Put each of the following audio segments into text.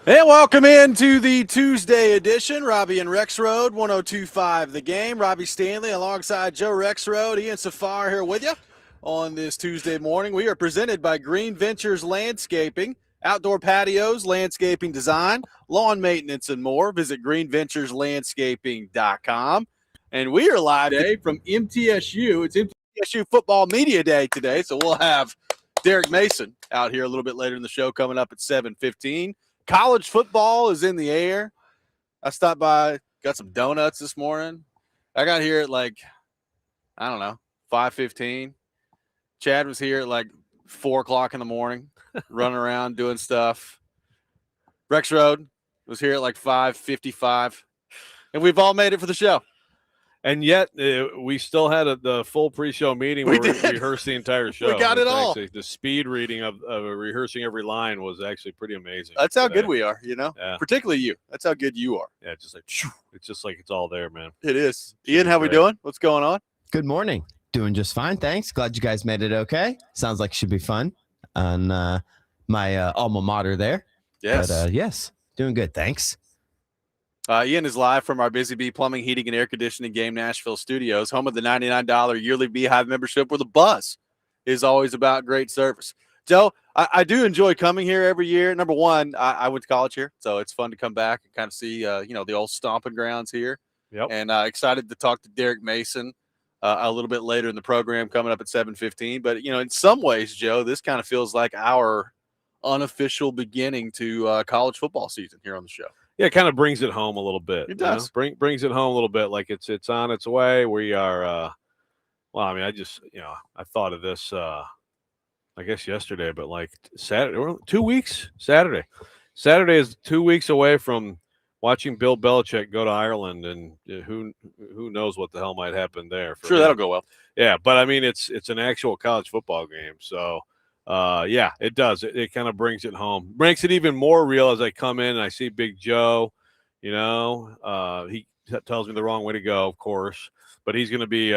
And welcome into the Tuesday edition. Robby and Rexrode, 102.5 The Game. Robbie Stanley alongside Joe Rexrode. Ian Safar here with you on this Tuesday morning. We are presented by Green Ventures Landscaping, outdoor patios, landscaping design, lawn maintenance, and more. Visit greenventureslandscaping.com. And we are live today from MTSU. It's MTSU Football Media Day today, so we'll have Derek Mason out here a little bit later in the show coming up at 7:15. College football is in the air. I stopped by, got some donuts this morning. I got here at 5:15. Chad was here at 4 o'clock in the morning, running around doing stuff. Rexrode was here at 5:55. And we've all made it for the show. And yet, we still had the full pre-show meeting where we rehearsed the entire show. We got it all. Actually, the speed reading of rehearsing every line was actually pretty amazing. That's how good we are, Yeah. Particularly you. That's how good you are. Yeah, it's just like it's all there, man. It is. Ian, how we doing? What's going on? Good morning. Doing just fine, thanks. Glad you guys made it okay. Sounds like it should be fun on my alma mater there. Yes. But, yes, doing good, thanks. Ian is live from our Busy Bee Plumbing, Heating, and Air Conditioning Game Nashville studios, home of the $99 yearly Beehive membership, where the buzz is always about great service. Joe, I do enjoy coming here every year. Number one, I went to college here, so it's fun to come back and kind of see, the old stomping grounds here. Yep. And excited to talk to Derek Mason a little bit later in the program coming up at 7:15. But, in some ways, Joe, this kind of feels like our unofficial beginning to college football season here on the show. Yeah, it kind of brings it home a little bit. It does. Brings it home a little bit, like it's on its way. We are I thought of this I guess yesterday, but Saturday, 2 weeks. Saturday is 2 weeks away from watching Bill Belichick go to Ireland, and who knows what the hell might happen there. Sure, that'll go well. Yeah, but I mean it's an actual college football game, so yeah, it does. It kind of brings it home. Makes it even more real as I come in and I see Big Joe. He tells me the wrong way to go, of course, but he's going to be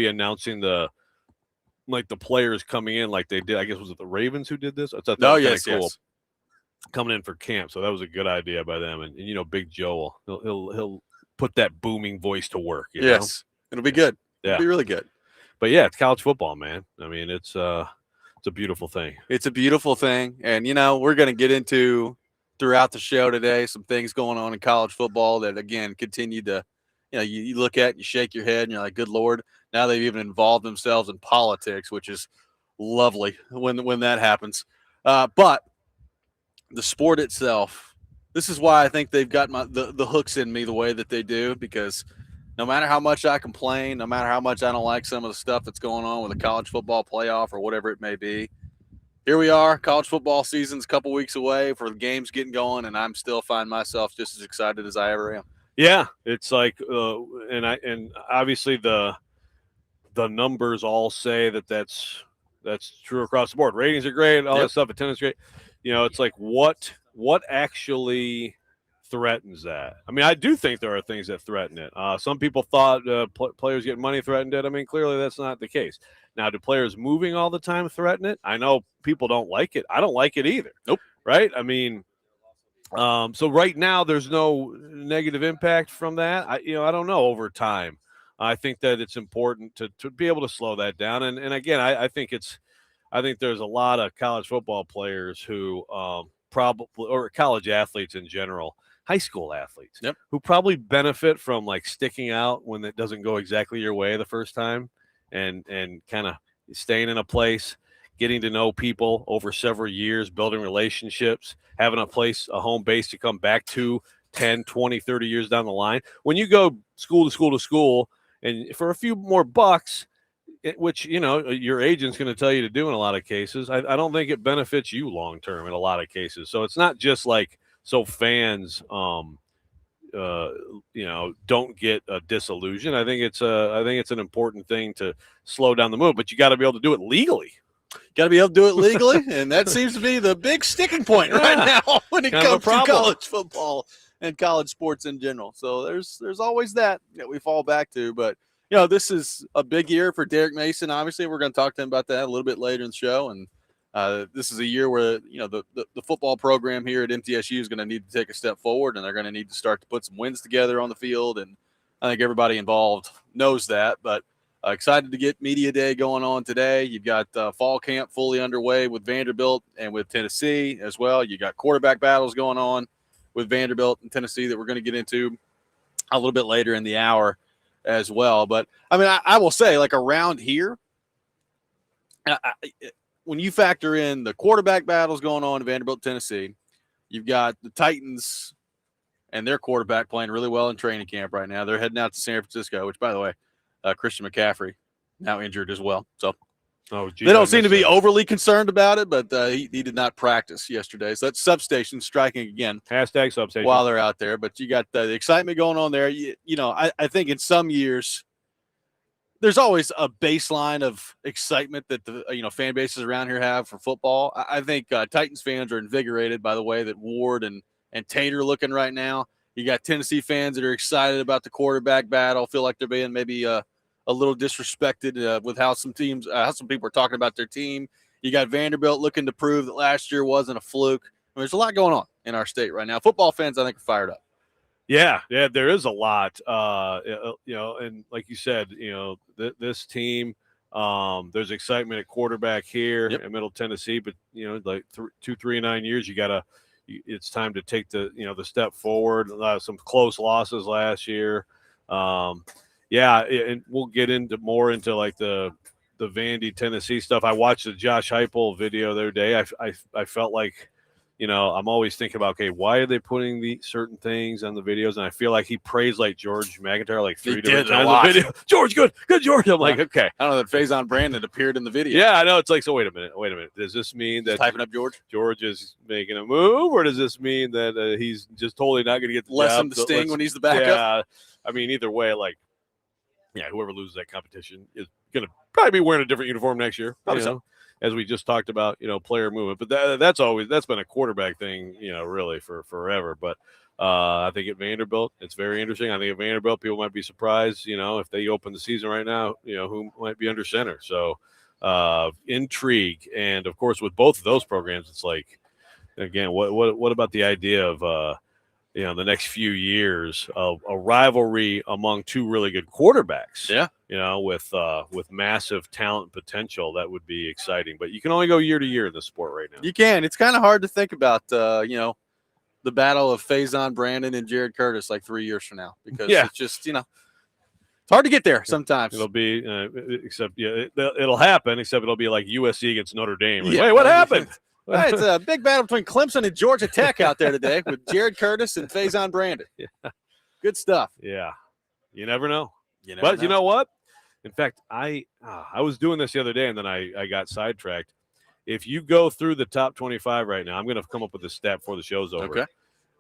announcing the players coming in like they did. I guess was it the Ravens who did this? I thought that was cool. Yes. Coming in for camp, so that was a good idea by them. And Big Joe he'll put that booming voice to work. Yes, it'll be good. Yeah, it'll be really good. But yeah, it's college football, man. I mean, it's a beautiful thing. It's a beautiful thing. And, we're going to get into throughout the show today some things going on in college football that, again, continue to, you look at, you shake your head, and you're like, good Lord. Now they've even involved themselves in politics, which is lovely when that happens. But the sport itself, this is why I think they've got the hooks in me the way that they do, because no matter how much I complain, no matter how much I don't like some of the stuff that's going on with the college football playoff or whatever it may be, here we are. College football season's a couple weeks away for the games getting going, and I'm still find myself just as excited as I ever am. Yeah, it's like, and obviously the numbers all say that's true across the board. Ratings are great, all that stuff. Attendance great. It's like what actually threatens that? I mean, I do think there are things that threaten it. Some people thought players getting money threatened it. I mean, clearly that's not the case. Now, do players moving all the time threaten it? I know people don't like it. I don't like it either. Nope. Right? I mean, so right now there's no negative impact from that. I don't know over time. I think that it's important to be able to slow that down. And again, I think there's a lot of college football players who probably, or college athletes in general, high school athletes, who probably benefit from sticking out when it doesn't go exactly your way the first time, and kind of staying in a place, getting to know people over several years, building relationships, having a home base to come back to 10, 20, 30 years down the line. When you go school to school to school, and for a few more bucks, which, your agent's going to tell you to do in a lot of cases, I don't think it benefits you long term in a lot of cases. So it's not just so fans, don't get a disillusion. I think it's an important thing to slow down the move, but you got to be able to do it legally. Got to be able to do it legally, and that seems to be the big sticking point right now when it comes to college football and college sports in general. So there's always that we fall back to, but this is a big year for Derek Mason. Obviously, we're going to talk to him about that a little bit later in the show, and This is a year where, the football program here at MTSU is going to need to take a step forward, and they're going to need to start to put some wins together on the field. And I think everybody involved knows that. But excited to get Media Day going on today. You've got fall camp fully underway with Vanderbilt and with Tennessee as well. You got quarterback battles going on with Vanderbilt and Tennessee that we're going to get into a little bit later in the hour as well. But, I will say, like, around here, when you factor in the quarterback battles going on in Vanderbilt, Tennessee, you've got the Titans and their quarterback playing really well in training camp right now. They're heading out to San Francisco, which, by the way, Christian McCaffrey now injured as well. So they don't seem to be overly concerned about it, but he did not practice yesterday. So that's substation striking again. Hashtag substation. While they're out there. But you got the excitement going on there. I think in some years there's always a baseline of excitement that the fan bases around here have for football. I think Titans fans are invigorated by the way that Ward and Tate are looking right now. You got Tennessee fans that are excited about the quarterback battle, feel like they're being maybe a little disrespected with how some people are talking about their team. You got Vanderbilt looking to prove that last year wasn't a fluke. There's a lot going on in our state right now. Football fans, I think, are fired up. Yeah, there is a lot, and like you said, this team, there's excitement at quarterback here in Middle Tennessee, but like 3 and 9 years, it's time to take the step forward. Some close losses last year, and we'll get into like the Vandy Tennessee stuff. I watched the Josh Heupel video the other day. I felt like, I'm always thinking about, okay, why are they putting the certain things on the videos? And I feel like he praised like George McIntyre like 3 different times in the video. George, good George. I'm like, okay. I don't know that Faison Brandon appeared in the video. Yeah, I know. It's like, so wait a minute. Does this mean that typing up George is making a move, or does this mean that he's just totally not going to get the lessen the sting when he's the backup? Yeah, either way, whoever loses that competition is going to probably be wearing a different uniform next year. Probably so. As we just talked about, player movement, but that's been a quarterback thing, really for forever. But I think at Vanderbilt, it's very interesting. I think at Vanderbilt, people might be surprised, if they open the season right now, who might be under center. So intrigue. And of course, with both of those programs, it's like, again, what about the idea of, the next few years of a rivalry among two really good quarterbacks? Yeah. With massive talent potential, that would be exciting. But you can only go year to year in this sport right now. You can. It's kind of hard to think about, the battle of Faison Brandon and Jared Curtis like 3 years from now, because it's just, it's hard to get there sometimes. It'll be, it'll happen, except it'll be like USC against Notre Dame. Like, yeah. Wait, what happened? It's a big battle between Clemson and Georgia Tech out there today with Jared Curtis and Faison Brandon. Yeah. Good stuff. Yeah. You never know. You know what? In fact, I was doing this the other day, and then I got sidetracked. If you go through the top 25 right now, I'm going to come up with a stat before the show's over. Okay.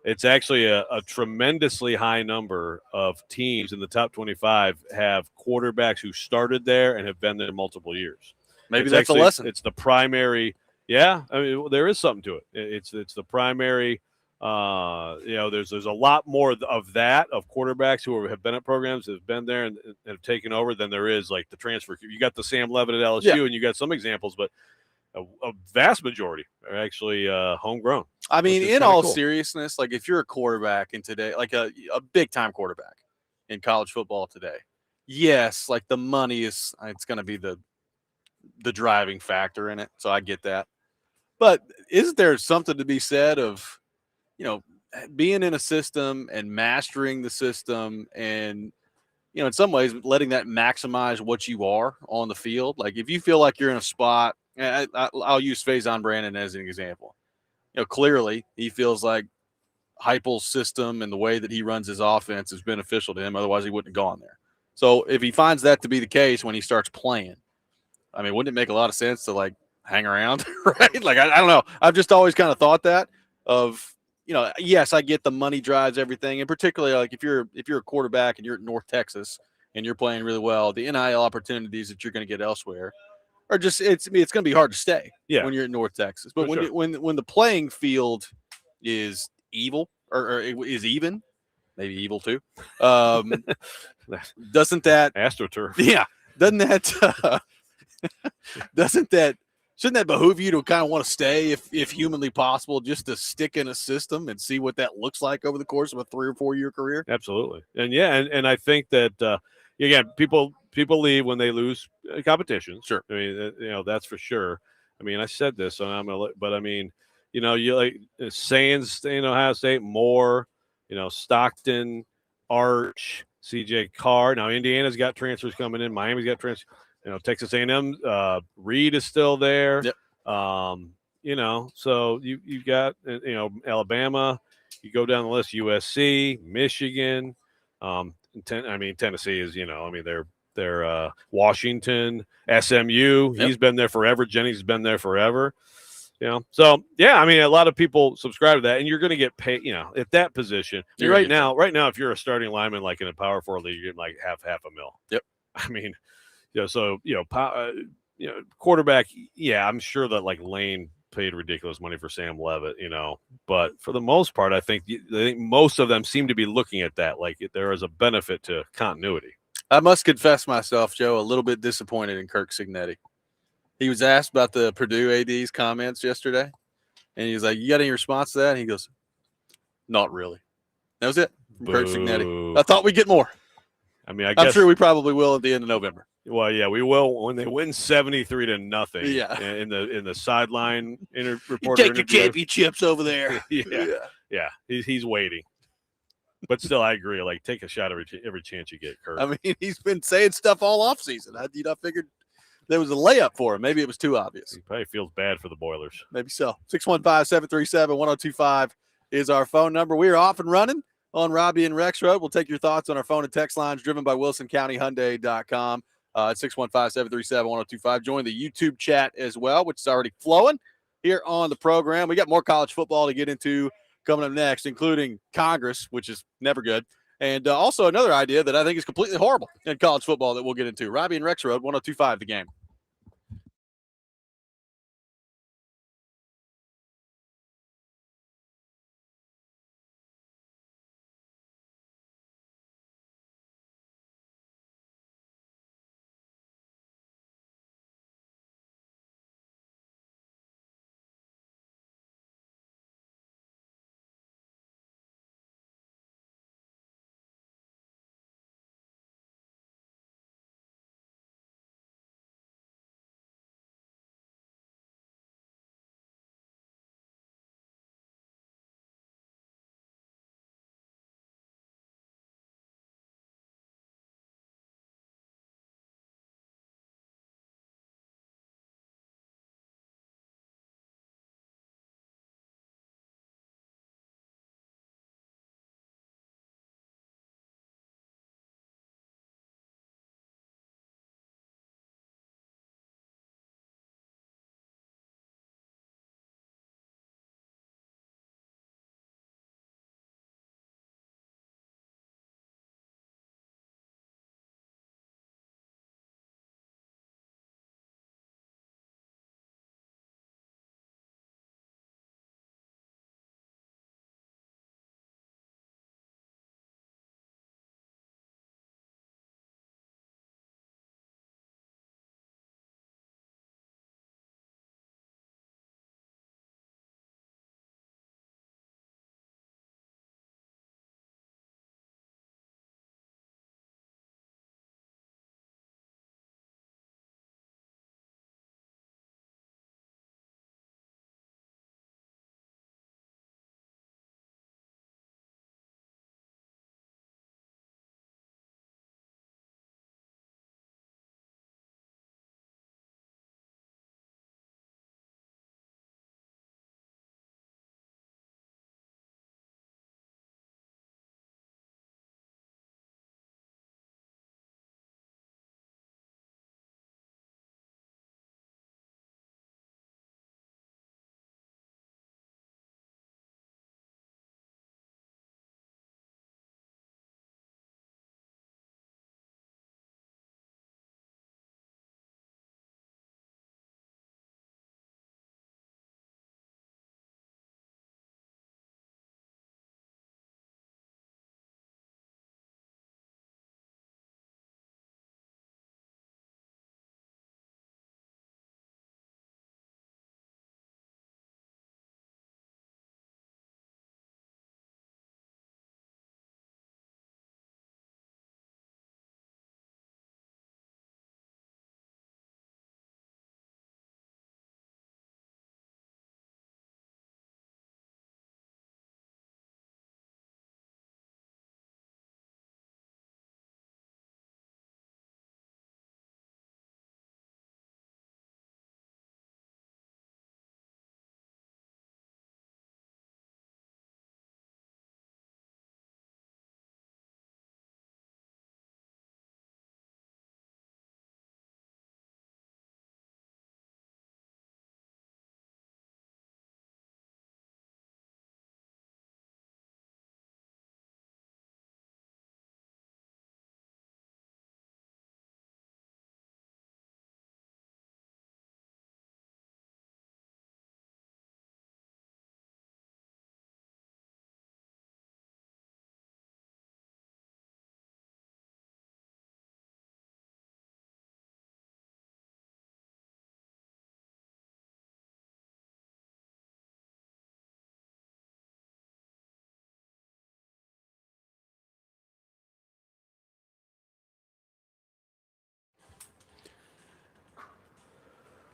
It's actually a tremendously high number of teams in the top 25 have quarterbacks who started there and have been there multiple years. Maybe that's a lesson. It's the primary. Yeah, there is something to it. It's the primary. There's a lot more of quarterbacks who have been at programs that have been there and have taken over than there is like the transfer. You got the Sam Levitt at LSU, and you got some examples, but a vast majority are actually homegrown. In all seriousness, like if you're a quarterback in today, like a big time quarterback in college football today, yes, like the money it's going to be the driving factor in it. So I get that. But isn't there something to be said of, being in a system and mastering the system and, in some ways letting that maximize what you are on the field? Like if you feel like you're in a spot, I'll use Faison Brandon as an example. Clearly he feels like Heupel's system and the way that he runs his offense is beneficial to him. Otherwise he wouldn't have gone there. So if he finds that to be the case when he starts playing, wouldn't it make a lot of sense to like hang around, right? Like, I don't know. I've just always kind of thought that of, yes, I get the money drives everything. And particularly like if you're a quarterback and you're at North Texas and you're playing really well, the NIL opportunities that you're going to get elsewhere are just, it's going to be hard to stay when you're at North Texas. But when the playing field is evil or is even, maybe evil too, doesn't that AstroTurf? Yeah. Doesn't that Shouldn't that behoove you to kind of want to stay, if humanly possible, just to stick in a system and see what that looks like over the course of a 3 or 4 year career? Absolutely. And I think that, again, people leave when they lose competitions. Sure. I mean, that's for sure. I mean, I said this, so I'm going to, but I mean, you like Sands staying Ohio State, Moore, Stockton, Arch, CJ Carr. Now, Indiana's got transfers coming in. Miami's got transfers. Texas A&M, Reed is still there. Yep. So you've got, Alabama. You go down the list, USC, Michigan. Tennessee is, they're Washington, SMU. Yep. He's been there forever. Jennings has been there forever. So yeah, I mean, a lot of people subscribe to that, and you're going to get paid. At that position. Right now, if you're a starting lineman like in a Power 4 league, you're getting like half a mil. Yep. I mean, quarterback. Yeah, I'm sure that like Lane paid ridiculous money for Sam Levitt, but for the most part, I think most of them seem to be looking at that like there is a benefit to continuity. I must confess myself, Joe, a little bit disappointed in Kirk Cignetti. He was asked about the Purdue AD's comments yesterday, and he was like, "You got any response to that?" And he goes, "Not really." That was it from Kirk Cignetti. I thought we'd get more. I mean, I'm sure we probably will at the end of November. Well, yeah, we will when they win 73-0. Yeah, in the sideline reporter. Take your championships over there. yeah. He's waiting. But still, I agree. Like, take a shot every chance you get, Kirk. I mean, he's been saying stuff all offseason. I figured there was a layup for him. Maybe it was too obvious. He probably feels bad for the Boilers. Maybe so. 615-737-1025 is our phone number. We are off and running on Robby and Rexrode. We'll take your thoughts on our phone and text lines driven by WilsonCountyHyundai.com at 615-737-1025. Join the YouTube chat as well, which is already flowing here on the program. We got more college football to get into coming up next, including Congress, which is never good. And also another idea that I think is completely horrible in college football that we'll get into. Robby and Rexrode, 1025 The Game.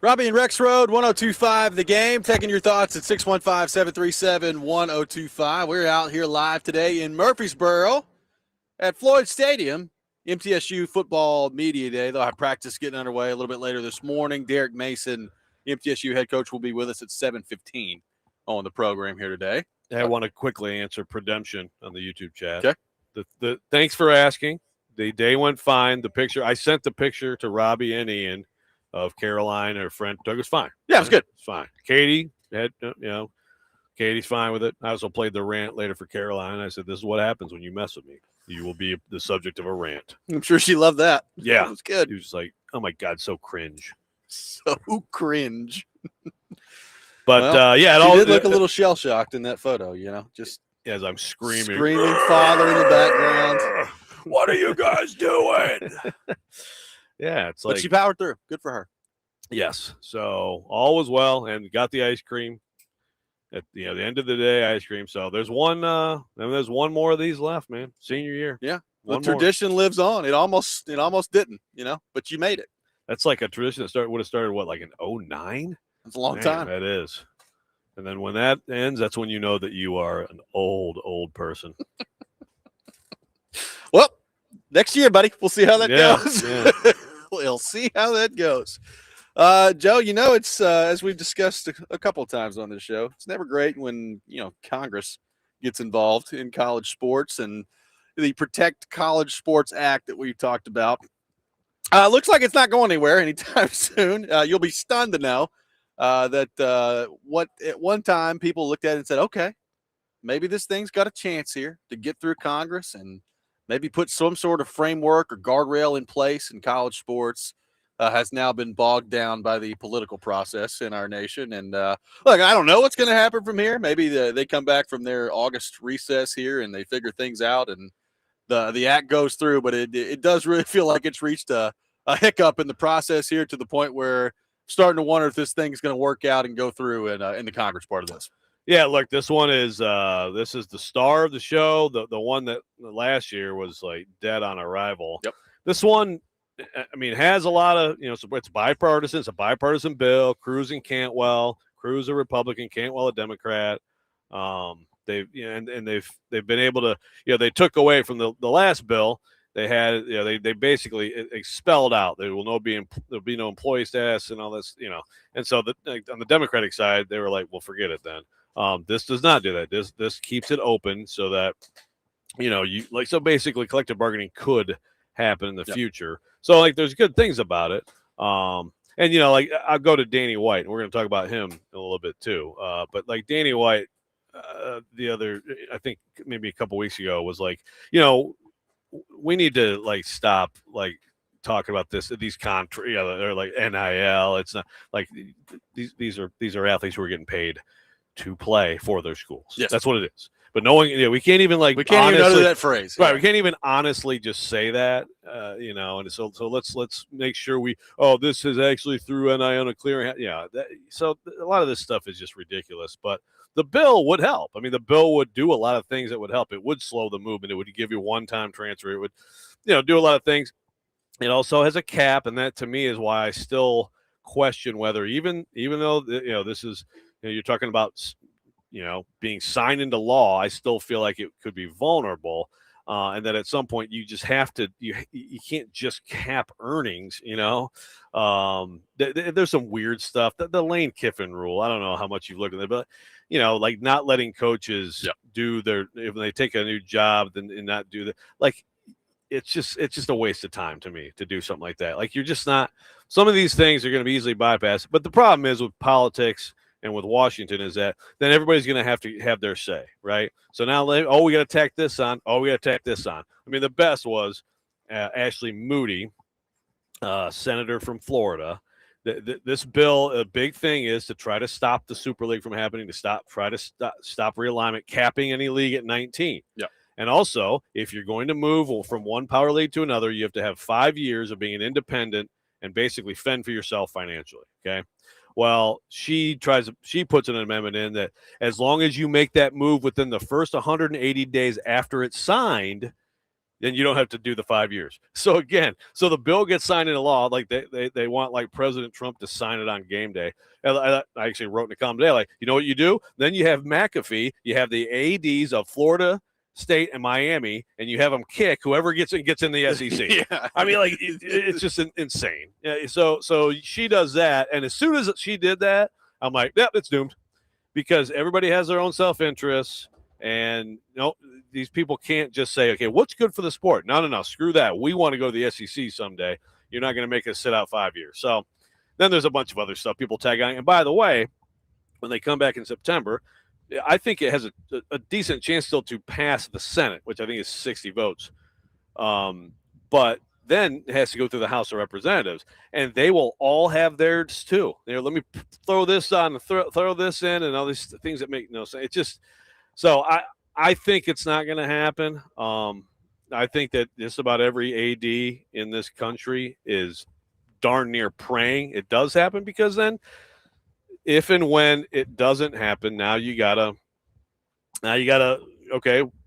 Robby and Rexrode, 102.5 The Game. Taking your thoughts at 615-737-1025. We're out here live today in Murfreesboro at Floyd Stadium. MTSU Football Media Day. They'll have practice getting underway a little bit later this morning. Derek Mason, MTSU head coach, will be with us at 7:15 on the program here today. I want to quickly answer Predemption on the YouTube chat. Okay. Thanks for asking. The day went fine. The picture, I sent the picture to Robbie and Ian of Caroline, her friend. Doug was fine. Yeah, it was good. It's fine. Katie Katie's fine with it. I also played the rant later for Caroline. I said, this is what happens when you mess with me. You will be the subject of a rant. I'm sure she loved that. Yeah. It was good. He was like, oh my God, so cringe. So cringe. But she did look a little shell-shocked in that photo, just as I'm screaming father in the background. What are you guys doing? Yeah, it's like, but she powered through. Good for her. Yes. So all was well, and got the ice cream at the end of the day. Ice cream. So there's one more of these left, man. Senior year. Yeah, the tradition lives on. It almost didn't, but you made it. That's like a tradition that would have started like in 2009. That's a long time. That is. And then when that ends, that's when you know that you are an old person. Well, next year, buddy. We'll see how that goes. Yeah. We'll see how that goes. Joe, it's as we've discussed a couple of times on this show, it's never great when, Congress gets involved in college sports, and the Protect College Sports Act that we've talked about. Looks like it's not going anywhere anytime soon. You'll be stunned to know that what at one time people looked at it and said, okay, maybe this thing's got a chance here to get through Congress and maybe put some sort of framework or guardrail in place in college sports, has now been bogged down by the political process in our nation. And look, I don't know what's going to happen from here. Maybe they come back from their August recess here and they figure things out and the act goes through. But it does really feel like it's reached a hiccup in the process here, to the point where I'm starting to wonder if this thing's going to work out and go through in the Congress part of this. Yeah, look, this one is the star of the show. The one that last year was like dead on arrival. Yep. This one, I mean, has a lot of, it's bipartisan. It's a bipartisan bill. Cruz and Cantwell. Cruz a Republican, Cantwell a Democrat. They've been able to, they took away from the last bill. They had, they basically expelled out. There'll be no employee status and all this, And so on the Democratic side, they were like, well, forget it then. This does not do that. This keeps it open so that, so basically collective bargaining could happen in the future. So there's good things about it. And I'll go to Danny White, and we're going to talk about him a little bit too. But Danny White, I think maybe a couple weeks ago was like, we need to stop talking about these they're like NIL. It's not like these are athletes who are getting paid to play for their schools. Yes. That's what it is. But knowing, we can't even we can't even utter that phrase. Right. We can't even honestly just say that, and so let's make sure this is actually through NIL on a clear. Yeah. So a lot of this stuff is just ridiculous, but the bill would help. I mean, the bill would do a lot of things that would help. It would slow the movement. It would give you one-time transfer. It would, do a lot of things. It also has a cap, and that to me is why I still question whether even though this is, you're talking about being signed into law, I still feel like it could be vulnerable, and that at some point you just have to you can't just cap earnings. There's some weird stuff. The Lane Kiffin rule. I don't know how much you've looked at it, but not letting coaches do if they take a new job and not do that. It's just a waste of time to me to do something like that. You're just not. Some of these things are going to be easily bypassed. But the problem is with politics and with Washington is that then everybody's going to have their say, right? So now, we got to tack this on. We got to tack this on. I mean, the best was Ashley Moody, senator from Florida. This bill, a big thing is to try to stop the Super League from happening, to stop realignment, capping any league at 19. Yeah. And also, if you're going to move from one power league to another, you have to have 5 years of being an independent and basically fend for yourself financially. Okay. Well, she puts an amendment in that as long as you make that move within the first 180 days after it's signed, then you don't have to do the 5 years. So again, the bill gets signed into law. Like they want like President Trump to sign it on game day. And I actually wrote in a column today, like, you know what you do? Then you have McAfee, you have the ADs of Florida State and Miami, and you have them kick whoever gets in the SEC. Yeah. I mean, like it's just insane. Yeah, so she does that, and as soon as she did that, I'm like, yeah, it's doomed, because everybody has their own self-interest, and these people can't just say, okay, what's good for the sport? No, screw that. We want to go to the SEC someday. You're not going to make us sit out 5 years. So then there's a bunch of other stuff people tag on. And by the way, when they come back in September, I think it has a decent chance still to pass the Senate, which I think is 60 votes. But then it has to go through the House of Representatives, and they will all have theirs too. Let me throw this on, throw this in, and all these things that make no sense. It's just so I think it's not going to happen. I think that just about every AD in this country is darn near praying it does happen, because then if and when it doesn't happen, now you gotta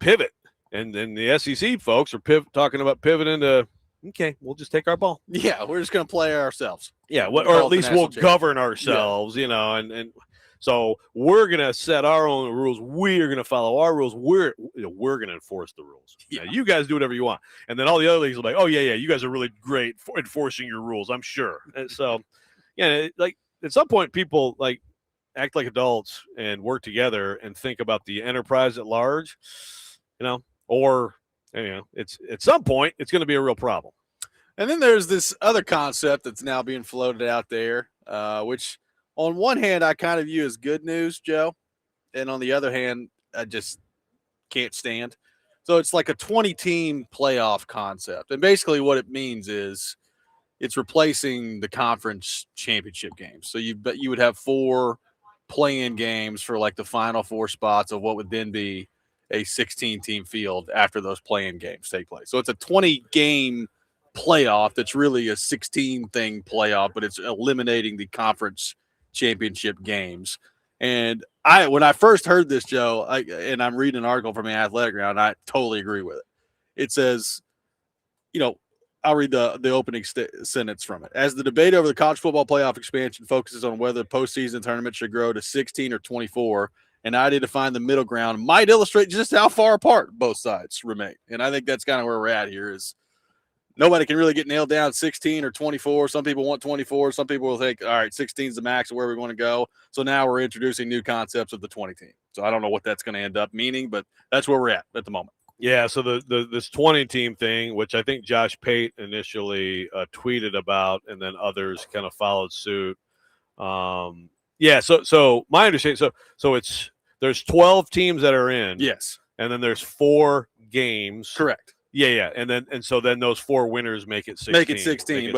pivot. And then the SEC folks are talking about pivoting to, okay, we'll just take our ball. Yeah, we're just going to play ourselves. Yeah, or at least we'll govern ourselves, and so we're going to set our own rules. We're going to follow our rules. We're going to enforce the rules. Yeah, you guys do whatever you want. And then all the other leagues will be like, oh, yeah, you guys are really great for enforcing your rules, I'm sure. And so, yeah, like at some point, people like act like adults and work together and think about the enterprise at large, or it's at some point it's going to be a real problem. And then there's this other concept that's now being floated out there, which on one hand I kind of view as good news, Joe, and on the other hand I just can't stand. So it's like a 20-team playoff concept, and basically what it means is it's replacing the conference championship games. So you would have 4 play-in games for like the final 4 spots of what would then be a 16-team field after those play-in games take place. So it's a 20-game playoff that's really a 16-thing playoff, but it's eliminating the conference championship games. And when I first heard this, Joe, and I'm reading an article from the Athletic Ground, I totally agree with it. It says, I'll read the opening sentence from it. As the debate over the college football playoff expansion focuses on whether the postseason tournament should grow to 16 or 24, an idea to find the middle ground might illustrate just how far apart both sides remain. And I think that's kind of where we're at here is nobody can really get nailed down 16 or 24. Some people want 24. Some people will think, all right, 16 is the max of where we want to go. So now we're introducing new concepts of the 20 team. So I don't know what that's going to end up meaning, but that's where we're at the moment. Yeah, so this 20-team thing, which I think Josh Pate initially tweeted about, and then others kind of followed suit. So my understanding, so there's 12 teams that are in. Yes. And then there's 4 games. Correct. Yeah. And so then those 4 winners make it 16.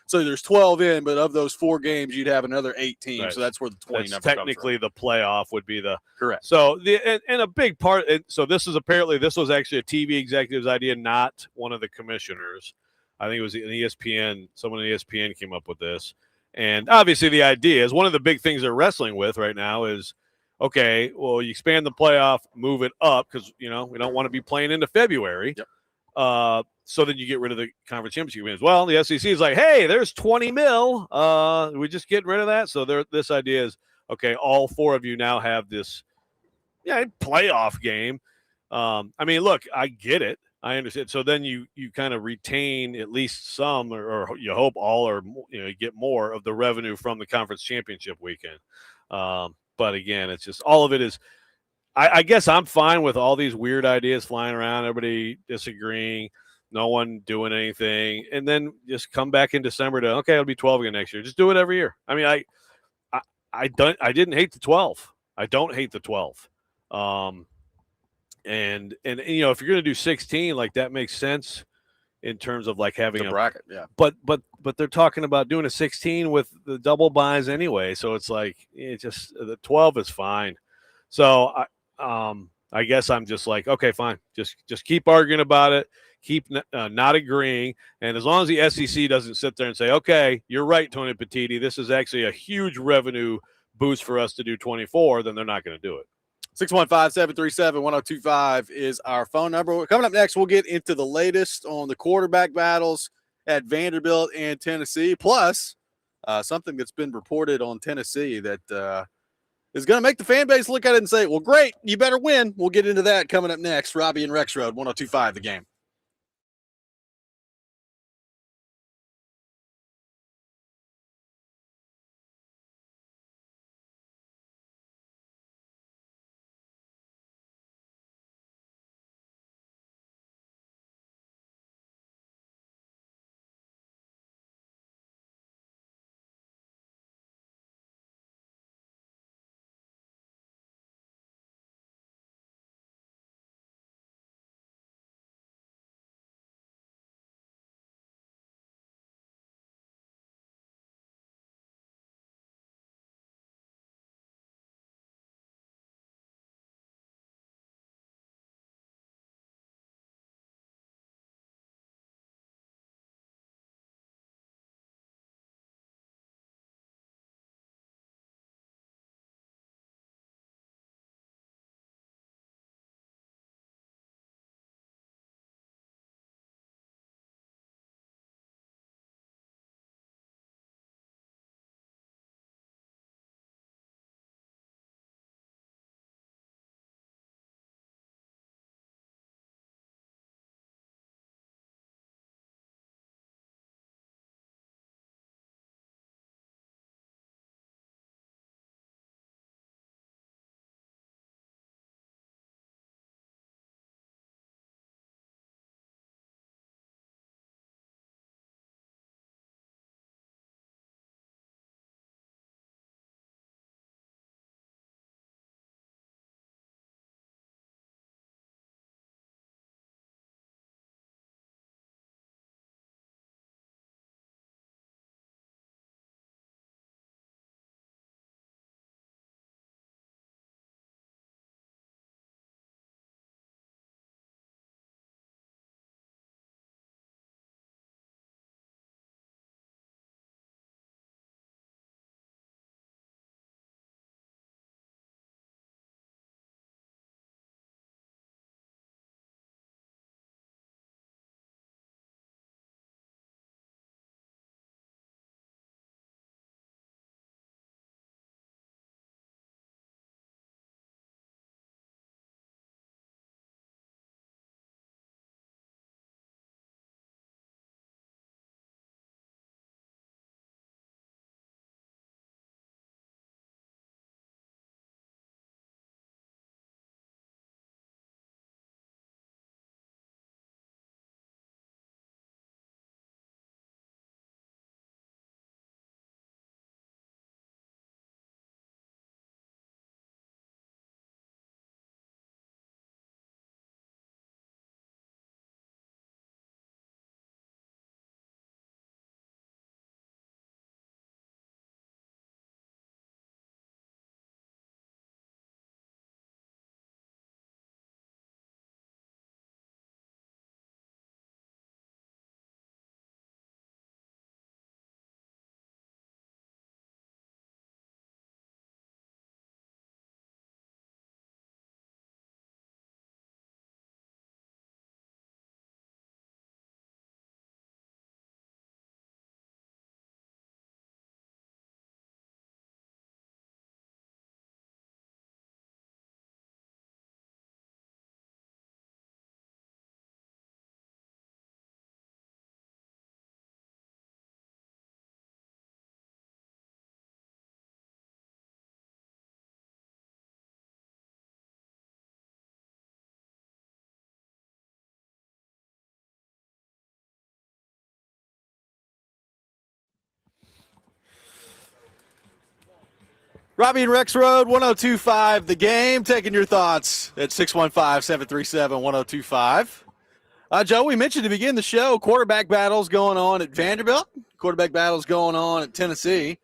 So there's 12 in, but of those 4 games, you'd have another 8 teams. Right. So that's where the 20 number technically comes from. The playoff would be the correct. So and a big part. So this was actually a TV executive's idea, not one of the commissioners. I think it was an ESPN. Someone at ESPN came up with this, and obviously the idea is one of the big things they're wrestling with right now is, okay, well, you expand the playoff, move it up because, we don't want to be playing into February. Yep. So then you get rid of the conference championship games. Well, the SEC is like, hey, there's 20 mil. We just getting rid of that. So this idea is, okay, all 4 of you now have this playoff game. I mean, look, I get it. I understand. So then you kind of retain at least some, or you hope all, or get more of the revenue from the conference championship weekend. But again, it's just all of it is. I guess I'm fine with all these weird ideas flying around, everybody disagreeing, no one doing anything, and then just come back in December to, okay, it'll be 12 again next year. Just do it every year. I mean, I didn't hate the 12. I don't hate the 12. And if you're going to do 16, like that makes sense in terms of like having a bracket, yeah. But they're talking about doing a 16 with the double buys anyway, so it's like the 12 is fine. So I guess I'm just like, okay, fine, just keep arguing about it, keep not agreeing, and as long as the SEC doesn't sit there and say, okay, you're right, Tony Petitti, this is actually a huge revenue boost for us to do 24, then they're not going to do it. 615-737-1025 is our phone number. Coming up next, we'll get into the latest on the quarterback battles at Vanderbilt and Tennessee, plus something that's been reported on Tennessee that is going to make the fan base look at it and say, well, great, you better win. We'll get into that coming up next. Robby and Rexrode, 1025 The Game. Robby and Rexrode, 1025 The Game, taking your thoughts at 615-737-1025. Joe, we mentioned to begin the show, quarterback battles going on at Vanderbilt, quarterback battles going on at Tennessee.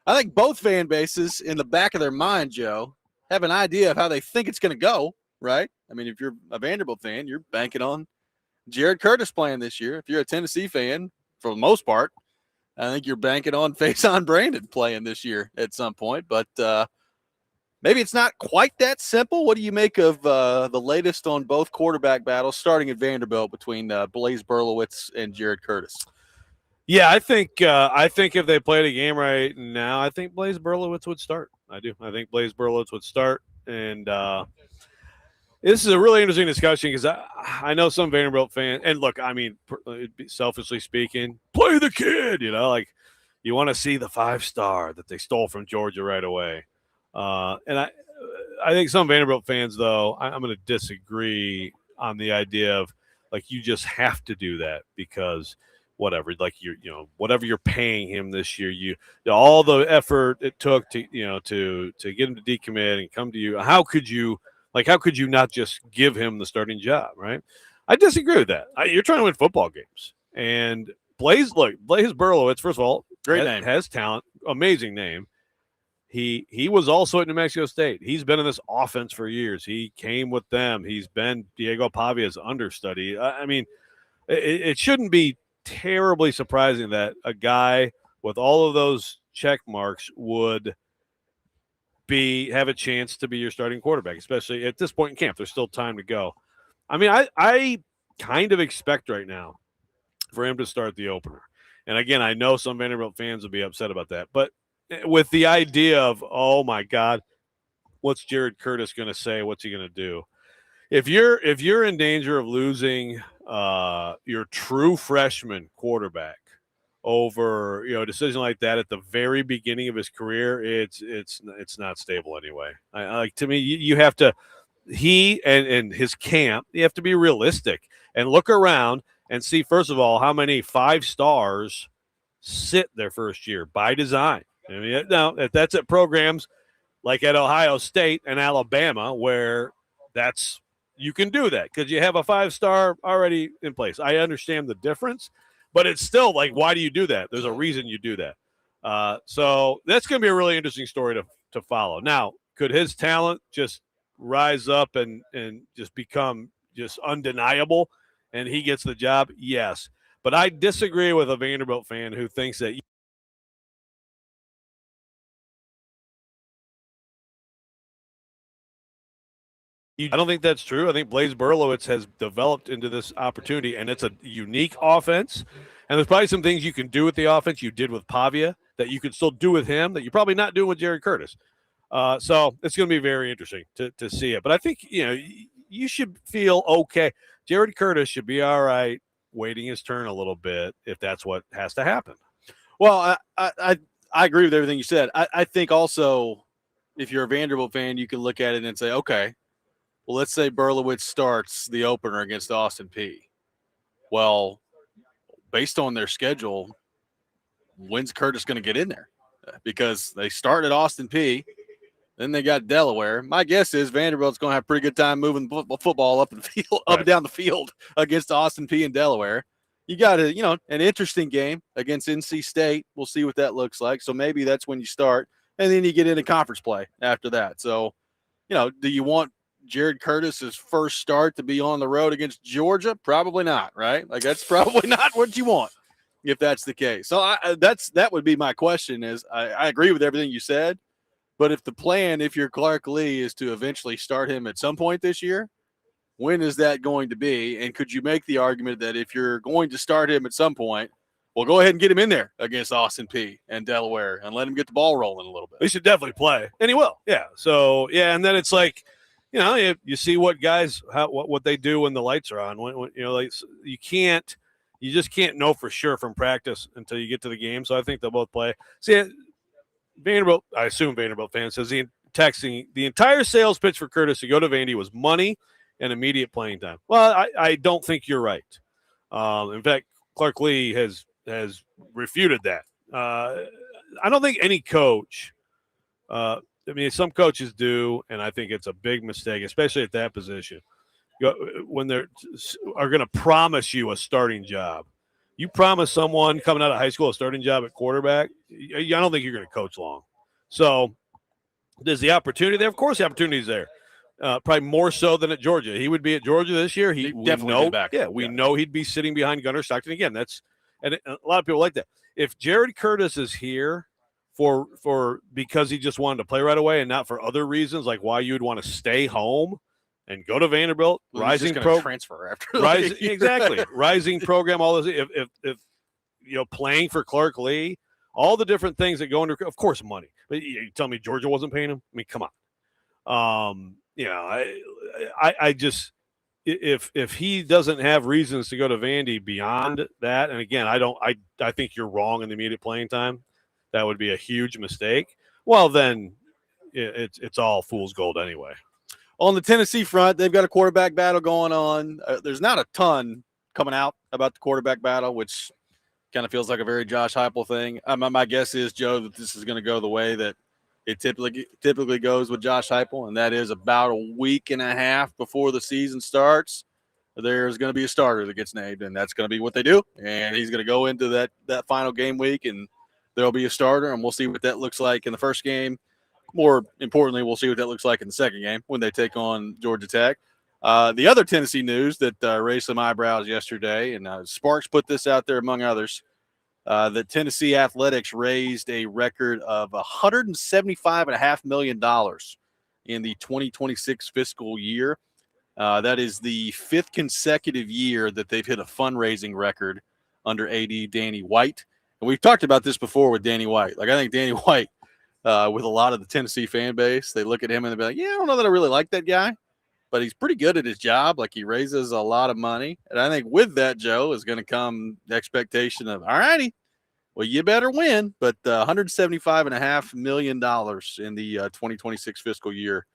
I think both fan bases in the back of their mind, Joe, have an idea of how they think it's going to go, right? I mean, if you're a Vanderbilt fan, you're banking on Jared Curtis playing this year. If you're a Tennessee fan, for the most part, I think you're banking on Faison Brandon playing this year at some point. But maybe it's not quite that simple. What do you make of the latest on both quarterback battles starting at Vanderbilt between Blaise Berlowitz and Jared Curtis? Yeah, I think if they played a game right now, I think Blaise Berlowitz would start. I do. I think Blaise Berlowitz would start, and this is a really interesting discussion because I know some Vanderbilt fans, and look, I mean, selfishly speaking, play the kid. Like you want to see the 5-star that they stole from Georgia right away, and I think some Vanderbilt fans, though, I'm going to disagree on the idea of like you just have to do that because whatever, like whatever you're paying him this year, all the effort it took to get him to decommit and come to you. How could you not just give him the starting job, right? I disagree with that. You're trying to win football games, and Blaise Berlowitz, first of all, great name, has talent, amazing name. He was also at New Mexico State. He's been in this offense for years. He came with them. He's been Diego Pavia's understudy. I mean, it shouldn't be terribly surprising that a guy with all of those check marks would have a chance to be your starting quarterback, especially at this point in camp. There's still time to go. I mean, I kind of expect right now for him to start the opener. And again, I know some Vanderbilt fans will be upset about that, but with the idea of, oh my God, what's Jared Curtis going to say? What's he going to do? If you're in danger of losing your true freshman quarterback over a decision like that at the very beginning of his career, it's not stable anyway. To me, you have to and his camp, you have to be realistic and look around and see, first of all, how many 5-stars sit their first year by design. I mean, now if that's at programs like at Ohio State and Alabama, where you can do that because you have a 5-star already in place. I understand the difference, but it's still like, why do you do that? There's a reason you do that. So that's going to be a really interesting story to follow. Now, could his talent just rise up and just become just undeniable and he gets the job? Yes. But I disagree with a Vanderbilt fan who thinks that I don't think that's true. I think Blaise Berlowitz has developed into this opportunity, and it's a unique offense. And there's probably some things you can do with the offense you did with Pavia that you could still do with him that you're probably not doing with Jared Curtis. So it's going to be very interesting to see it. But I think, you should feel okay. Jared Curtis should be all right waiting his turn a little bit if that's what has to happen. Well, I agree with everything you said. I think also if you're a Vanderbilt fan, you can look at it and say, okay, well, let's say Berlowitz starts the opener against Austin Peay. Well, based on their schedule, when's Curtis going to get in there? Because they start at Austin Peay, then they got Delaware. My guess is Vanderbilt's going to have a pretty good time moving football up the field, up and down the field against Austin Peay and Delaware. You got an interesting game against NC State. We'll see what that looks like. So maybe that's when you start, and then you get into conference play after that. So, do you want Jared Curtis's first start to be on the road against Georgia? Probably not, right? Like that's probably not what you want if that's the case. So that would be my question is I agree with everything you said, but if the plan, if you're Clark Lee, is to eventually start him at some point this year, when is that going to be? And could you make the argument that if you're going to start him at some point, well, go ahead and get him in there against Austin Peay and Delaware and let him get the ball rolling a little bit? He should definitely play, and he will. Yeah. So, and then it's like, you see what guys what they do when the lights are on. When you just can't know for sure from practice until you get to the game. So I think they'll both play. See, Vanderbilt, I assume Vanderbilt fans says the entire sales pitch for Curtis to go to Vandy was money and immediate playing time. Well, I don't think you're right. In fact, Clark Lee has refuted that. I don't think any coach. Some coaches do, and I think it's a big mistake, especially at that position, when they're going to promise you a starting job. You promise someone coming out of high school a starting job at quarterback, I don't think you're going to coach long. So there's the opportunity there. Of course, the opportunity is there. Probably more so than at Georgia. He would be at Georgia this year. He definitely back. Yeah, we know he'd be sitting behind Gunnar Stockton again. And a lot of people like that. If Jared Curtis is here because he just wanted to play right away and not for other reasons, like why you'd want to stay home and go to Vanderbilt, rising transfer after exactly rising program, all this. If playing for Clark Lee, all the different things that go into, of course, money. But you tell me Georgia wasn't paying him? I mean, come on. I just if he doesn't have reasons to go to Vandy beyond that, and again, I think you're wrong in the immediate playing time. That would be a huge mistake. Well, then it's all fool's gold anyway. On the Tennessee front, they've got a quarterback battle going on. There's not a ton coming out about the quarterback battle, which kind of feels like a very Josh Heupel thing. My guess is, Joe, that this is going to go the way that it typically goes with Josh Heupel, and that is about a week and a half before the season starts. There's going to be a starter that gets named, and that's going to be what they do. And he's going to go into that final game week, and there'll be a starter, and we'll see what that looks like in the first game. More importantly, we'll see what that looks like in the second game when they take on Georgia Tech. The other Tennessee news that raised some eyebrows yesterday, and Sparks put this out there among others, that Tennessee Athletics raised a record of $175.5 million in the 2026 fiscal year. That is the fifth consecutive year that they've hit a fundraising record under AD Danny White. And we've talked about this before with Danny White. Like, I think Danny White, with a lot of the Tennessee fan base, they look at him and they'll be like, yeah, I don't know that I really like that guy, but he's pretty good at his job. Like, he raises a lot of money. And I think with that, Joe, is going to come the expectation of, all righty, well, you better win. But $175.5 million in the 2026 fiscal year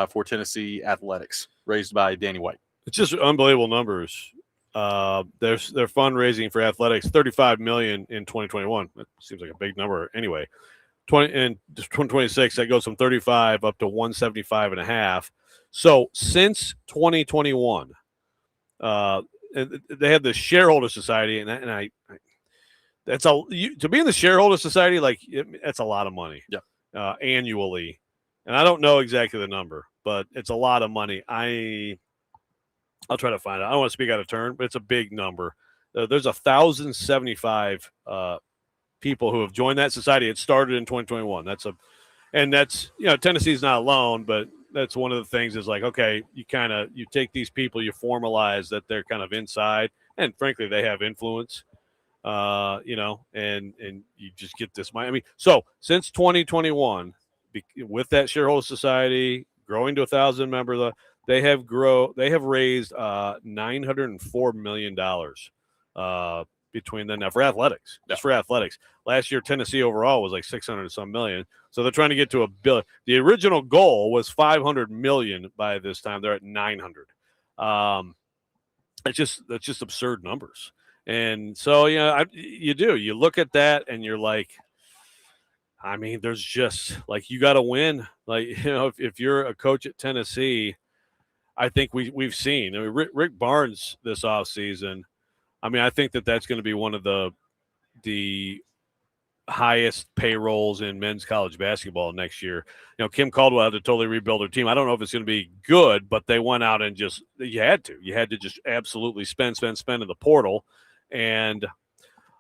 for Tennessee Athletics, raised by Danny White. It's just unbelievable numbers. Their fundraising for athletics, $35 million in 2021. That seems like a big number anyway. 2026, that goes from 35 up to 175.5. So since 2021, they had the shareholder society, and I that's to be in the shareholder society, like that's a lot of money. Yeah. Annually, and I don't know exactly the number, but it's a lot of money. I'll try to find it. I don't want to speak out of turn, but it's a big number. There's 1,075 people who have joined that society. It started in 2021. That's Tennessee's not alone, but that's one of the things is like, okay, you take these people, you formalize that they're kind of inside, and frankly, they have influence, and you just get this money. I mean, so since 2021, with that shareholder society growing to 1,000 members, they have raised $904 million between them now for athletics. Yeah. Just for athletics. Last year, Tennessee overall was like 600 and some million. So they're trying to get to $1 billion. The original goal was 500 million by this time. They're at 900. That's just absurd numbers. And so you look at that and you're like, I mean, there's just like, you got to win. Like, if you're a coach at Tennessee, I think we've seen. I mean, Rick Barnes this offseason, I mean, I think that's going to be one of the highest payrolls in men's college basketball next year. Kim Caldwell had to totally rebuild her team. I don't know if it's going to be good, but they went out and you had to just absolutely spend in the portal. And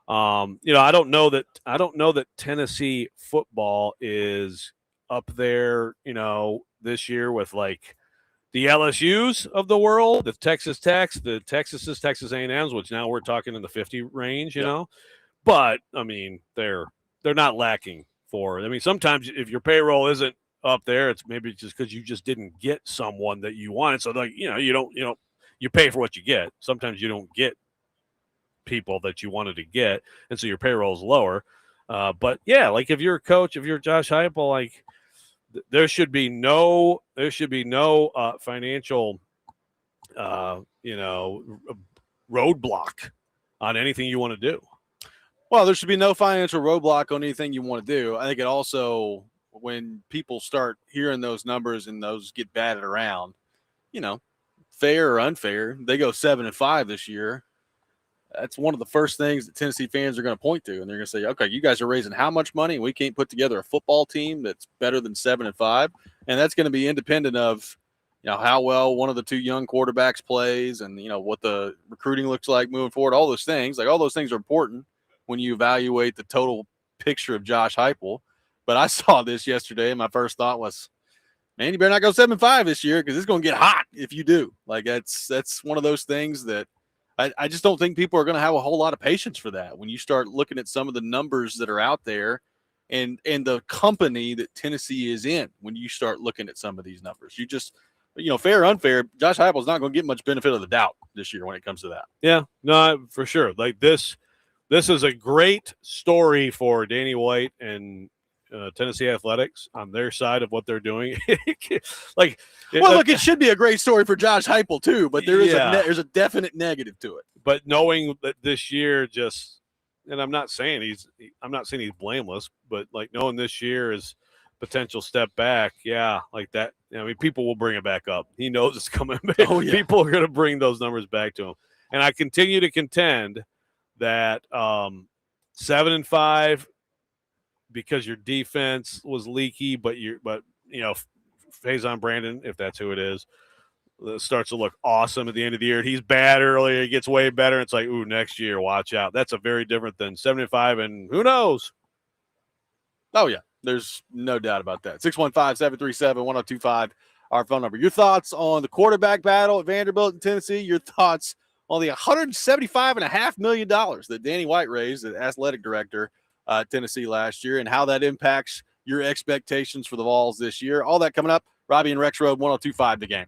I don't know that Tennessee football is up there, this year with like the LSUs of the world, the Texas Techs, the Texas A&Ms, which now we're talking in the 50 range, you know. But I mean, they're not lacking for. I mean, sometimes if your payroll isn't up there, it's maybe just because you just didn't get someone that you wanted. So like, you pay for what you get. Sometimes you don't get people that you wanted to get, and so your payroll is lower. But yeah, like if you're a coach, if you're Josh Heupel, like there should be no financial roadblock on anything you want to do. Well, there should be no financial roadblock on anything you want to do. I think it also, when people start hearing those numbers and those get batted around, fair or unfair, they go 7-5 this year. That's one of the first things that Tennessee fans are going to point to. And they're going to say, okay, you guys are raising how much money? And we can't put together a football team that's better than 7-5. And that's going to be independent of, how well one of the two young quarterbacks plays and, what the recruiting looks like moving forward. All those things, all those things are important when you evaluate the total picture of Josh Heupel. But I saw this yesterday, and my first thought was, man, you better not go 7-5 this year because it's going to get hot if you do. Like that's one of those things that I just don't think people are going to have a whole lot of patience for that when you start looking at some of the numbers that are out there and the company that Tennessee is in. When you start looking at some of these numbers, you just, fair or unfair, Josh Heupel's not going to get much benefit of the doubt this year when it comes to that. Yeah, no, for sure. Like this is a great story for Danny White and Tennessee Athletics on their side of what they're doing. Look, it should be a great story for Josh Heupel too, but there's a definite negative to it. But knowing that this year and I'm not saying he's blameless, but like knowing this year is potential step back, like that. I mean, people will bring it back up. He knows it's coming back. Oh, yeah. People are going to bring those numbers back to him, and I continue to contend that 7-5. Because your defense was leaky, but Faison Brandon, if that's who it is, starts to look awesome at the end of the year. He's bad earlier, he gets way better. It's like, ooh, next year, watch out. That's a very different than 75, and who knows? Oh yeah, there's no doubt about that. 615-737-1025, our phone number. Your thoughts on the quarterback battle at Vanderbilt and Tennessee? Your thoughts on the $175.5 million that Danny White raised, the athletic director, Tennessee last year, and how that impacts your expectations for the Vols this year. All that coming up. Robby and Rexrode, 102.5 The Game.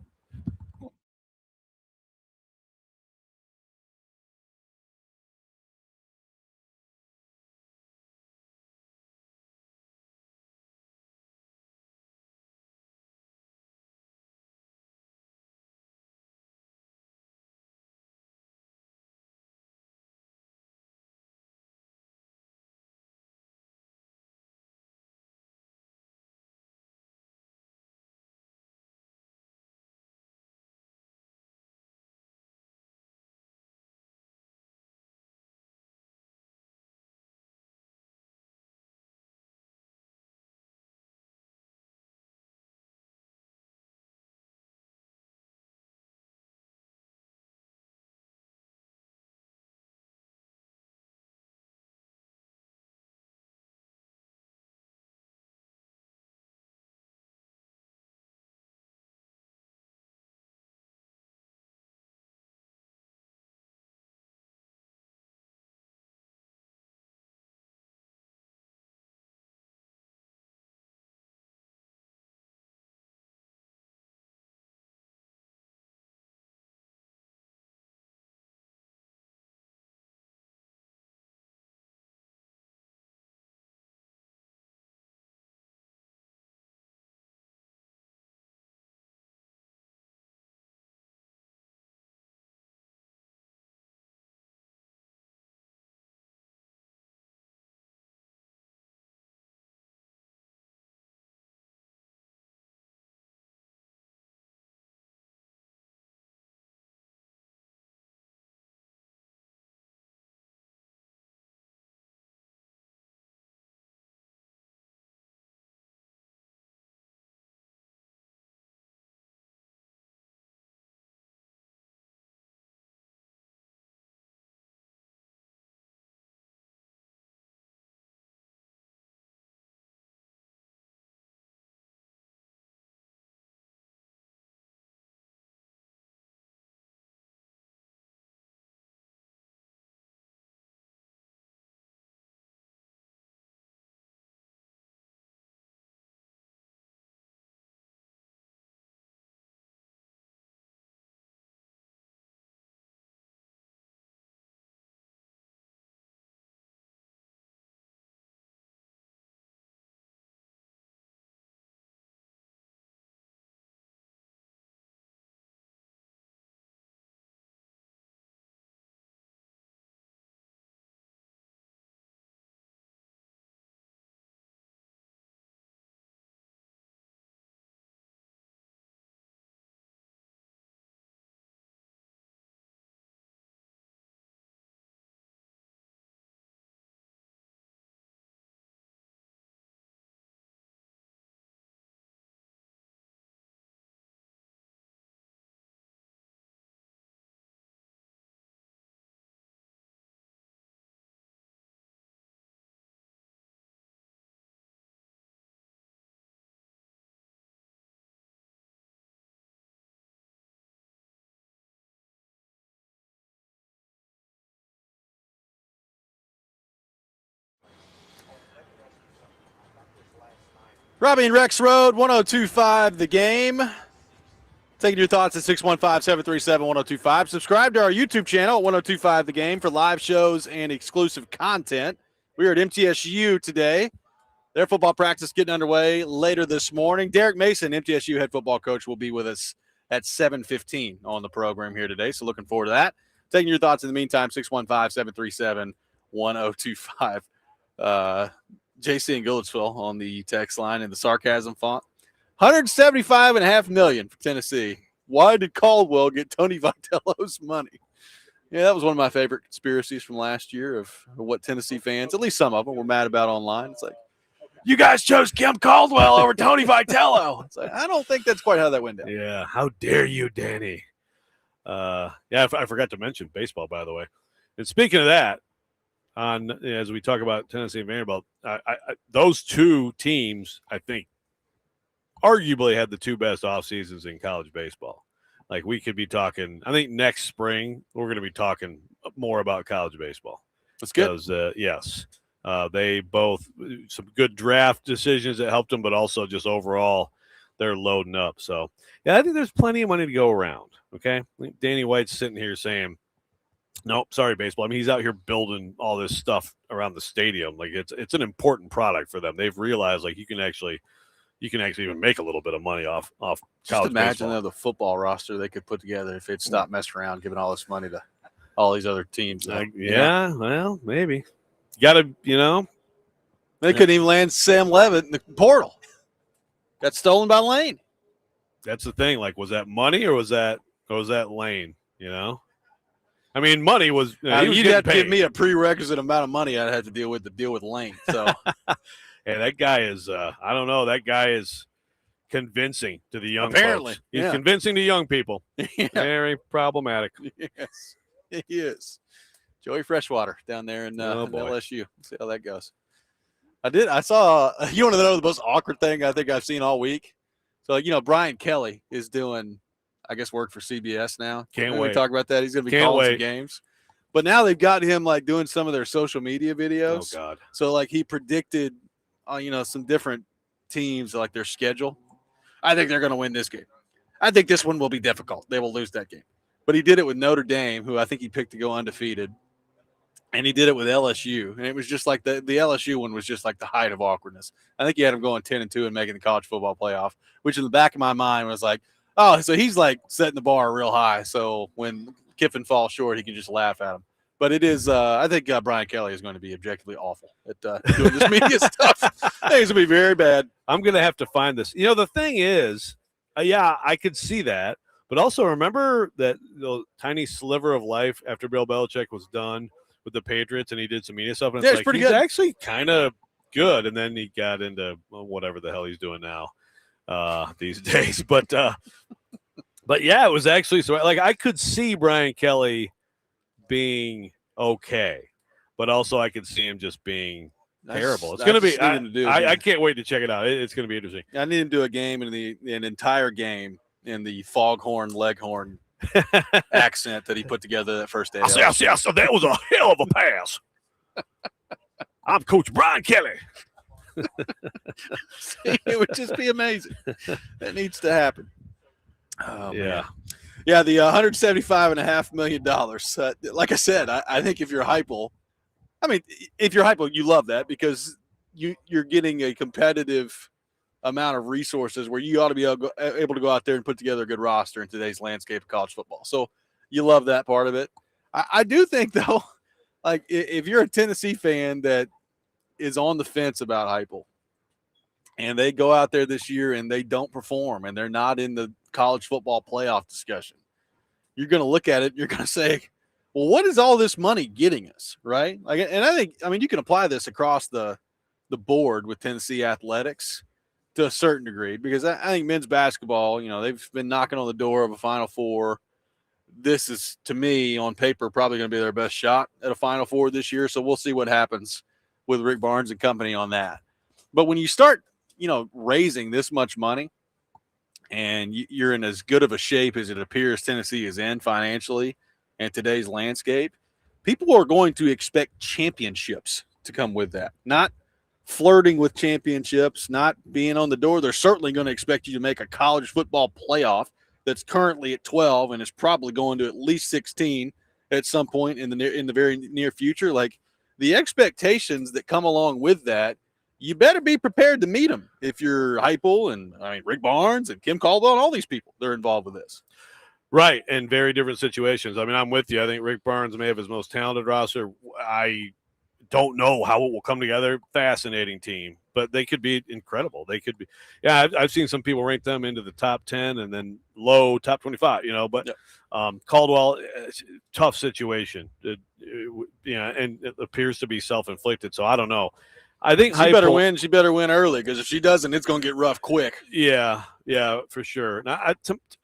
Robby and Rexrode, 1025 The Game. Taking your thoughts at 615-737-1025. Subscribe to our YouTube channel at 1025 The Game for live shows and exclusive content. We are at MTSU today. Their football practice getting underway later this morning. Derek Mason, MTSU head football coach, will be with us at 7:15 on the program here today. So looking forward to that. Taking your thoughts in the meantime, 615-737-1025. JC in Gouldsville on the text line in the sarcasm font. $175.5 million for Tennessee. Why did Caldwell get Tony Vitello's money? Yeah, that was one of my favorite conspiracies from last year of what Tennessee fans, at least some of them, were mad about online. It's like, you guys chose Kim Caldwell over Tony Vitello. It's like, I don't think that's quite how that went down. Yeah, how dare you, Danny? I forgot to mention baseball, by the way. And speaking of that, as we talk about Tennessee and Vanderbilt, those two teams, I think, arguably had the two best off seasons in college baseball. Like, we could be talking, I think next spring we're going to be talking more about college baseball. That's good. Because, yes, they both some good draft decisions that helped them, but also just overall they're loading up. So, yeah, I think there's plenty of money to go around. Okay, I think Danny White's sitting here saying, nope, sorry, baseball. I mean, he's out here building all this stuff around the stadium. Like, it's an important product for them. They've realized, like, you can actually even make a little bit of money off college Just imagine baseball. the football roster they could put together if they'd stop messing around giving all this money to all these other teams. Well, maybe. Got to, They couldn't even land Sam Levitt in the portal. Got stolen by Lane. That's the thing. Like, was that money or was that Lane? I mean, money was. You'd have to give me a prerequisite amount of money I'd have to deal with Lane. So, hey, that guy is. I don't know. That guy is convincing to the young. Apparently, folks. He's convincing to young people. Yeah. Very problematic. Yes, he is. Joey Freshwater down there in LSU. Let's see how that goes. I saw. You want to know the most awkward thing I think I've seen all week? So, Brian Kelly is doing, I guess, work for CBS now. Can't wait. We talk about that. He's going to be calling some games. But now they've got him, like, doing some of their social media videos. Oh, God. So, like, he predicted, some different teams, like, their schedule. I think they're going to win this game. I think this one will be difficult. They will lose that game. But he did it with Notre Dame, who I think he picked to go undefeated. And he did it with LSU. And it was just like the LSU one was just like the height of awkwardness. I think he had him going 10-2 and making the college football playoff, which in the back of my mind was like, oh, so he's like setting the bar real high. So when Kiffin falls short, he can just laugh at him. But it is, I think Brian Kelly is going to be objectively awful at doing this media stuff. I think it's going to be very bad. I'm going to have to find this. The thing is, I could see that. But also remember that tiny sliver of life after Bill Belichick was done with the Patriots and he did some media stuff. And it's pretty he's good. Actually kind of good. And then he got into whatever the hell he's doing now these days. But yeah, it was actually so like I could see Brian Kelly being okay, but also I could see him just being terrible. It's going to be. I can't wait to check it out. It's going to be interesting. I need him to do a game an entire game in the foghorn leghorn accent that he put together that first day. I see, that was a hell of a pass. I'm Coach Brian Kelly. It would just be amazing. That needs to happen. Oh, yeah. Man. Yeah, the $175.5 million. Like I said, I think if you're Heupel, you love that because you're getting a competitive amount of resources where you ought to be able to go out there and put together a good roster in today's landscape of college football. So you love that part of it. I do think, though, like if you're a Tennessee fan that is on the fence about Heupel and they go out there this year and they don't perform and they're not in the college football playoff discussion, you're going to look at it and you're going to say, well, what is all this money getting us, right? And I think, you can apply this across the board with Tennessee athletics to a certain degree, because I think men's basketball, they've been knocking on the door of a Final Four. This is, to me, on paper, probably going to be their best shot at a Final Four this year. So we'll see what happens with Rick Barnes and company on that. But when you start, raising this much money and you're in as good of a shape as it appears Tennessee is in financially in today's landscape, people are going to expect championships to come with that. Not flirting with championships, not being on the door, they're certainly going to expect you to make a college football playoff that's currently at 12 and is probably going to at least 16 at some point in the very near future. Like, the expectations that come along with that, you better be prepared to meet them if you're Heupel and Rick Barnes and Kim Caldwell and all these people that are involved with this. Right, and very different situations. I mean, I'm with you. I think Rick Barnes may have his most talented roster. I don't know how it will come together. Fascinating team, but they could be incredible. They could be. Yeah, I've seen some people rank them into the top 10 and then low top 25. But Caldwell, tough situation. And it appears to be self-inflicted. So I don't know. I think she better win. She better win early, because if she doesn't, it's going to get rough quick. Yeah, for sure. Now,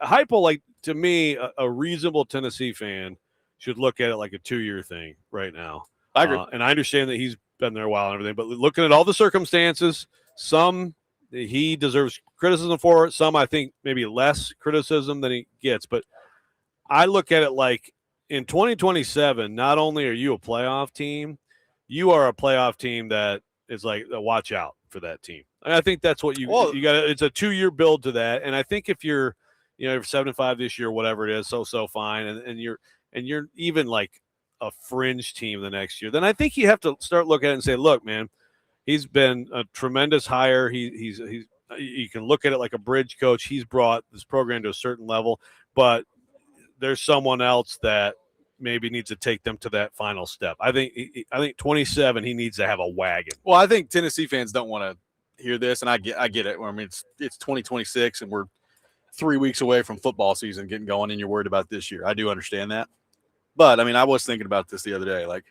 Heupel, to me, a reasonable Tennessee fan should look at it like a 2-year thing right now. I agree. And I understand that he's been there a while and everything, but looking at all the circumstances, some he deserves criticism for, some I think maybe less criticism than he gets. But I look at it like in 2027, not only are you a playoff team, you are a playoff team that is like, watch out for that team. And I think that's what you got. It's a 2-year build to that. And I think if you're 7-5 this year, whatever it is, so fine. And you're even like a fringe team the next year, then I think you have to start looking at it and say, look, man, he's been a tremendous hire. He's you can look at it like a bridge coach. He's brought this program to a certain level, but there's someone else that maybe needs to take them to that final step. I think 27, he needs to have a wagon. Well, I think Tennessee fans don't want to hear this, and I get it. I mean, it's 2026, and we're 3 weeks away from football season getting going, and you're worried about this year. I do understand that. But, I was thinking about this the other day. Like,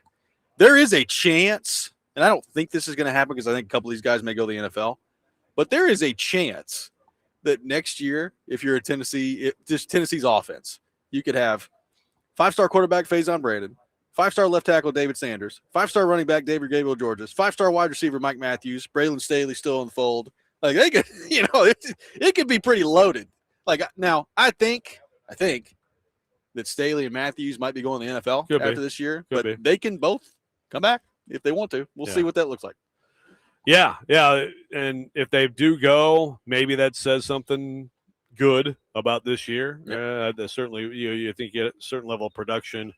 there is a chance, and I don't think this is going to happen because I think a couple of these guys may go to the NFL, but there is a chance that next year, if you're a Tennessee's offense, you could have 5-star quarterback Faison Brandon, 5-star left tackle David Sanders, 5-star running back David Gabriel Georges, 5-star wide receiver Mike Matthews, Braylon Staley still in the fold. Like, they could, it could be pretty loaded. Like, now, I think that Staley and Matthews might be going to the NFL after this year, but they can both come back if they want to. We'll see what that looks like. Yeah. And if they do go, maybe that says something good about this year. Yep. Certainly, you think you get a certain level of production.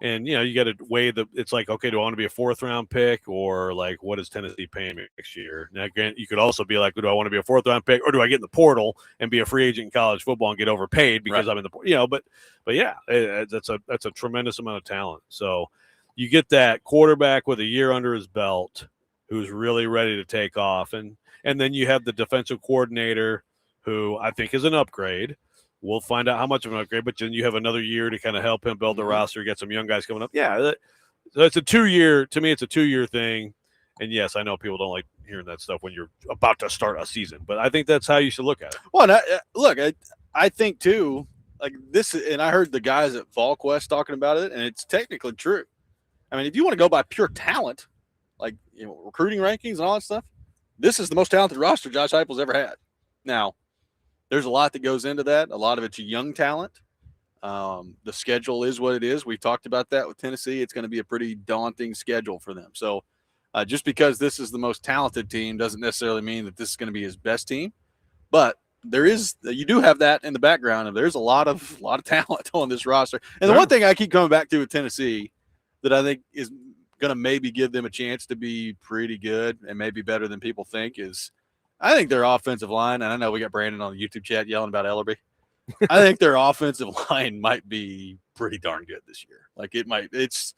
And, you got to weigh it's like, okay, do I want to be a 4th-round pick, or like, what is Tennessee paying me next year? Now, again, you could also be like, do I want to be a 4th-round pick, or do I get in the portal and be a free agent in college football and get overpaid because I'm in the portal? But yeah, that's a tremendous amount of talent. So you get that quarterback with a year under his belt who's really ready to take off. And then you have the defensive coordinator who I think is an upgrade. We'll find out how much of an upgrade, but then you have another year to kind of help him build the roster, get some young guys coming up. Yeah, so it's a 2-year. To me, it's a 2-year thing. And, yes, I know people don't like hearing that stuff when you're about to start a season, but I think that's how you should look at it. Well, look, I think, too, like this, and I heard the guys at VolQuest talking about it, and it's technically true. I mean, if you want to go by pure talent, like recruiting rankings and all that stuff, this is the most talented roster Josh Heupel's ever had. Now, there's a lot that goes into that. A lot of it's young talent. The schedule is what it is. We've talked about that with Tennessee. It's going to be a pretty daunting schedule for them. So just because this is the most talented team doesn't necessarily mean that this is going to be his best team. But you do have that in the background, and there's a lot of talent on this roster. And the one thing I keep coming back to with Tennessee that I think is going to maybe give them a chance to be pretty good and maybe better than people think is – I think their offensive line, and I know we got Brandon on the YouTube chat yelling about Ellerby. I think their offensive line might be pretty darn good this year. Like it's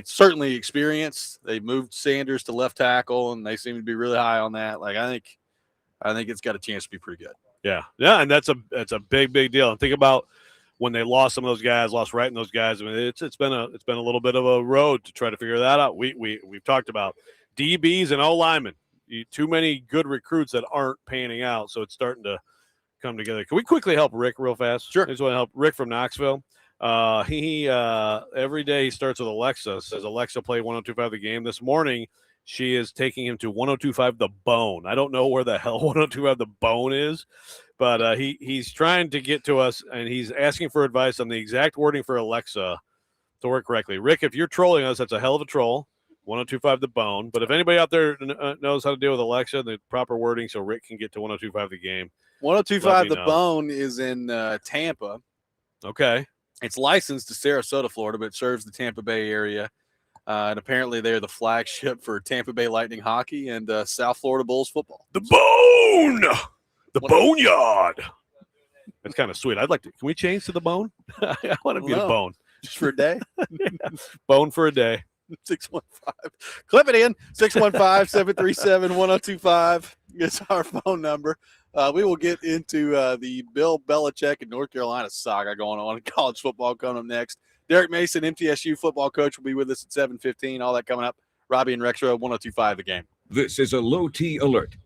certainly experienced. They moved Sanders to left tackle, and they seem to be really high on that. Like I think it's got a chance to be pretty good. Yeah, and that's a big deal. And think about when they lost some of those guys, lost Wright and those guys. I mean, it's been a little bit of a road to try to figure that out. We've talked about DBs and O linemen. Too many good recruits that aren't panning out, so it's starting to come together. Can we quickly help Rick real fast? Sure. I just want to help Rick from Knoxville. He every day he starts with Alexa, says, Alexa, play 102.5 the game. This morning, she is taking him to 102.5 the bone. I don't know where the hell 102.5 the bone is, but he's trying to get to us, and he's asking for advice on the exact wording for Alexa to work correctly. Rick, if you're trolling us, that's a hell of a troll. 1025 The Bone. But if anybody out there knows how to deal with Alexa, the proper wording so Rick can get to 1025 The Game. 1025 The know. Bone is in Tampa. Okay. It's licensed to Sarasota, Florida, but it serves the Tampa Bay area. And apparently they're the flagship for Tampa Bay Lightning hockey and South Florida Bulls football. The Bone! The Boneyard! That's kind of sweet. I'd like to. Can we change to The Bone? I want to be The Bone. Just for a day? Bone for a day. 615. Clip it in. 615-737-1025 is our phone number. We will get into the Bill Belichick and North Carolina saga going on in college football coming up next. Derek Mason, MTSU football coach, will be with us at 7:15. All that coming up. Robby and Rexrode, 1025 The Game. This is a low T alert.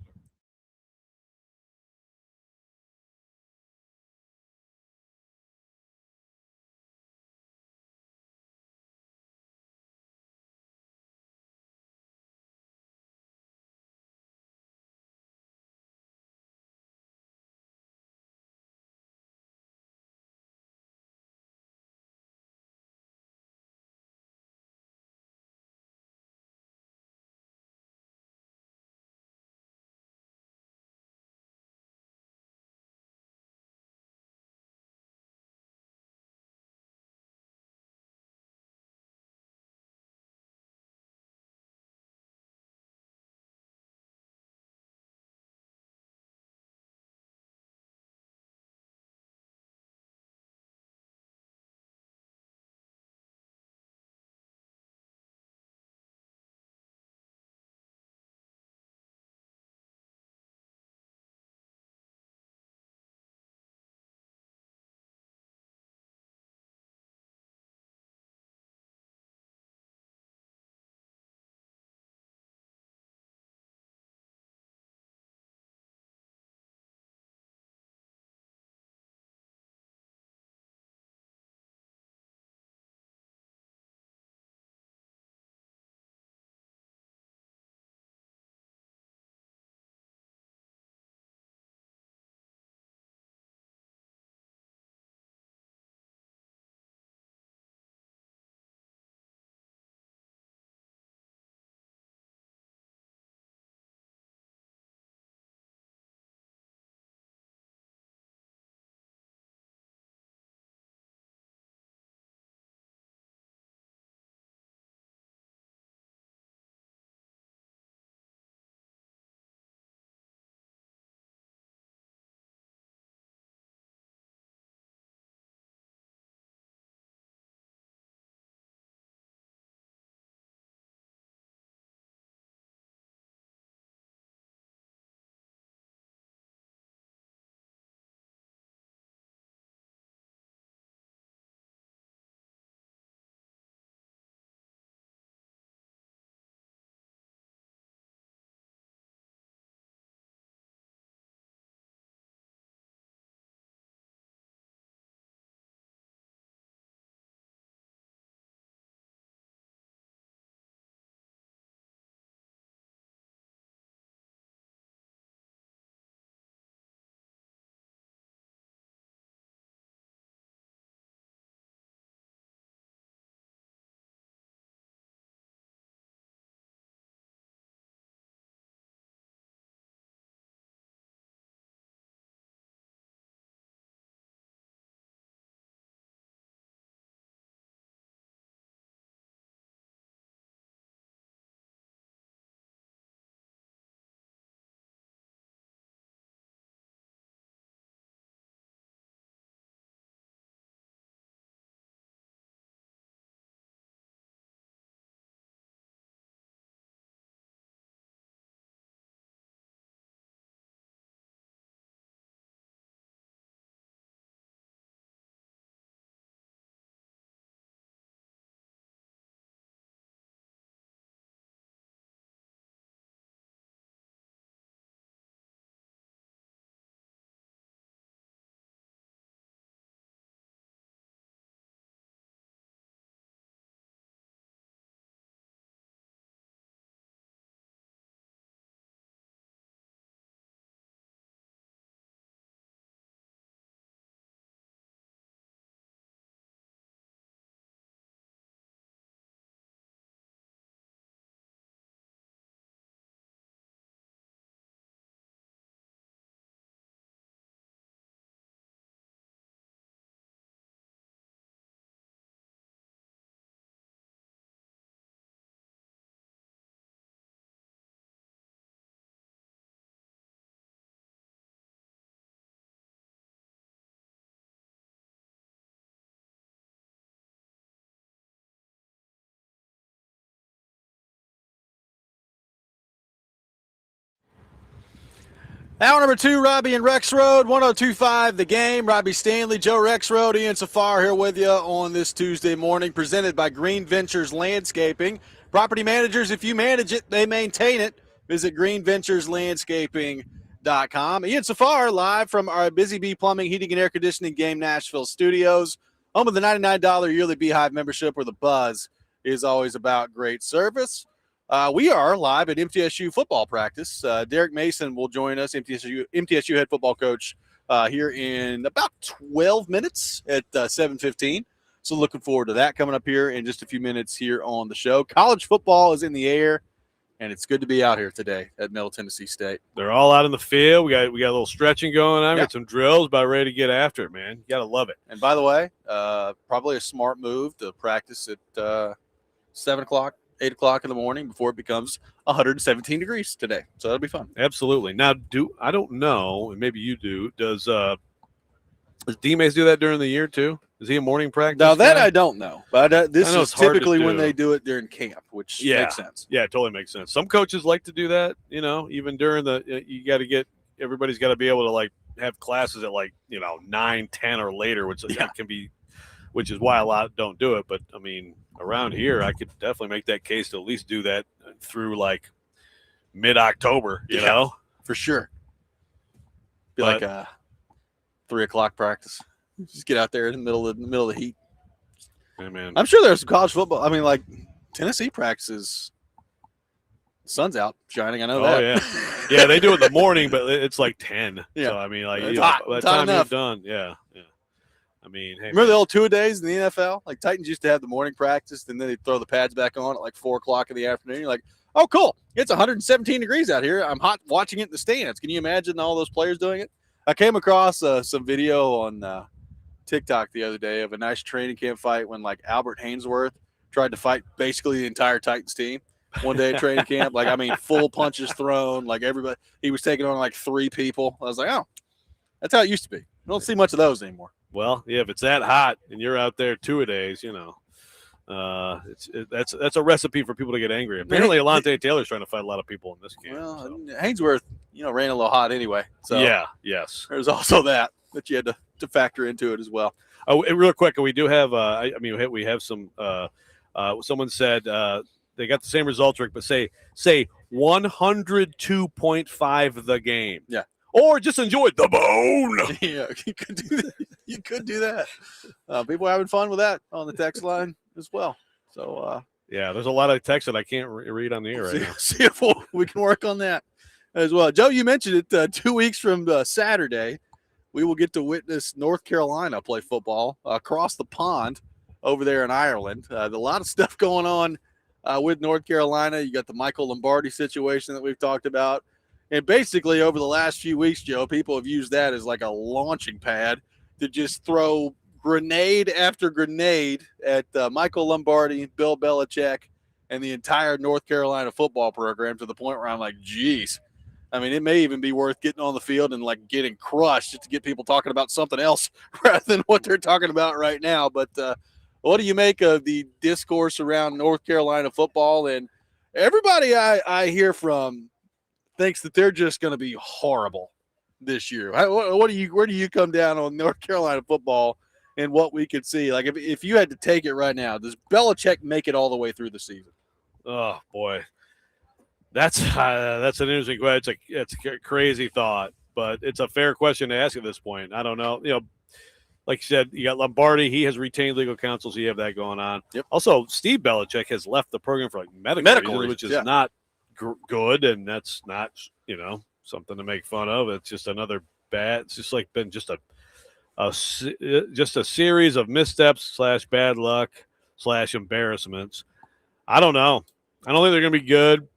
Hour number 2, Robby and Rexrode, 102.5 The Game. Robby Stanley, Joe Rexrode, Ian Safar here with you on this Tuesday morning, presented by Green Ventures Landscaping. Property managers, if you manage it, they maintain it. Visit greenventureslandscaping.com. Ian Safar live from our Busy Bee Plumbing, Heating, and Air Conditioning Game Nashville studios. Home of the $99 yearly Beehive membership, where the buzz is always about great service. We are live at MTSU football practice. Derek Mason will join us, MTSU head football coach, here in about 12 minutes at 7:15. So looking forward to that coming up here in just a few minutes here on the show. College football is in the air, and it's good to be out here today at Middle Tennessee State. They're all out in the field. We got a little stretching going on. We got some drills, about ready to get after it, man. You got to love it. And by the way, probably a smart move to practice at 7 o'clock. 8 o'clock in the morning before it becomes 117 degrees today. So that'll be fun. Absolutely. Now, I don't know, and maybe you do. Does D-Mace do that during the year too? Is he a morning practice? Now that guy? I don't know, but this is typically when do. they do it during camp, which makes sense. Yeah, it totally makes sense. Some coaches like to do that, even during you got to get, everybody's got to be able to like have classes at 9, 10 or later, which can be, which is why a lot don't do it. But I mean, around here, I could definitely make that case to at least do that through like mid-October, you know? For sure. Like a 3 o'clock practice. Just get out there in the middle of the heat. Hey, man. I'm sure there's some college football. I mean, like Tennessee practices, the sun's out shining. I know that. Oh, yeah. Yeah, they do it in the morning, but it's like 10. Yeah. So, I mean, like, it's by the time enough. you're done, yeah. I mean, hey, remember the old two-a-days in the NFL? Like Titans used to have the morning practice, and then they'd throw the pads back on at like 4 o'clock in the afternoon. You're like, oh, cool. It's 117 degrees out here. I'm hot watching it in the stands. Can you imagine all those players doing it? I came across some video on TikTok the other day of a nice training camp fight when like Albert Hainsworth tried to fight basically the entire Titans team one day at training camp. Like, I mean, full punches thrown. Like everybody, he was taking on like 3 people. I was like, oh, that's how it used to be. I don't see much of those anymore. Well, yeah, if it's that hot and you're out there 2-a-days, that's a recipe for people to get angry. Apparently, Alontae Taylor's trying to fight a lot of people in this game. Well, Hainsworth, ran a little hot anyway. So yes. There's also that you had to factor into it as well. Oh, real quick, we do have. We have some. Someone said they got the same results, Rick, but say 102.5 the game. Yeah. Or just enjoy the bone. Yeah, you could do that. You could do that. People are having fun with that on the text line as well. So, yeah, there's a lot of text that I can't read on the air right now. See if we can work on that as well. Joe, you mentioned it 2 weeks from Saturday. We will get to witness North Carolina play football across the pond over there in Ireland. A lot of stuff going on with North Carolina. You got the Michael Lombardi situation that we've talked about. And basically, over the last few weeks, Joe, people have used that as like a launching pad to just throw grenade after grenade at Michael Lombardi, Bill Belichick, and the entire North Carolina football program, to the point where I'm like, geez. I mean, it may even be worth getting on the field and like getting crushed just to get people talking about something else rather than what they're talking about right now. But what do you make of the discourse around North Carolina football? And everybody I hear from thinks that they're just going to be horrible this year. Where do you come down on North Carolina football and what we could see? Like, if you had to take it right now, does Belichick make it all the way through the season? Oh boy, that's an interesting question. It's a crazy thought, but it's a fair question to ask at this point. I don't know. Like you said, you got Lombardi. He has retained legal counsel, so you have that going on. Yep. Also, Steve Belichick has left the program for like medical reasons, which is not good, and that's not something to make fun of. It's just another bad. It's just like been just a series of missteps / bad luck / embarrassments. I don't know. I don't think they're going to be good.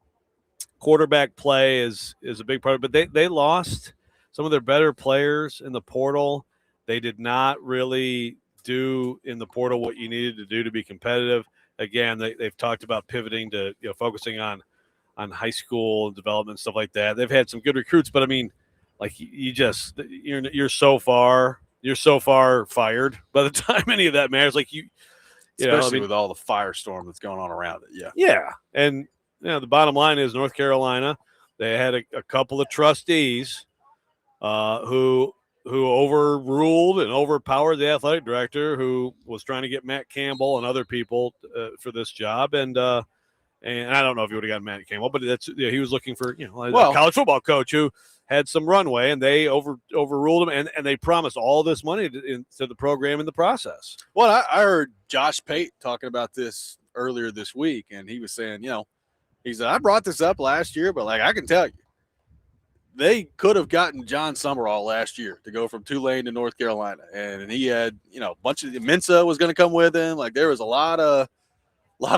Quarterback play is a big part, but they lost some of their better players in the portal. They did not really do in the portal what you needed to do to be competitive. Again, they've talked about pivoting to focusing on high school development, stuff like that. They've had some good recruits, but I mean, like you're so far fired by the time any of that matters. Like especially with all the firestorm that's going on around it. Yeah. Yeah. And the bottom line is North Carolina, they had a couple of trustees who overruled and overpowered the athletic director, who was trying to get Matt Campbell and other people for this job. And I don't know if he would have gotten Matt Campbell, but he was looking for a college football coach who had some runway, and they overruled him, and they promised all this money to the program in the process. Well, I heard Josh Pate talking about this earlier this week, and he was saying, he said, I brought this up last year, but I can tell you, they could have gotten John Summerall last year to go from Tulane to North Carolina, and he had a bunch of Mensa was going to come with him. There was a lot of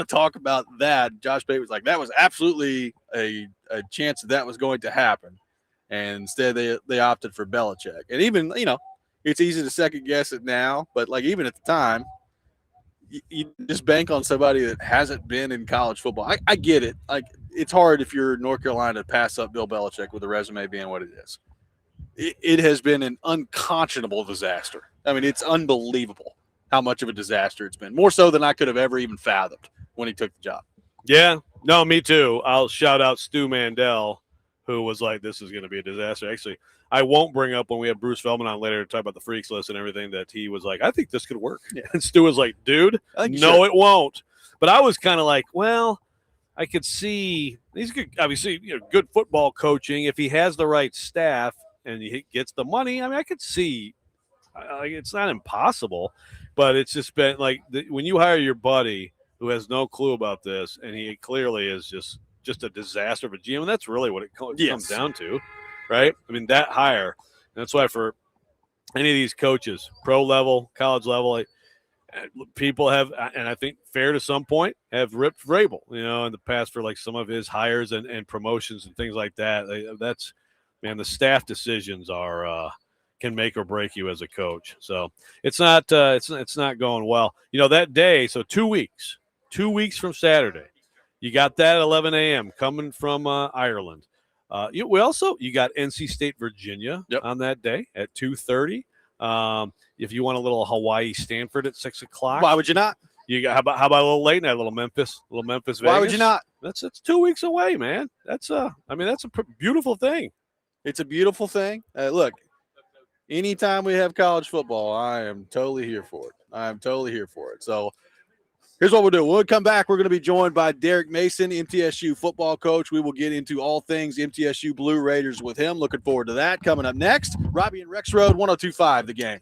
talk about that. Josh Pate was like, that was absolutely a chance that was going to happen, and instead they opted for Belichick. And even it's easy to second guess it now, but even at the time, you just bank on somebody that hasn't been in college football. I get it. It's hard if you're North Carolina to pass up Bill Belichick with a resume being what it is. It has been an unconscionable disaster. I mean, it's unbelievable how much of a disaster it's been. More so than I could have ever even fathomed when he took the job. Yeah. No, me too. I'll shout out Stu Mandel, who was like, this is going to be a disaster. Actually, I won't bring up when we have Bruce Feldman on later to talk about the freaks list and everything that he was like, I think this could work. Yeah. And Stu was like, dude, no, it won't. But I was kind of like, well, I could see he's good, obviously, good football coaching. If he has the right staff and he gets the money, I mean, I could see it's not impossible, but it's just been when you hire your buddy who has no clue about this, and he clearly is just a disaster of a GM, and that's really what it comes down to, right? I mean, that hire. And that's why for any of these coaches, pro level, college level, people have, and I think fair to some point, have ripped Vrabel, in the past for some of his hires and promotions and things like that. The staff decisions are can make or break you as a coach. So it's not going well. That day, so 2 weeks from Saturday, you got that at 11 a.m. coming from Ireland. You got NC State, Virginia on that day at 2:30. If you want a little Hawaii Stanford at 6 o'clock, why would you not? You got how about a little late night, a little Memphis Vegas? Why would you not? That's 2 weeks away, man. That's a beautiful thing. It's a beautiful thing. Look, anytime we have college football, I am totally here for it. So here's what we'll do. When we come back, we're going to be joined by Derek Mason, MTSU football coach. We will get into all things MTSU Blue Raiders with him. Looking forward to that. Coming up next, Robby and Rexrode, 102.5 The Game.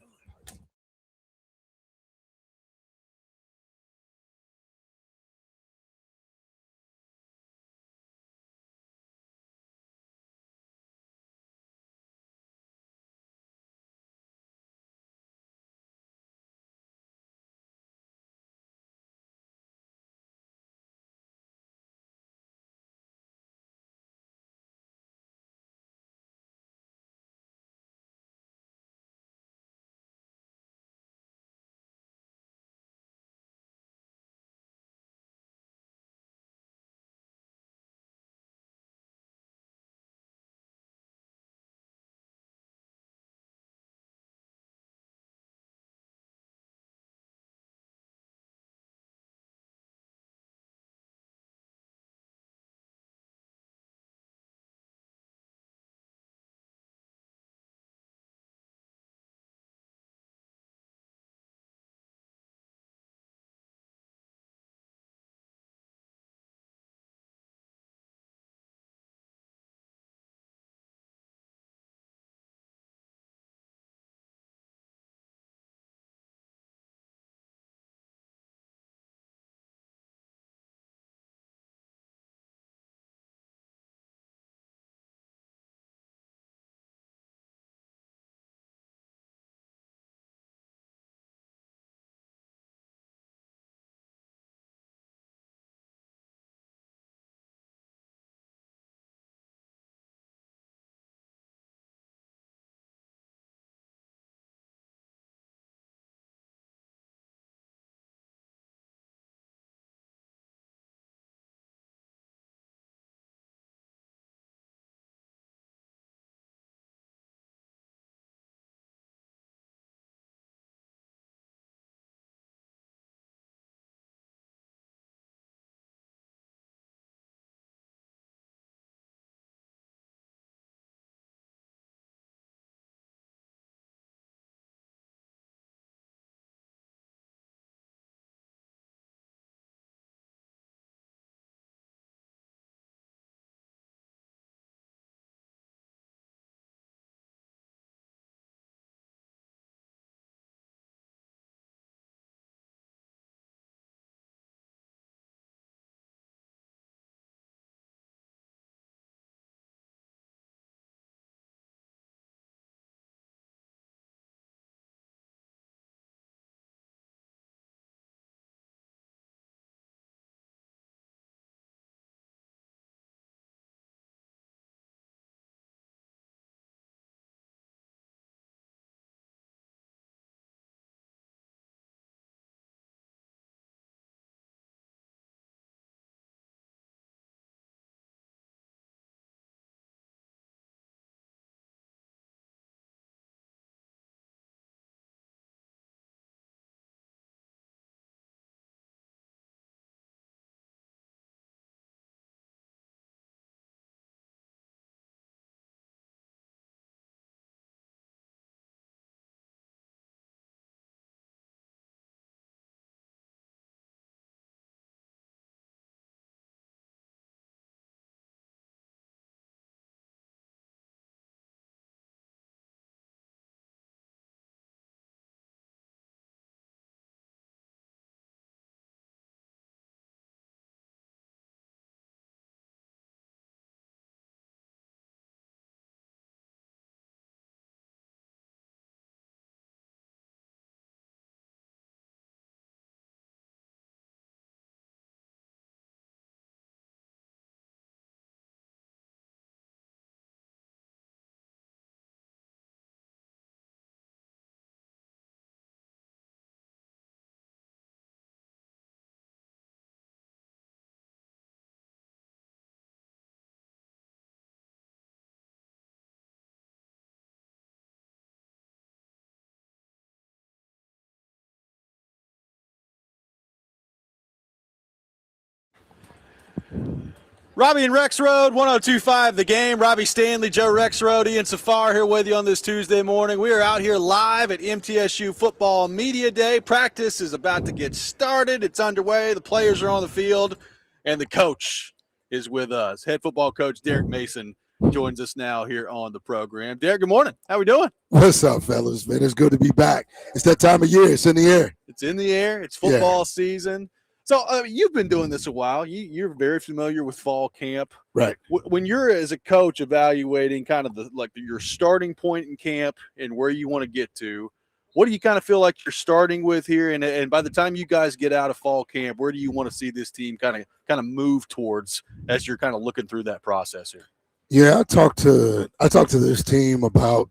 Robby and Rexrode, 102.5 The Game. Robbie Stanley, Joe Rexrode, Ian Safar here with you on this Tuesday morning. We are out here live at MTSU Football Media Day. Practice is about to get started. It's underway. The players are on the field, and the coach is with us. Head football coach Derek Mason joins us now here on the program. Derek, good morning. How we doing? What's up, fellas? Man, it's good to be back. It's that time of year. It's in the air. It's in the air. It's football season. So you've been doing this a while. You're very familiar with fall camp. Right. When you're as a coach evaluating kind of your starting point in camp and where you want to get to, what do you kind of feel like you're starting with here? And by the time you guys get out of fall camp, where do you want to see this team kind of move towards as you're kind of looking through that process here? Yeah, I talked to this team about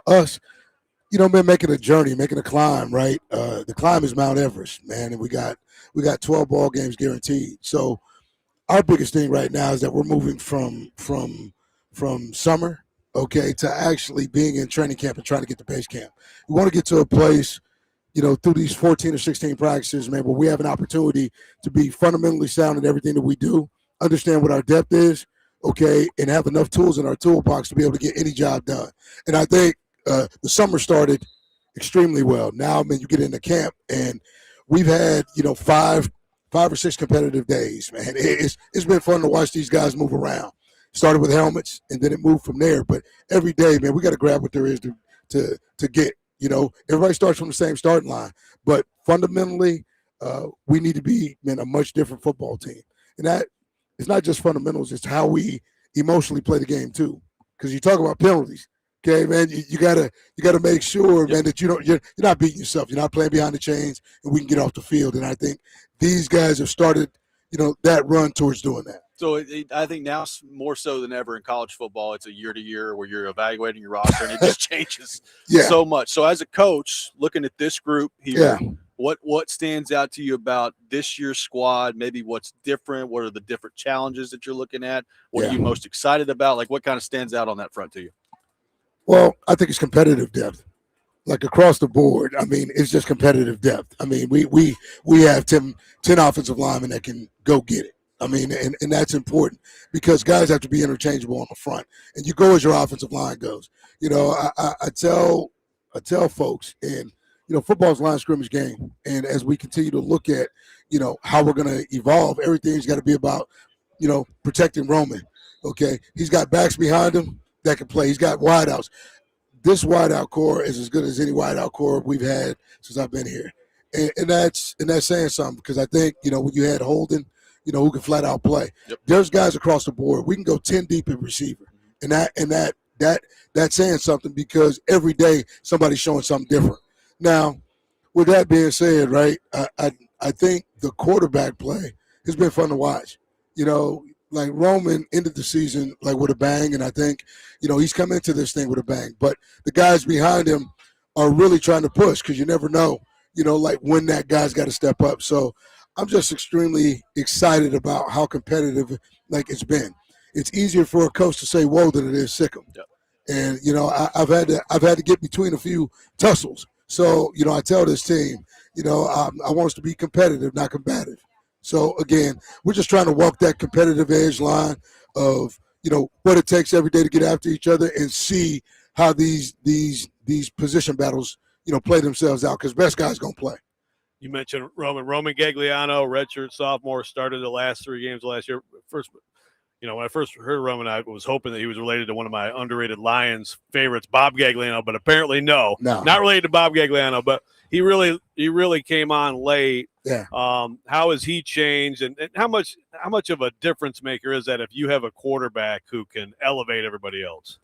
us, man, making a journey, making a climb, right? The climb is Mount Everest, man, and we got 12 ball games guaranteed. So our biggest thing right now is that we're moving from summer, okay, to actually being in training camp and trying to get to base camp. We want to get to a place, through these 14 or 16 practices, man, where we have an opportunity to be fundamentally sound in everything that we do, understand what our depth is, okay, and have enough tools in our toolbox to be able to get any job done. And I think the summer started extremely well. Now, man, you get into camp and we've had, 5 or 6 competitive days, man. It's been fun to watch these guys move around. Started with helmets, and then it moved from there. But every day, man, we got to grab what there is to get. Everybody starts from the same starting line. But fundamentally, we need to be, man, a much different football team. And that it's not just fundamentals; it's how we emotionally play the game too. Because you talk about penalties. Okay, man, you gotta make sure, man, that you're not beating yourself. You're not playing behind the chains, and we can get off the field. And I think these guys have started, that run towards doing that. So I think now more so than ever in college football, it's a year to year where you're evaluating your roster, and it just changes so much. So as a coach, looking at this group here, what stands out to you about this year's squad? Maybe what's different? What are the different challenges that you're looking at? What are you most excited about? Like what kind of stands out on that front to you? Well, I think it's competitive depth, like across the board. I mean, it's just competitive depth. I mean, we have 10 offensive linemen that can go get it. I mean, and that's important because guys have to be interchangeable on the front, and you go as your offensive line goes. I tell folks, and football's a line scrimmage game, and as we continue to look at how we're going to evolve, everything's got to be about protecting Roman. Okay, he's got backs behind him that can play. He's got wideouts. This wideout core is as good as any wideout core we've had since I've been here, and that's saying something because I think when you had Holden, who can flat out play. Yep. There's guys across the board. We can go 10 deep at receiver, and that's saying something because every day somebody's showing something different. Now, with that being said, right, I think the quarterback play has been fun to watch. Like Roman ended the season like with a bang, and I think, he's come into this thing with a bang. But the guys behind him are really trying to push because you never know, like when that guy's got to step up. So I'm just extremely excited about how competitive it's been. It's easier for a coach to say whoa than it is sick 'em. Yep. And I've had to get between a few tussles. So I tell this team, I want us to be competitive, not combative. So, again, we're just trying to walk that competitive edge line of, what it takes every day to get after each other and see how these position battles, play themselves out because best guy's going to play. You mentioned Roman Gagliano, redshirt sophomore, started the last 3 games of last year. First, when I first heard Roman, I was hoping that he was related to one of my underrated Lions favorites, Bob Gagliano, but apparently no, not related to Bob Gagliano, but he really came on late. Yeah. How has he changed, and how much of a difference maker is that if you have a quarterback who can elevate everybody else?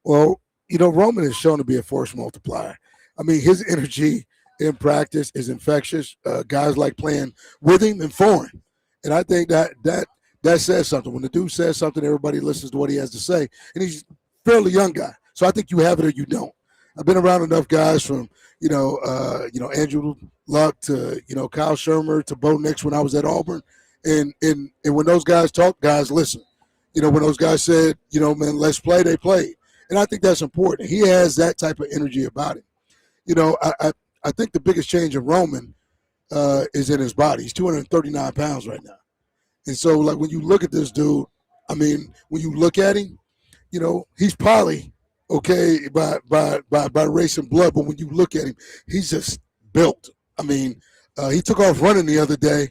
Well, Roman is shown to be a force multiplier. I mean, his energy in practice is infectious. Guys like playing with him and for him, and I think that says something. When the dude says something, everybody listens to what he has to say, and he's a fairly young guy. So I think you have it or you don't. I've been around enough guys from Andrew Luck to Kyle Shermer to Bo Nix when I was at Auburn, and when those guys talk, guys listen. When those guys said, man, let's play, they played, and I think that's important. He has that type of energy about him. I think the biggest change in Roman is in his body. He's 239 pounds right now, And so, like, when you look at this dude, I mean, when you look at him, you know, he's probably okay by race and blood, but when you look at him, he's just built. I mean, he took off running the other day,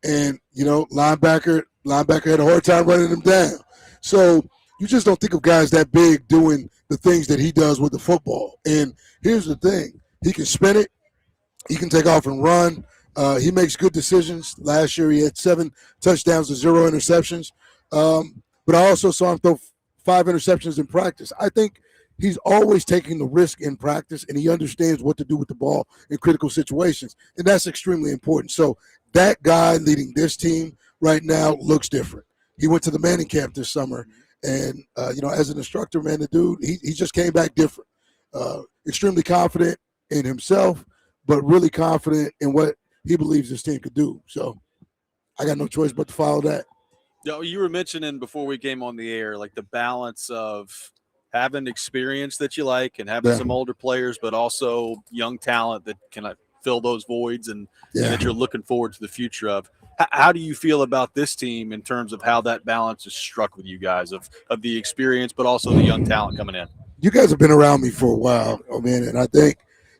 and you know, linebacker had a hard time running him down. So you just don't think of guys that big doing the things that he does with the football. And here's the thing: he can spin it, he can take off and run. He makes good decisions. Last year, he had 7 touchdowns and 0 interceptions. But I also saw him throw 5 interceptions in practice. I think he's always taking the risk in practice, and he understands what to do with the ball in critical situations, and that's extremely important. So that guy leading this team right now looks different. He went to the Manning camp this summer, and, you know, as an instructor, man, the dude, he just came back different. Extremely confident in himself, but really confident in what he believes this team could do. So I got no choice but to follow that. You were mentioning before we came on the air, like the balance of having experience that you like and having some older players, but also young talent that can fill those voids and that you're looking forward to the future of. How do you feel about this team in terms of how that balance is struck with you guys of the experience, but also the young talent coming in? You guys have been around me for a while, man, and I think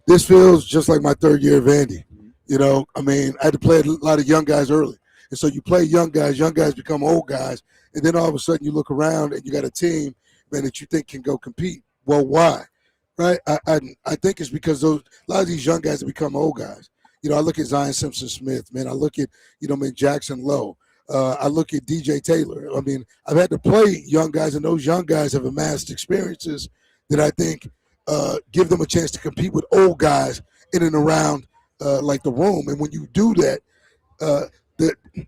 this feels just like my 3rd year at Vandy. You know, I mean, I had to play a lot of young guys early. And so you play young guys become old guys, and then all of a sudden you look around and you got a team, man, that you think can go compete. Well, why? Right? I think it's because a lot of these young guys have become old guys. You know, I look at Zion Simpson-Smith, man. I look at, you know, man, Jackson Lowe. I look at DJ Taylor. I mean, I've had to play young guys, and those young guys have amassed experiences that I think give them a chance to compete with old guys in and around like the room. And when you do that,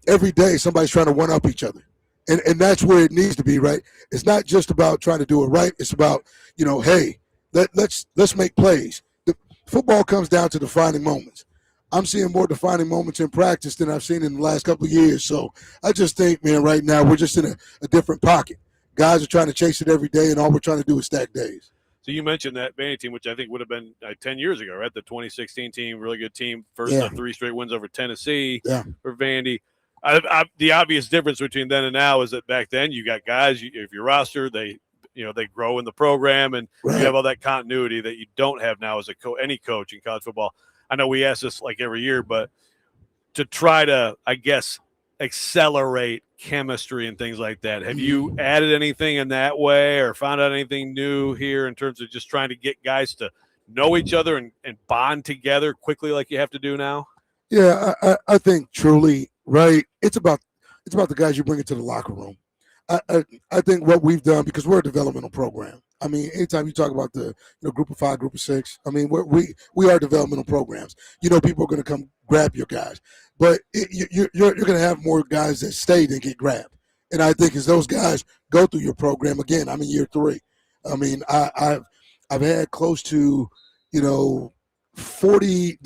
every day somebody's trying to one-up each other. And that's where it needs to be, right? It's not just about trying to do it right. It's about, you know, hey, let's make plays. The football comes down to defining moments. I'm seeing more defining moments in practice than I've seen in the last couple of years. So I just think, man, right now we're just in a different pocket. Guys are trying to chase it every day, and all we're trying to do is stack days. So you mentioned that Vandy team, which I think would have been 10 years ago, right? The 2016 team, really good team. First 3 straight wins over Tennessee for Vandy. The obvious difference between then and now is that back then you got guys, if your roster, they grow in the program, and you have all that continuity that you don't have now as any coach in college football. I know we ask this like every year, but to try to, I guess, accelerate chemistry and things like that, have you added anything in that way or found out anything new here in terms of just trying to get guys to know each other and bond together quickly like you have to do now? Yeah, I think truly, right, it's about the guys you bring into the locker room. I think what we've done, because we're a developmental program. I mean, anytime you talk about the group of 5, group of 6, I mean, we are developmental programs. You know, people are going to come grab your guys, but you're going to have more guys that stay than get grabbed. And I think as those guys go through your program, again, I'm in year 3. I mean, I've had close to 40.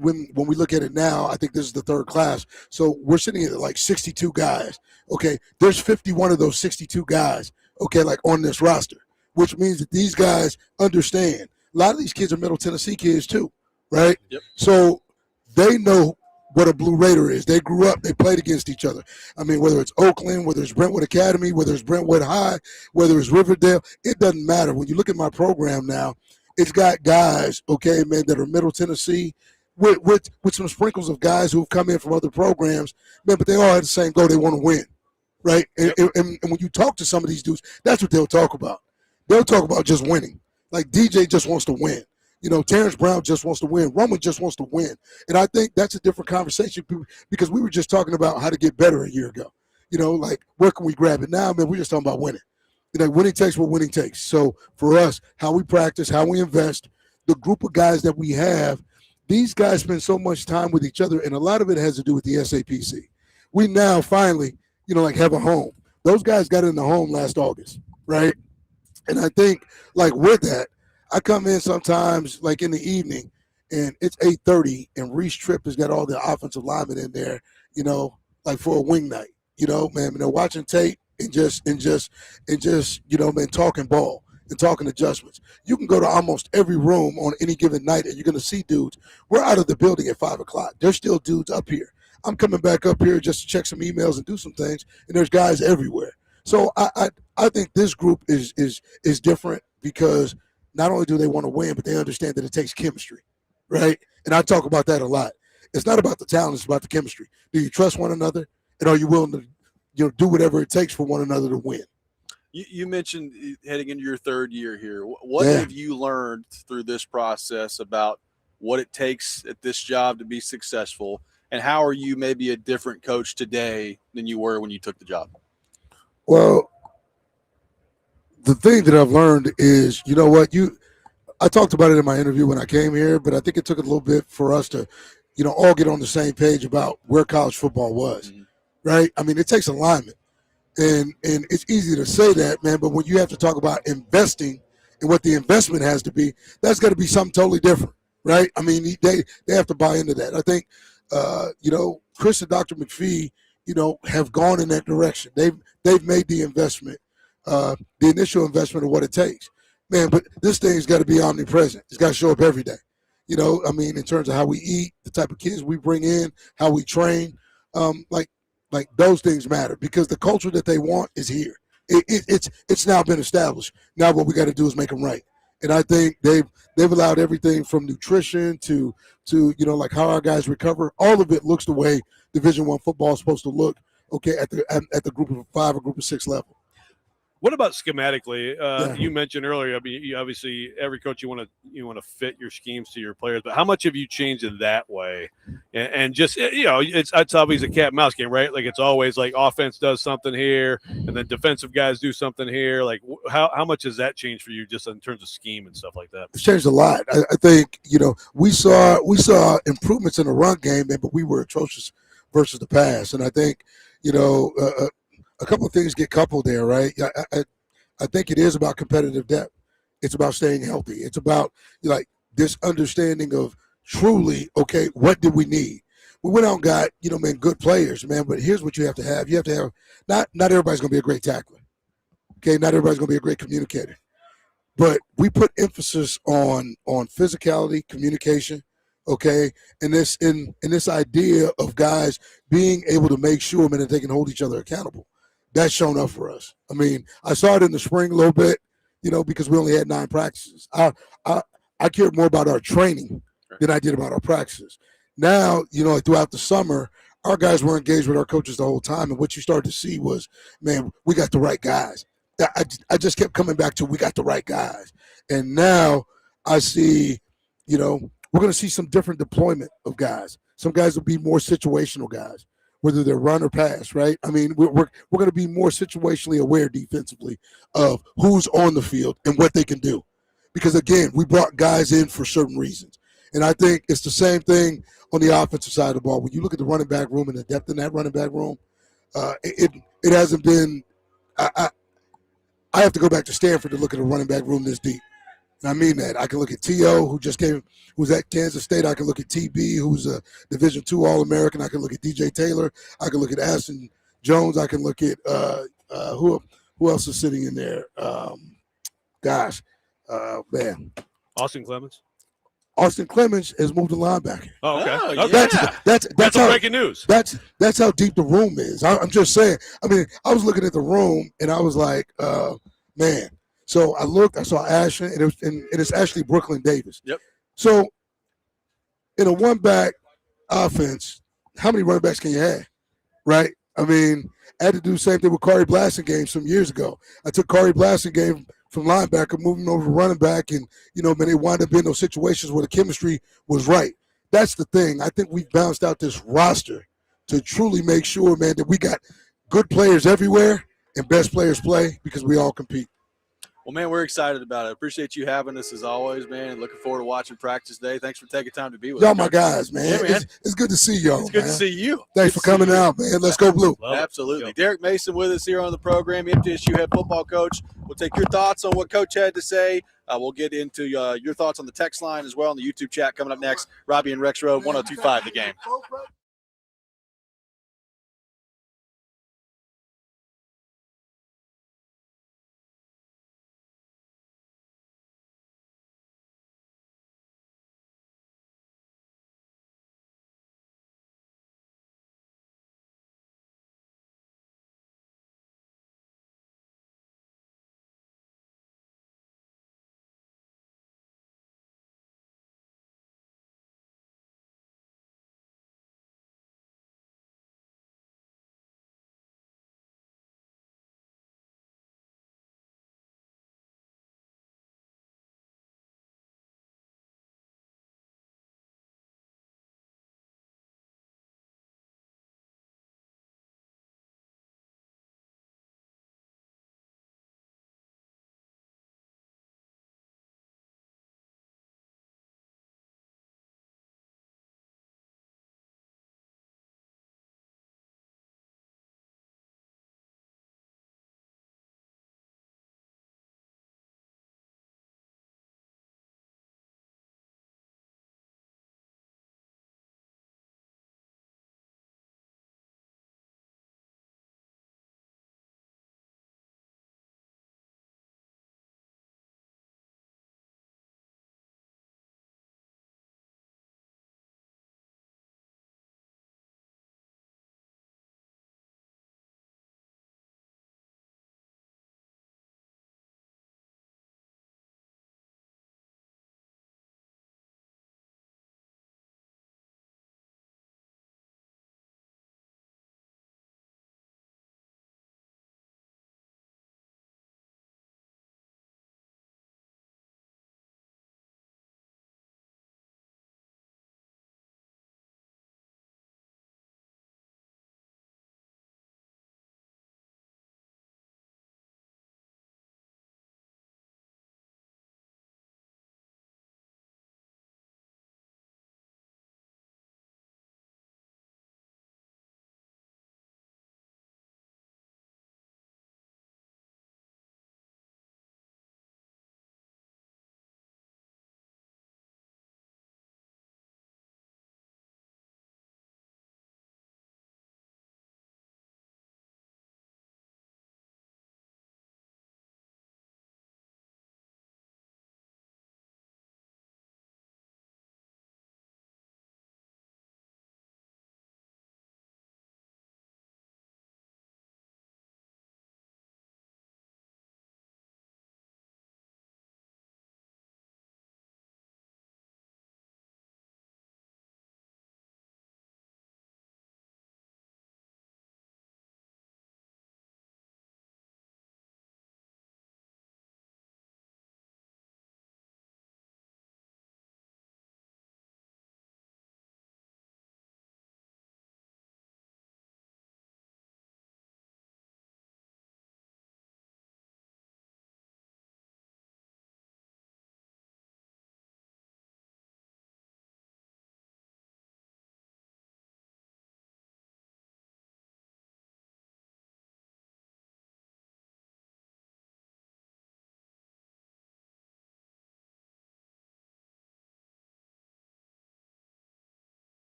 When we look at it now, I think this is the 3rd class. So we're sitting at like 62 guys. Okay, there's 51 of those 62 guys. Okay, like on this roster, which means that these guys understand. A lot of these kids are Middle Tennessee kids too, right? Yep. So they know what a Blue Raider is. They grew up, they played against each other. I mean, whether it's Oakland, whether it's Brentwood Academy, whether it's Brentwood High, whether it's Riverdale, it doesn't matter. When you look at my program now, it's got guys, okay, man, that are Middle Tennessee with some sprinkles of guys who have come in from other programs, man, but they all had the same goal. They want to win, right? And when you talk to some of these dudes, that's what they'll talk about. They'll talk about just winning. Like DJ just wants to win. You know, Terrence Brown just wants to win. Roman just wants to win. And I think that's a different conversation because we were just talking about how to get better a year ago. You know, like where can we grab it? Now, man, we're just talking about winning. You know, winning takes what winning takes. So for us, how we practice, how we invest, the group of guys that we have, these guys spend so much time with each other, and a lot of it has to do with the SAPC. We now finally, like have a home. Those guys got in the home last August, right? And I think, like with that, I come in sometimes like in the evening, and it's 8:30, and Reese Tripp has got all the offensive linemen in there, like for a wing night. Man, they're watching tape and just man, talking ball and talking adjustments. You can go to almost every room on any given night, and you're going to see dudes. We're out of the building at 5 o'clock. There's still dudes up here. I'm coming back up here just to check some emails and do some things, and there's guys everywhere. So I think this group is different because not only do they want to win, but they understand that it takes chemistry, right? And I talk about that a lot. It's not about the talent; it's about the chemistry. Do you trust one another, and are you willing to, do whatever it takes for one another to win? You mentioned heading into your third year here. What Yeah. have you learned through this process about what it takes at this job to be successful, and how are you maybe a different coach today than you were when you took the job? Well, the thing that I've learned is, you know what, I talked about it in my interview when I came here, but I think it took a little bit for us to, all get on the same page about where college football was, right? I mean, it takes alignment, and it's easy to say that, man, but when you have to talk about investing and what the investment has to be, that's got to be something totally different, right? I mean, they have to buy into that. I think, Chris and Dr. McPhee, have gone in that direction. They've made the investment, the initial investment of what it takes. Man, but this thing's got to be omnipresent. It's got to show up every day. I mean, in terms of how we eat, the type of kids we bring in, how we train, like those things matter because the culture that they want is here. It's now been established. Now what we got to do is make them right. And I think they've allowed everything from nutrition to like how our guys recover. All of it looks the way Division I football is supposed to look. Okay, at the group of 5 or group of 6 level. What about schematically? Yeah. You mentioned earlier. I mean, obviously, every coach you want to fit your schemes to your players. But how much have you changed in that way? And just it's always a cat and mouse game, right? Like it's always like offense does something here, and then defensive guys do something here. Like how much has that changed for you, just in terms of scheme and stuff like that? It's changed a lot. I think we saw improvements in the run game, but we were atrocious versus the pass. And I think a couple of things get coupled there, right? I think it is about competitive depth. It's about staying healthy. It's about like this understanding of truly, okay, what did we need? We went out and got, good players, man, but here's what you have to have. You have to have, not everybody's going to be a great tackler. Okay, not everybody's going to be a great communicator. But we put emphasis on physicality, communication, okay, and this idea of guys being able to make sure, man, that they can hold each other accountable. That's shown up for us. I mean, I saw it in the spring a little bit, because we only had 9 practices. I cared more about our training than I did about our practices. Now, throughout the summer, our guys were engaged with our coaches the whole time, and what you started to see was, man, we got the right guys. I just kept coming back to we got the right guys. And now I see, we're going to see some different deployment of guys. Some guys will be more situational guys, whether they're run or pass, right? I mean, we're going to be more situationally aware defensively of who's on the field and what they can do. Because, again, we brought guys in for certain reasons. And I think it's the same thing on the offensive side of the ball. When you look at the running back room and the depth in that running back room, it hasn't been I have to go back to Stanford to look at a running back room this deep. And I mean that. I can look at T.O., who's at Kansas State. I can look at T.B., who's a Division II All-American. I can look at D.J. Taylor. I can look at Ashton Jones. I can look at who else is sitting in there? Man. Austin Clemens. Austin Clemens has moved to linebacker. Oh, okay. Oh, Okay. yeah. That's how, how, breaking news. That's how deep the room is. I'm just saying. I mean, I was looking at the room and I was like, man. So I looked. I saw Ashton, and it's actually Brooklyn Davis. Yep. So in a one-back offense, how many running backs can you have, right? I mean, I had to do the same thing with Corey Blasingame some years ago. I took Corey Blasingame from linebacker, moving him over to running back, and, man, they wind up in those situations where the chemistry was right. That's the thing. I think we've balanced out this roster to truly make sure, man, that we got good players everywhere and best players play because we all compete. Well, man, we're excited about it. Appreciate you having us as always, man. And looking forward to watching practice day. Thanks for taking time to be with us. Y'all my guys, man. Yeah, man. It's good to see y'all, It's good man. to see you. Thanks for coming out, man. Let's go Blue. Absolutely. Derek Mason with us here on the program, MTSU head football coach. We'll take your thoughts on what Coach had to say. We'll get into your thoughts on the text line as well in the YouTube chat coming up next. Robby and Rexrode, 102.5 The Game.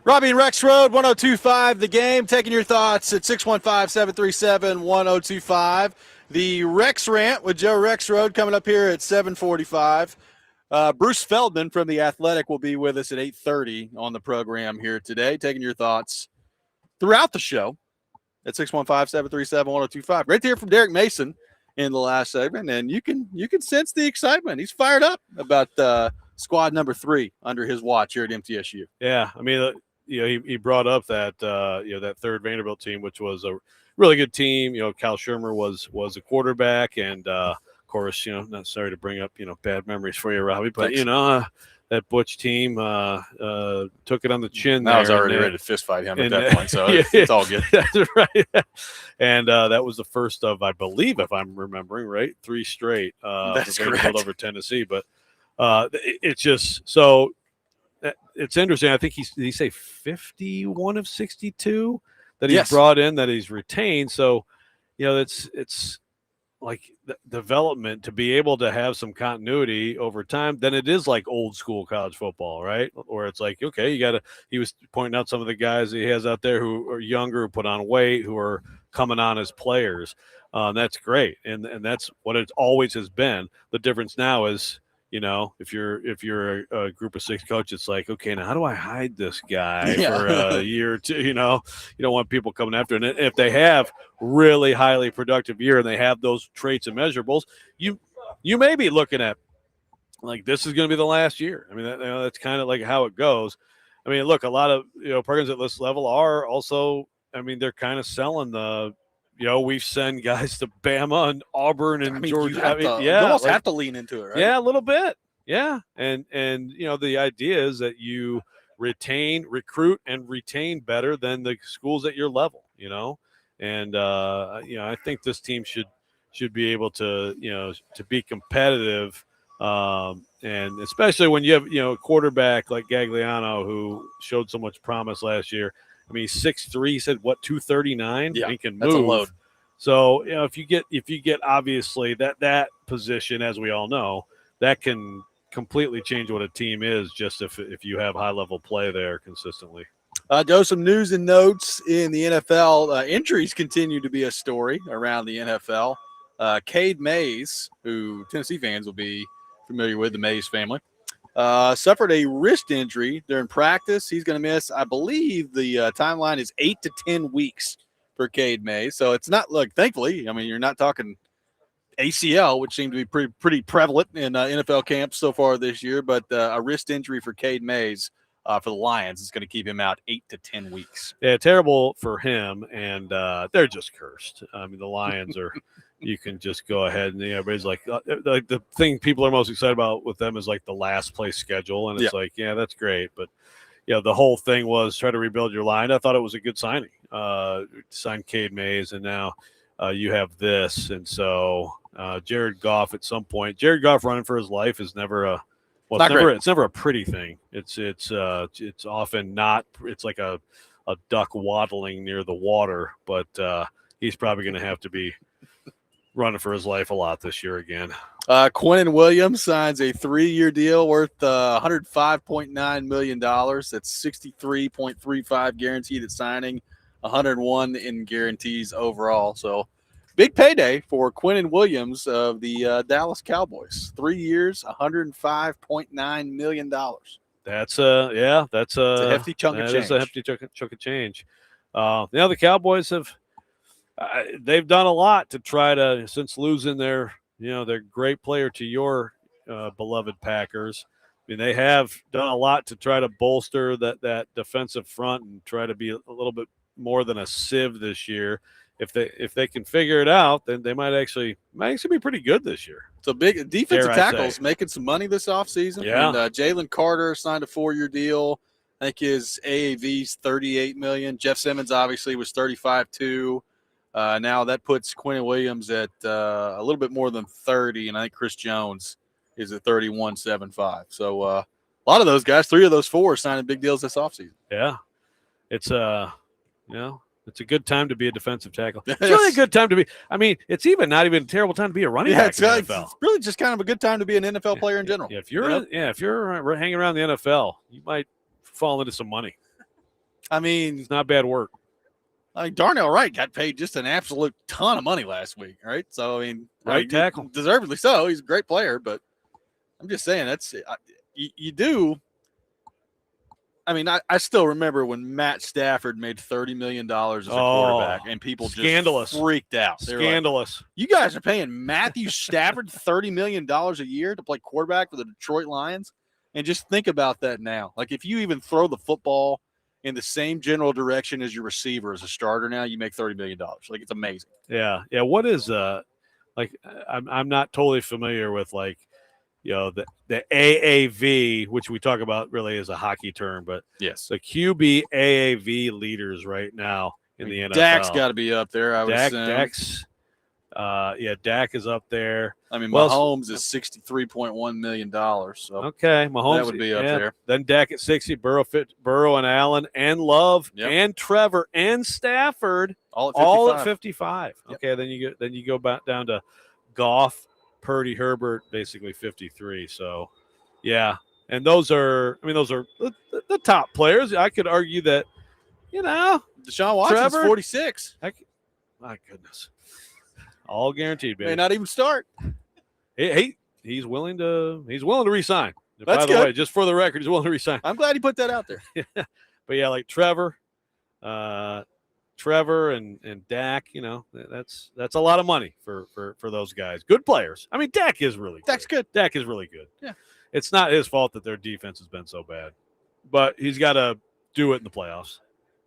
Robby and Rexrode, 1025 The Game. Taking your thoughts at 615-737-1025. The Rex Rant with Joe Rexrode coming up here at 745. Bruce Feldman from The Athletic will be with us at 8:30 on the program here today, taking your thoughts throughout the show at 615-737-1025. Great to hear from Derek Mason in the last segment, and you can sense the excitement. He's fired up about squad number 3 under his watch here at MTSU. Yeah, I mean, he brought up that that third Vanderbilt team, which was a really good team. Cal Shermer was a quarterback, and of course, not sorry to bring up bad memories for you, Robbie, but Thanks. That Butch team took it on the chin. I was already and, ready to fist fight him at that point, so it's all good. That's right. And that was the first of, I believe, if I'm remembering right, 3 straight. That's Vanderbilt correct. over Tennessee, but it's just so it's interesting. I think did he say 51 of 62 that he's Yes. brought in, that he's retained. So it's like the development to be able to have some continuity over time. Then it is like old school college football, right? Where it's like, okay, he was pointing out some of the guys he has out there who are younger, who put on weight, who are coming on as players. That's great. And that's what it always has been. The difference now is, if you're a group of 6 coaches, it's like, okay, now how do I hide this guy for a year or two? You don't want people coming after. And if they have really highly productive year and they have those traits and measurables, you may be looking at like, this is going to be the last year. I mean, that's kind of like how it goes. I mean, look, a lot of programs at this level are also, I mean, they're kind of selling the. We've sent guys to Bama and Auburn and Georgia. You almost have to lean into it, right? Yeah, a little bit. Yeah, and the idea is that you recruit and retain better than the schools at your level. And I think this team should be able to to be competitive, and especially when you have a quarterback like Gagliano who showed so much promise last year. I mean, 6'3", he said, 239? Yeah, he can move. that's a load. So, if you get obviously that position, as we all know, that can completely change what a team is just if you have high-level play there consistently. Joe, some news and notes in the NFL. Injuries continue to be a story around the NFL. Cade Mays, who Tennessee fans will be familiar with, the Mays family, suffered a wrist injury during practice. He's going to miss, I believe the timeline is 8 to 10 weeks for Cade Mays. So it's not, thankfully, I mean, you're not talking ACL, which seemed to be pretty prevalent in NFL camps so far this year, but a wrist injury for Cade Mays for the Lions is going to keep him out 8 to 10 weeks. Yeah, terrible for him, and they're just cursed. I mean, the Lions are – you can just go ahead and everybody's like the thing people are most excited about with them is like the last place schedule. And it's like, yeah, that's great. But the whole thing was try to rebuild your line. I thought it was a good signing, sign Cade Mays. And now you have this. And so Jared Goff at some point, Jared Goff running for his life is never it's never a pretty thing. It's often not, it's like a duck waddling near the water, but he's probably going to have to be running for his life a lot this year again. Quinnen Williams signs a 3-year deal worth $105.9 million. That's $63.35 guaranteed at signing, $101 in guarantees overall. So big payday for Quinnen Williams of the Dallas Cowboys. 3 years, $105.9 million. That's a hefty chunk of change. That is a hefty chunk of change. The Cowboys have they've done a lot to try to, since losing their great player to your beloved Packers. I mean, they have done a lot to try to bolster that defensive front and try to be a little bit more than a sieve this year. If they can figure it out, then they might actually be pretty good this year. So big defensive tackles making some money this offseason. Yeah. And Jalen Carter signed a 4-year deal. I think his AAV's $38 million. Jeff Simmons obviously was $35.2. Now that puts Quinnen Williams at a little bit more than 30, and I think Chris Jones is at 31.75. So a lot of those guys, 3 of those 4 are signing big deals this offseason. Yeah, it's it's a good time to be a defensive tackle. It's really a good time to be. I mean, it's not even a terrible time to be a running back in the NFL. It's really just kind of a good time to be an NFL player in general. If you're hanging around the NFL, you might fall into some money. I mean, It's not bad work. Darnell Wright got paid just an absolute ton of money last week, right? So, Right tackle. deservedly so. He's a great player, but I'm just saying you do. I mean, I still remember when Matt Stafford made $30 million as a quarterback, and people scandalous. just freaked out. They were like, Scandalous. you guys are paying Matthew Stafford $30 million a year to play quarterback for the Detroit Lions? And just think about that now. Like, if you even throw the football in the same general direction as your receiver as a starter now, you make $30 million. Like, it's amazing. Yeah. Yeah. What is like I'm not totally familiar with like, you know, the AAV, which we talk about really as a hockey term, but Yes. the QB AAV leaders right now in the NFL. Dak's got to be up there, I would assume. Dak's Dak is up there. I mean, Mahomes is $63.1 million. So okay, Mahomes that would be up there. Then Dak at 60, Burrow and Allen and Love and Trevor and Stafford all at 55. Yep. Okay, then you go back down to Goff, Purdy, Herbert, basically 53. So, yeah, and those are the top players. I could argue that, Deshaun Watson's 46. My goodness. All guaranteed, baby. May not even start. He's willing to resign. That's By the good. way, just for the record, he's willing to resign. I'm glad he put that out there. But yeah, like Trevor and Dak, that's a lot of money for those guys. Good players. I mean, Dak is really good. Dak's good. Dak is really good. Yeah. It's not his fault that their defense has been so bad, but he's got to do it in the playoffs.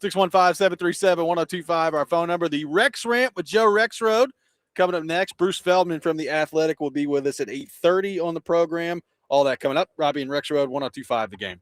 615-737-1025, our phone number. The Rex Rant with Joe Rexrode. Coming up next, Bruce Feldman from The Athletic will be with us at 8:30 on the program. All that coming up. Robby and Rexrode, 1025 The Game.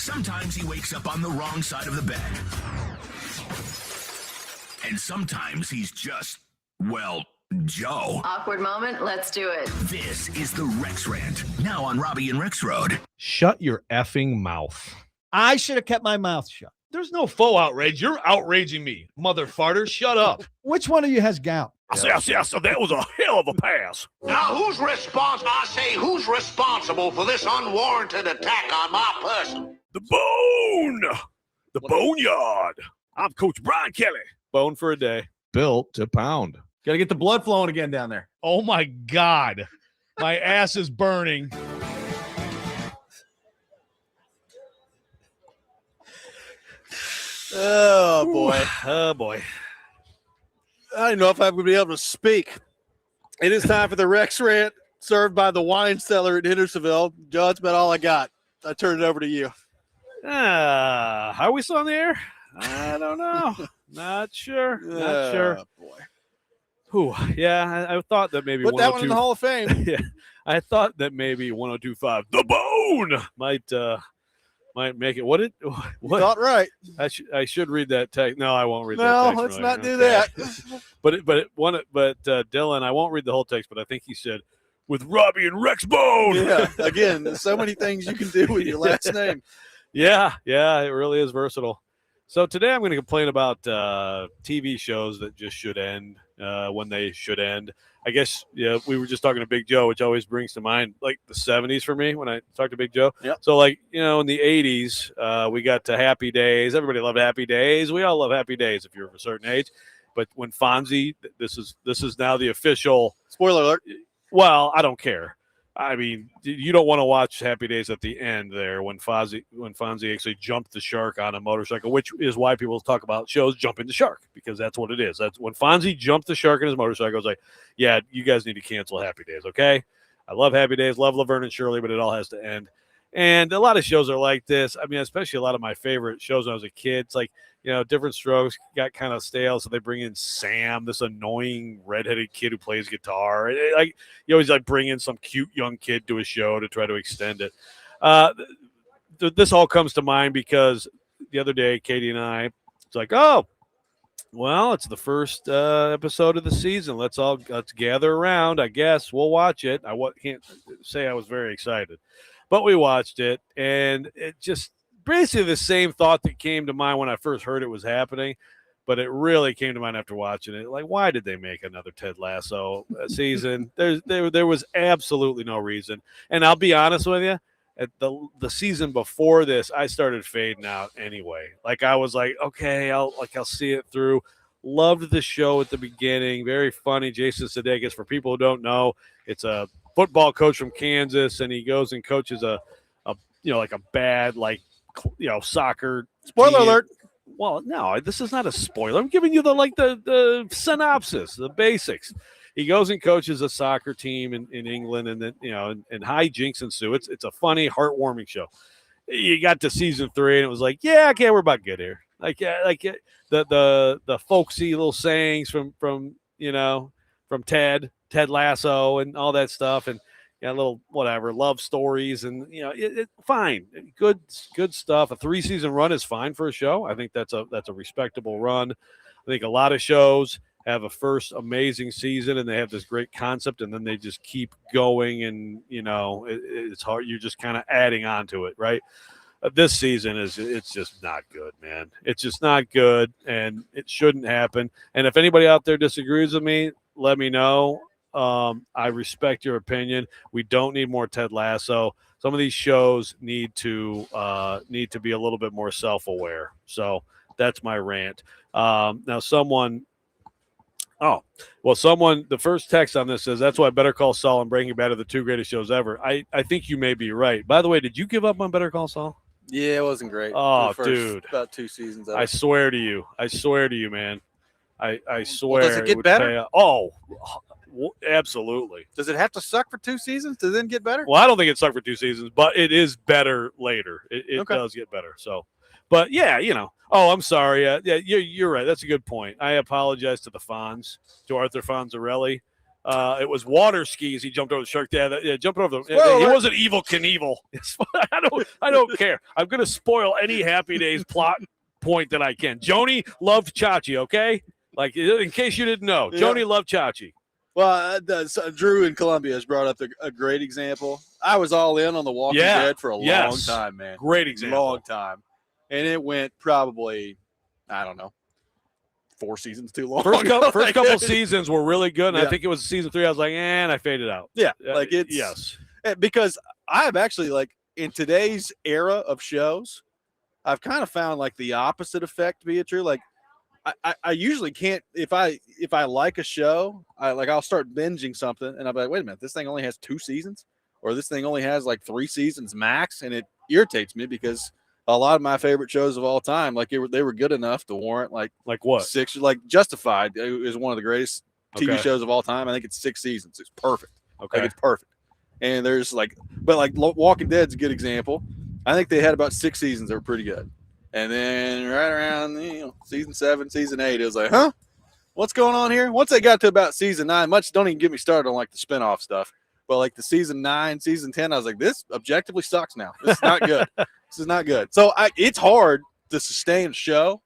Sometimes he wakes up on the wrong side of the bed. And sometimes he's just, well, Joe. Awkward moment. Let's do it. This is the Rex Rant, now on Robby and Rexrode. Shut your effing mouth. I should have kept my mouth shut. There's no faux outrage. You're outraging me, mother farter. Shut up. Which one of you has gout? I say, that was a hell of a pass. Now, who's responsible? I say, who's responsible for this unwarranted attack on my person? The boneyard. I'm Coach Brian Kelly. Bone for a day. Built to pound. Got to get the blood flowing again down there. Oh, my God. My ass is burning. Oh, boy. Oh, boy. I don't know if I'm going to be able to speak. It is time for the Rex Rant, served by the wine cellar at Hendersonville. Joe, that's about all I got. I turn it over to you. Are we still on the air? I don't know. Not sure. Not sure. Boy. Whew. Yeah, I thought that maybe Put that one in the Hall of Fame. Yeah, I thought that maybe 102.5 The Bone might make it. What? Thought right. I should read that text. No, I won't read that text. No, let's really. not do that. but Dylan, I won't read the whole text, but I think he said with Robby and Rex Bone. Yeah. Again, there's so many things you can do with your last name. Yeah, it really is versatile. So today I'm going to complain about TV shows that just should end when they should end. I guess, yeah, we were just talking to Big Joe, which always brings to mind like the 70s for me when I talk to Big Joe. Yep. So like, in the 80s, we got to Happy Days. Everybody loved Happy Days. We all love Happy Days if you're of a certain age. But when Fonzie, this is now the official. Spoiler alert. Well, I don't care. I mean, you don't want to watch Happy Days at the end there when Fonzie actually jumped the shark on a motorcycle, which is why people talk about shows jumping the shark, because that's what it is. That's when Fonzie jumped the shark in his motorcycle. I was like, yeah, you guys need to cancel Happy Days, okay? I love Happy Days, love Laverne and Shirley, but it all has to end. And a lot of shows are like this. I mean, especially a lot of my favorite shows when I was a kid. It's like, Different Strokes got kind of stale, so they bring in Sam, this annoying redheaded kid who plays guitar. You always bring in some cute young kid to a show to try to extend it. This all comes to mind because the other day, Katie and I, it's like, oh, well, it's the first episode of the season. Let's gather around. I guess we'll watch it. I can't say I was very excited, but we watched it, and it just basically the same thought that came to mind when I first heard it was happening, but it really came to mind after watching it. Like, why did they make another Ted Lasso season? There was absolutely no reason. And I'll be honest with you, at the season before this, I started fading out anyway. Like, I was like, okay, I'll see it through. Loved the show at the beginning. Very funny. Jason Sudeikis, for people who don't know, it's a football coach from Kansas, and he goes and coaches a bad, soccer Spoiler alert. Well, no, this is not a spoiler. I'm giving you the synopsis, the basics. He goes and coaches a soccer team in England, and then and hijinks ensue. It's a funny, heartwarming show. You got to season 3, and it was like, yeah, okay, we're about good here. The folksy little sayings from Ted Lasso and all that stuff, and little whatever love stories, and fine, good stuff. A 3-season run is fine for a show. I think that's a respectable run. I think a lot of shows have a first amazing season and they have this great concept, and then they just keep going, and it's hard. You're just kind of adding on to it, right? This season it's just not good, man. It's just not good, and it shouldn't happen. And if anybody out there disagrees with me, let me know. I respect your opinion. We don't need more Ted Lasso. Some of these shows need to be a little bit more self-aware. So that's my rant. Now the first text on this says, that's why Better Call Saul and Breaking Bad are the 2 greatest shows ever. I think you may be right. By the way, did you give up on Better Call Saul? Yeah, it wasn't great. Oh, first, dude. About 2 seasons. I swear to you, man. I swear. Well, does it get better? Absolutely. Does it have to suck for 2 seasons to then get better? Well, I don't think it sucked for 2 seasons, but it is better later. It okay. does get better. So, but yeah, Oh, I'm sorry. Yeah, you're right. That's a good point. I apologize to the Fonz, to Arthur Fonzarelli. It was water skis. He jumped over the shark. Yeah, jumping over the. Well, he wasn't Evil Knievel. I don't care. I'm going to spoil any Happy Days plot point that I can. Joni loved Chachi. Okay, like in case you didn't know, Yeah. Joni loved Chachi. Well, Drew in Columbia has brought up a great example. I was all in on The Walking Dead for a long time, man. Great example. Long time. And it went probably, I don't know, 4 seasons too long. First couple seasons were really good, and Yeah. I think it was season 3. I was like, and I faded out. Yeah, like it's yes, because I've actually like in today's era of shows, I've kind of found like the opposite effect to be true. Like I usually can't if I like a show, I'll start binging something and I'll be like, wait a minute, this thing only has 2 seasons, or this thing only has like 3 seasons max, and it irritates me because a lot of my favorite shows of all time, like they were good enough to warrant like what 6, like Justified is one of the greatest TV shows of all time. I think it's 6 seasons. It's perfect. Okay, like it's perfect. And there's but Walking Dead's a good example. I think they had about 6 seasons that were pretty good. And then right around season 7, season 8, it was like, huh? What's going on here? Once they got to about season 9, don't even get me started on like the spinoff stuff. But like the season 9, season 10, I was like, this objectively sucks now. This is not good. This is not good. So it's hard to sustain a show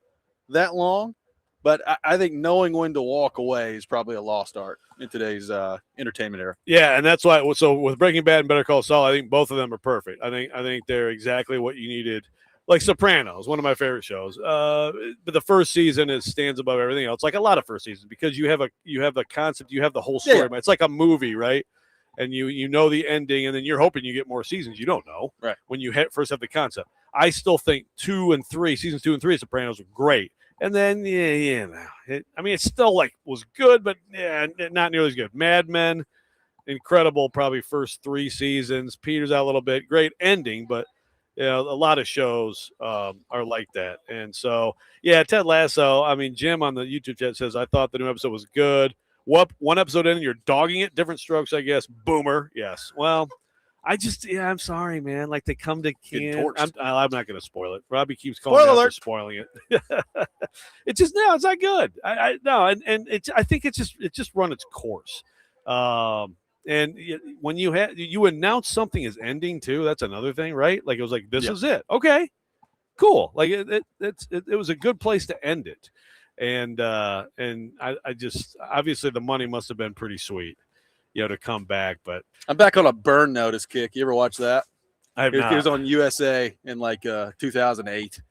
that long. But I think knowing when to walk away is probably a lost art in today's entertainment era. Yeah, and that's why. So with Breaking Bad and Better Call Saul, I think both of them are perfect. I think they're exactly what you needed. Like Sopranos, one of my favorite shows. But the first season stands above everything else. Like a lot of first seasons, because you have the concept, you have the whole story. Yeah. It's like a movie, right? And you know the ending, and then you're hoping you get more seasons. You don't know, right? When you first have the concept. I still think seasons 2 and 3 of Sopranos were great. And then, it still was good, but not nearly as good. Mad Men, incredible, probably first 3 seasons. Peters out a little bit, great ending, but a lot of shows are like that. And so, Ted Lasso. I mean, Jim on the YouTube chat says, I thought the new episode was good. One episode in, you're dogging it. Different strokes, I guess. Boomer, yes. Well, I'm sorry, man. Like they come to camp. I'm not going to spoil it. Robbie keeps calling me out for spoiling it. It's just it's not good. I think it's just run its course. And when you announce something is ending too, that's another thing, right? Like it was like this is it. Okay, cool. Like it was a good place to end it, and I just obviously the money must have been pretty sweet. To come back, but I'm back on a Burn Notice kick. You ever watch that? I have not. It was on USA in 2008.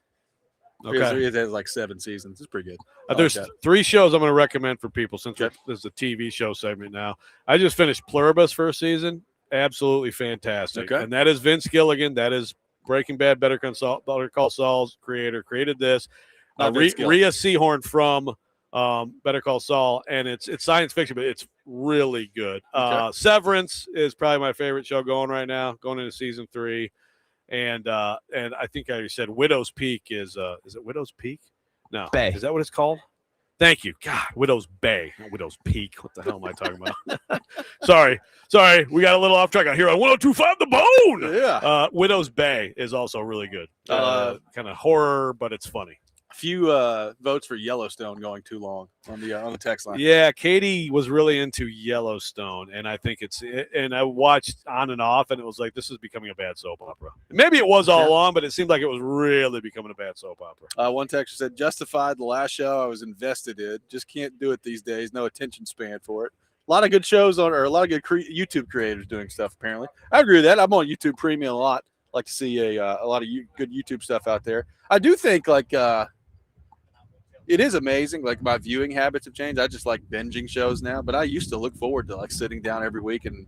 Okay, it has like 7 seasons. It's pretty good. There's 3 shows I'm going to recommend for people since this is a TV show segment now. I just finished Pluribus first season. Absolutely fantastic. Okay. And that is Vince Gilligan. That is Breaking Bad, Better Call Saul's creator. Created this. Rhea Seehorn from Better Call Saul, and it's science fiction, but it's really good. Severance is probably my favorite show going right now, going into season 3, and I think I already said Widow's Peak is it Widow's Peak? No, Bay. Is that what it's called? Thank you. God, Widow's Bay, not Widow's Peak. What the hell am I talking about? Sorry, we got a little off track out here on 102.5 The Bone. Yeah, Widow's Bay is also really good. Kind of horror, but it's funny. A few votes for Yellowstone going too long on the text line. Yeah, Katie was really into Yellowstone, and I think and I watched on and off, and it was like, this is becoming a bad soap opera. Maybe it was all along, but it seemed like it was really becoming a bad soap opera. One texter said, Justified, the last show I was invested in. Just can't do it these days. No attention span for it. A lot of good shows a lot of good YouTube creators doing stuff, apparently. I agree with that. I'm on YouTube Premium a lot. Like to see a lot of good YouTube stuff out there. I do think it is amazing. Like my viewing habits have changed. I just like binging shows now, but I used to look forward to sitting down every week and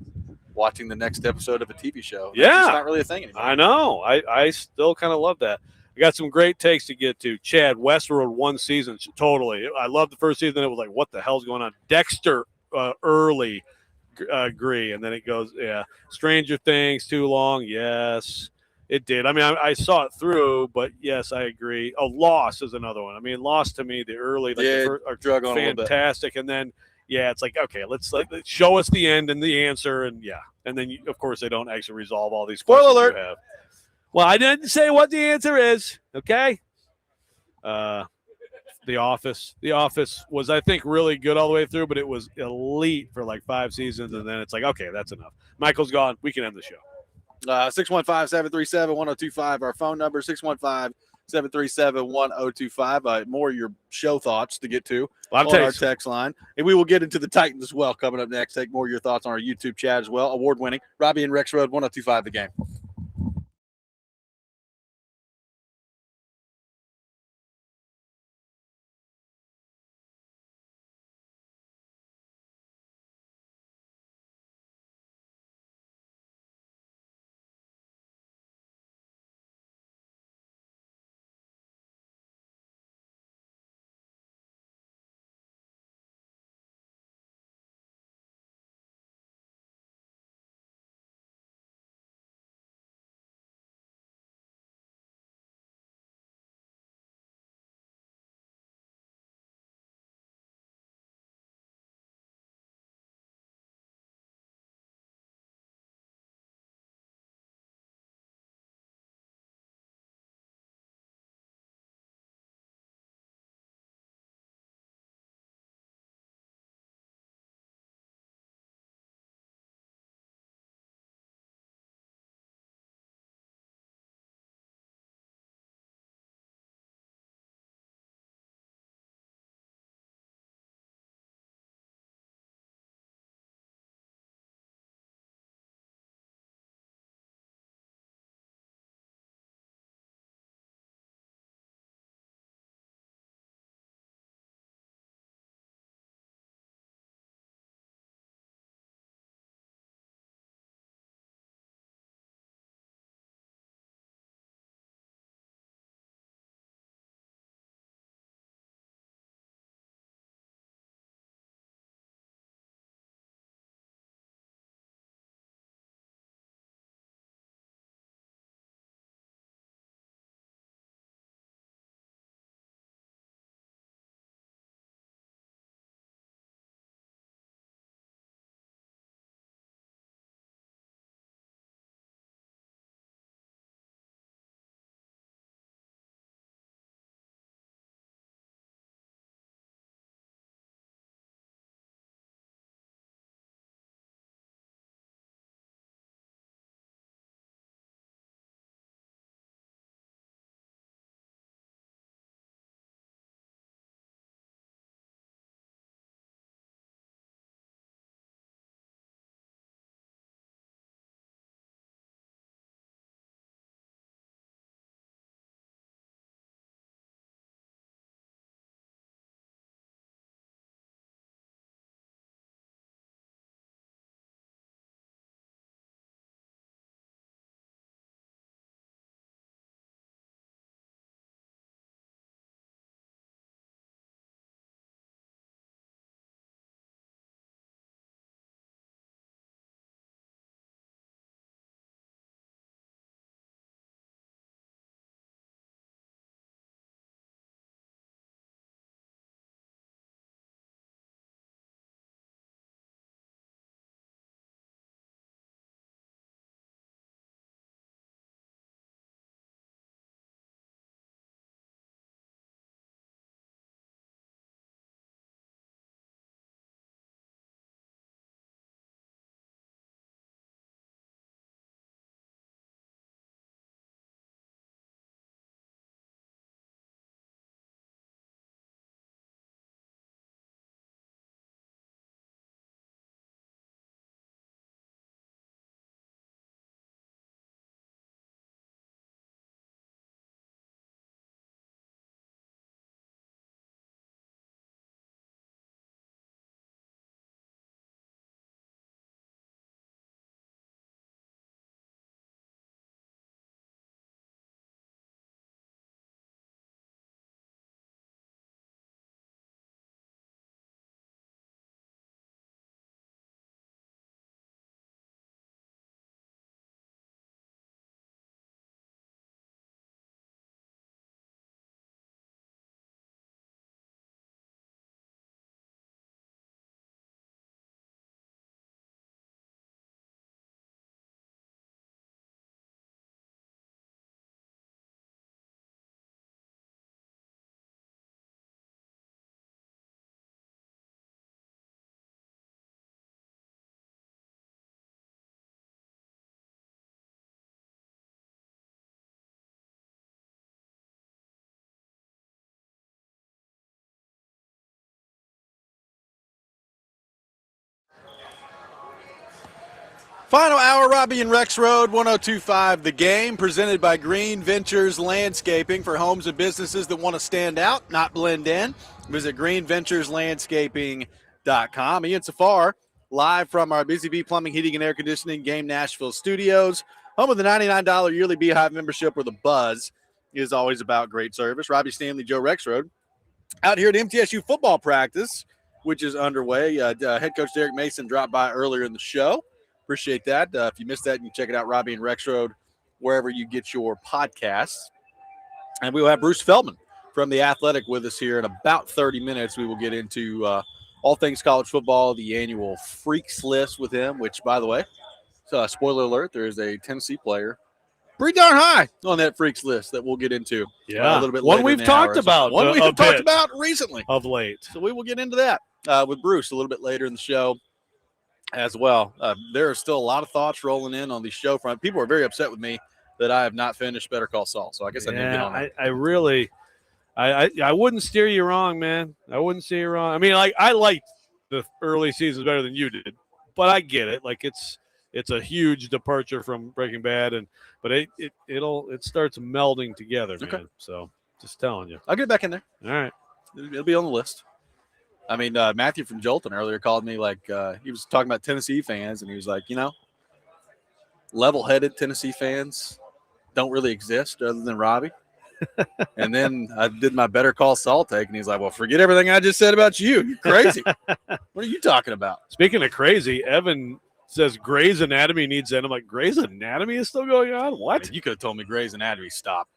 watching the next episode of a TV show. Yeah, it's not really a thing anymore. I know. I still kind of love that. I got some great takes to get to. Chad, Westworld 1 season, totally. I loved the first season. It was like, what the hell's going on? Dexter, early, agree, and then it goes, Stranger Things, too long, yes. It did. I mean, I saw it through, but yes, I agree. Oh, Lost is another one. I mean, Lost to me, the early are drug on fantastic, and then it's like, okay, let's show us the end and the answer, and then of course they don't actually resolve all these questions. Spoiler alert. You have. Well, I didn't say what the answer is. Okay. The Office. The Office was, I think, really good all the way through, but it was elite for like 5 seasons, and then it's like, okay, that's enough. Michael's gone. We can end the show. 615-737-1025, our phone number, 615-737-1025. More of your show thoughts to get to on our text line. And we will get into the Titans as well coming up next. Take more of your thoughts on our YouTube chat as well. Award-winning Robby and Rexrode, 1025 The Game. Final hour, Robby and Rexrode, 102.5 The Game, presented by Green Ventures Landscaping for homes and businesses that want to stand out, not blend in. Visit greenventureslandscaping.com. Ian Safar, live from our Busy Bee Plumbing, Heating, and Air Conditioning Game Nashville studios, home of the $99 yearly Beehive membership where the buzz is always about great service. Robby Stanley, Joe Rexrode, out here at MTSU football practice, which is underway. Head coach Derek Mason dropped by earlier in the show. Appreciate that. If you missed that, you can check it out, Robby and Rexrode, wherever you get your podcasts. And we will have Bruce Feldman from The Athletic with us here in about 30 minutes. We will get into all things college football, the annual Freaks List with him, which, by the way, spoiler alert, there is a Tennessee player pretty darn high on that Freaks List that we'll get into a little bit later. One we've talked about. One we've talked about recently. Of late. So we will get into that with Bruce a little bit later in the show as well. There are still a lot of thoughts rolling in on the show front. People are very upset with me that I have not finished Better Call Saul. So I guess I need to get on that. I wouldn't steer you wrong, man. I wouldn't steer you wrong. I mean, like, I liked the early seasons better than you did, but I get it. Like, it's a huge departure from Breaking Bad, but it starts melding together, man. Okay. So just telling you. I'll get it back in there. All right. It'll be on the list. I mean, Matthew from Jolton earlier called me like he was talking about Tennessee fans, and he was like, level-headed Tennessee fans don't really exist other than Robby. And then I did my Better Call Saul take, and he's like, well, forget everything I just said about you. You're crazy. What are you talking about? Speaking of crazy, Evan says Grey's Anatomy needs to end. I'm like, Grey's Anatomy is still going on? What? I mean, you could have told me Grey's Anatomy stopped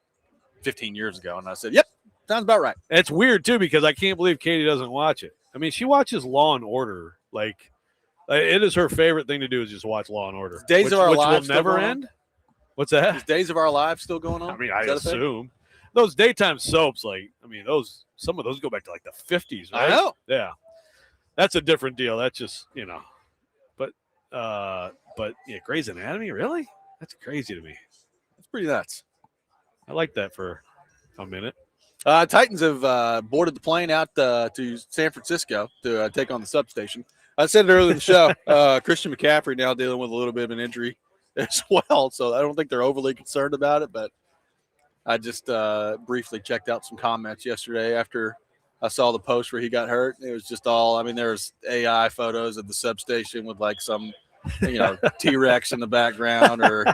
15 years ago, and I said, yep, sounds about right. It's weird, too, because I can't believe Katie doesn't watch it. I mean, she watches Law and Order. Like, it is her favorite thing to do is just watch Law and Order. Days of Our Lives will never end? What's that? Is Days of Our Lives still going on? I mean, I assume. Those daytime soaps, like, I mean, some of those go back to, like, the 50s, right? I know. Yeah. That's a different deal. That's just, But yeah, Grey's Anatomy, really? That's crazy to me. That's pretty nuts. I like that for a minute. Titans have boarded the plane out to San Francisco to take on the substation. I said it earlier in the show. Christian McCaffrey now dealing with a little bit of an injury as well, so I don't think they're overly concerned about it. But I just briefly checked out some comments yesterday after I saw the post where he got hurt. It was just all – I mean, there was AI photos of the substation with like some T-Rex in the background or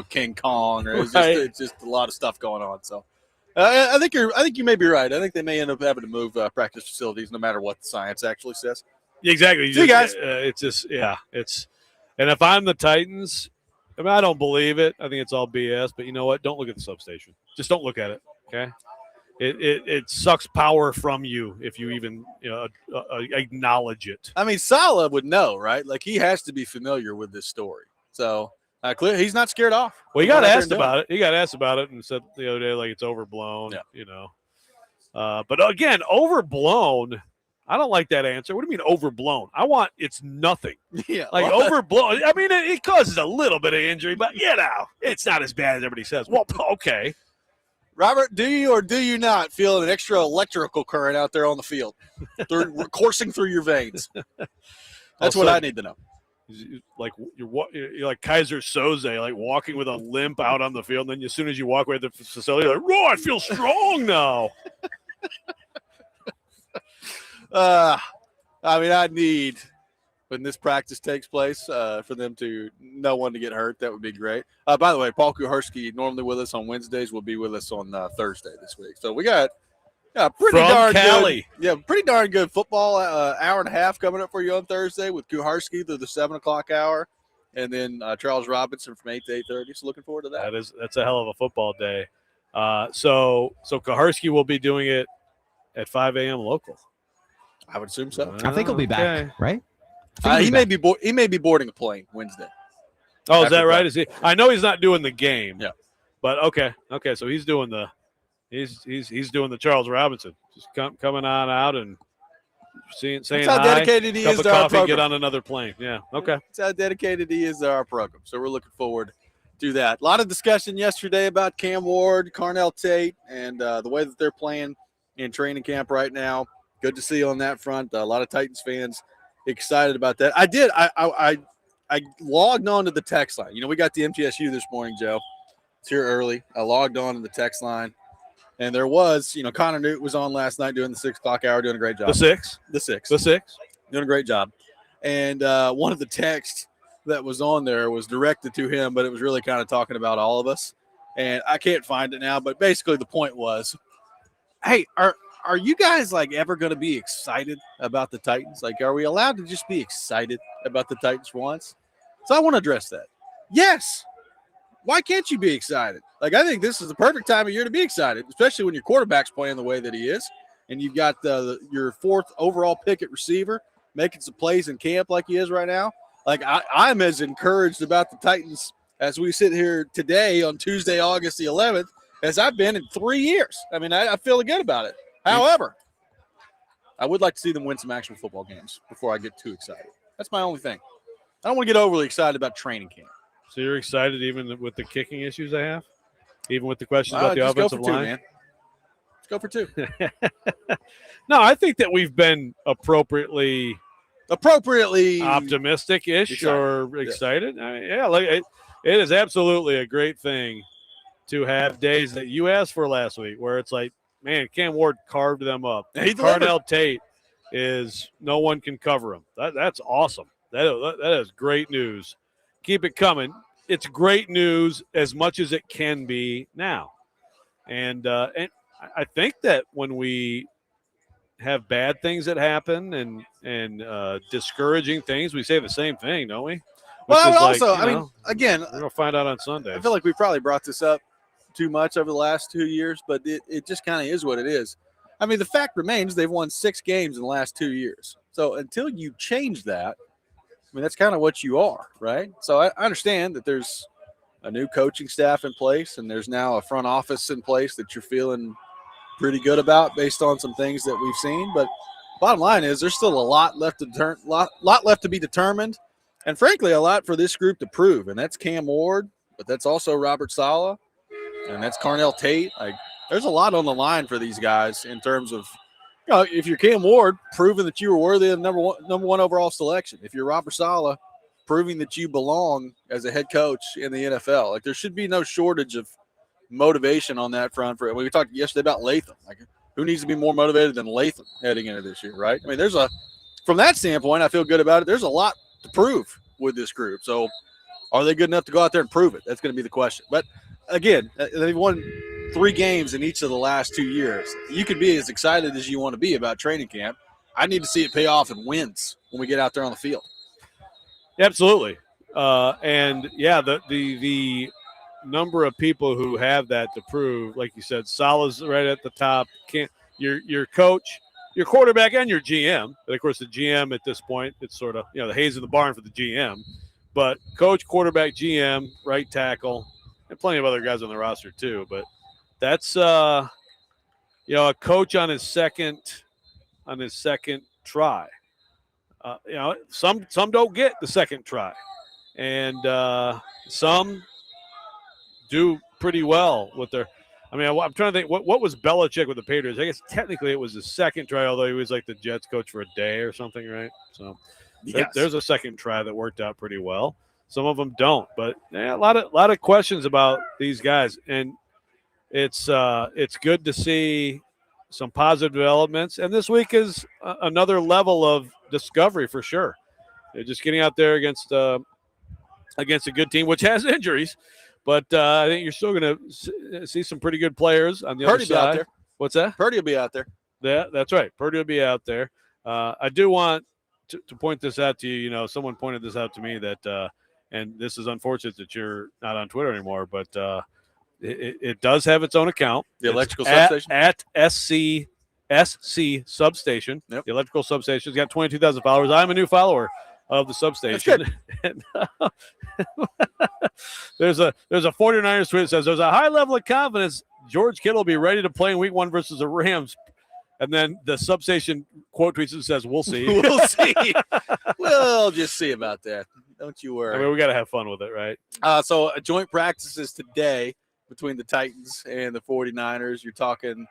King Kong, or it's just a lot of stuff going on. So I think you may be right. I think they may end up having to move practice facilities no matter what the science actually says. Exactly. See you guys. It's just and if I'm the Titans, I mean, I don't believe it. I think it's all BS. But you know what? Don't look at the substation. Just don't look at it. Okay. It sucks power from you if you even acknowledge it. I mean, Saleh would know, right? Like, he has to be familiar with this story. So clear, he's not scared off. Well, he got asked about it. He got asked about it and said the other day, like, it's overblown. Yeah. But again, overblown. I don't like that answer. What do you mean overblown? I want it's nothing. Yeah, like overblown. I mean, it causes a little bit of injury, but it's not as bad as everybody says. Well, okay. Robert, do you or do you not feel an extra electrical current out there on the field, coursing through your veins? That's what I need to know. Like you're like Kaiser Soze, like walking with a limp out on the field. And then as soon as you walk away to the facility, you're like, "Oh, I feel strong now." I mean, I need, when this practice takes place, for them to no one to get hurt. That would be great. By the way, Paul Kuharski, normally with us on Wednesdays, will be with us on Thursday this week. So we got pretty darn good football hour and a half coming up for you on Thursday with Kuharski through the 7 o'clock hour, and then Charles Robinson from 8 to 8:30. So looking forward to that. That's a hell of a football day. So Kuharski will be doing it at 5 a.m. local. I would assume so. I think he'll be back, right? He may be boarding a plane Wednesday. Oh, is that right? Is he? I know he's not doing the game. Yeah. But okay. So he's doing he's doing the Charles Robinson. Just coming on out and saying That's how hi, dedicated he is to our program. Get on another plane. Yeah. Okay. That's how dedicated he is to our program. So we're looking forward to that. A lot of discussion yesterday about Cam Ward, Carnell Tate, and the way that they're playing in training camp right now. Good to see on that front. A lot of Titans fans excited about that. I I logged on to the text line. We got the MTSU this morning, Joe. It's here early. I logged on to the text line, and there was, Connor Newt was on last night doing the 6 o'clock hour, doing a great job. The 6. Doing a great job. And one of the texts that was on there was directed to him, but it was really kind of talking about all of us. And I can't find it now, but basically the point was, hey, are you guys ever going to be excited about the Titans? Are we allowed to just be excited about the Titans for once? So I want to address that. Yes. Why can't you be excited? I think this is the perfect time of year to be excited, especially when your quarterback's playing the way that he is, and you've got your 4th overall pick at receiver making some plays in camp like he is right now. I'm as encouraged about the Titans as we sit here today on Tuesday, August the 11th, as I've been in 3 years. I feel good about it. However, I would like to see them win some actual football games before I get too excited. That's my only thing. I don't want to get overly excited about training camp. So you're excited even with the kicking issues I have? Even with the questions about the offensive line? Let's go for 2. No, I think that we've been appropriately optimistic-ish or excited. It is absolutely a great thing to have days that you asked for last week where it's man, Cam Ward carved them up. Carnell Tate is no one can cover him. That's awesome. That is great news. Keep it coming. It's great news as much as it can be now. And I think that when we have bad things that happen and discouraging things, we say the same thing, don't we? Well, again, we're going to find out on Sunday. I feel like we probably brought this up too much over the last 2 years, but it just kind of is what it is. The fact remains they've won 6 games in the last 2 years. So until you change that, that's kind of what you are, right? So I understand that there's a new coaching staff in place and there's now a front office in place that you're feeling pretty good about based on some things that we've seen. But bottom line is there's still a lot left to be determined, and frankly, a lot for this group to prove. And that's Cam Ward, but that's also Robert Saleh, and that's Carnell Tate. There's a lot on the line for these guys in terms of, if you're Cam Ward, proving that you were worthy of number one overall selection. If you're Robert Saleh, proving that you belong as a head coach in the NFL. There should be no shortage of motivation on that front. We talked yesterday about Latham. Who needs to be more motivated than Latham heading into this year, right? From that standpoint, I feel good about it. There's a lot to prove with this group. So are they good enough to go out there and prove it? That's going to be the question. But again, they've won 3 games in each of the last 2 years. You could be as excited as you want to be about training camp. I need to see it pay off in wins when we get out there on the field. Absolutely. The number of people who have that to prove, like you said, Saleh's right at the top. Your coach, your quarterback, and your GM. But of course, the GM at this point, it's sort of the haze in the barn for the GM. But coach, quarterback, GM, right tackle, and plenty of other guys on the roster too. But that's a coach on his second try. Some don't get the second try, and some do pretty well with their. I'm trying to think what was Belichick with the Patriots. I guess technically it was his second try, although he was the Jets coach for a day or something, right? So yes. There's a second try that worked out pretty well. Some of them don't, but a lot of questions about these guys, and it's good to see some positive developments. And this week is another level of discovery for sure. They're just getting out there against a good team, which has injuries. But I think you're still going to see some pretty good players on the other side. Out there. What's that? Purdy will be out there. Yeah, that's right. Purdy will be out there. I do want to point this out to you. Someone pointed this out to me that, and this is unfortunate that you're not on Twitter anymore, but it does have its own account. The electrical substation? At SC Substation. Yep. The electrical substation. It's got 22,000 followers. I'm a new follower of the substation. And, there's a 49ers tweet that says there's a high level of confidence George Kittle will be ready to play in week 1 versus the Rams. And then the substation quote tweets and says, we'll see. We'll see. We'll just see about that. Don't you worry. We got to have fun with it, right? So joint practices today between the Titans and the 49ers. You're talking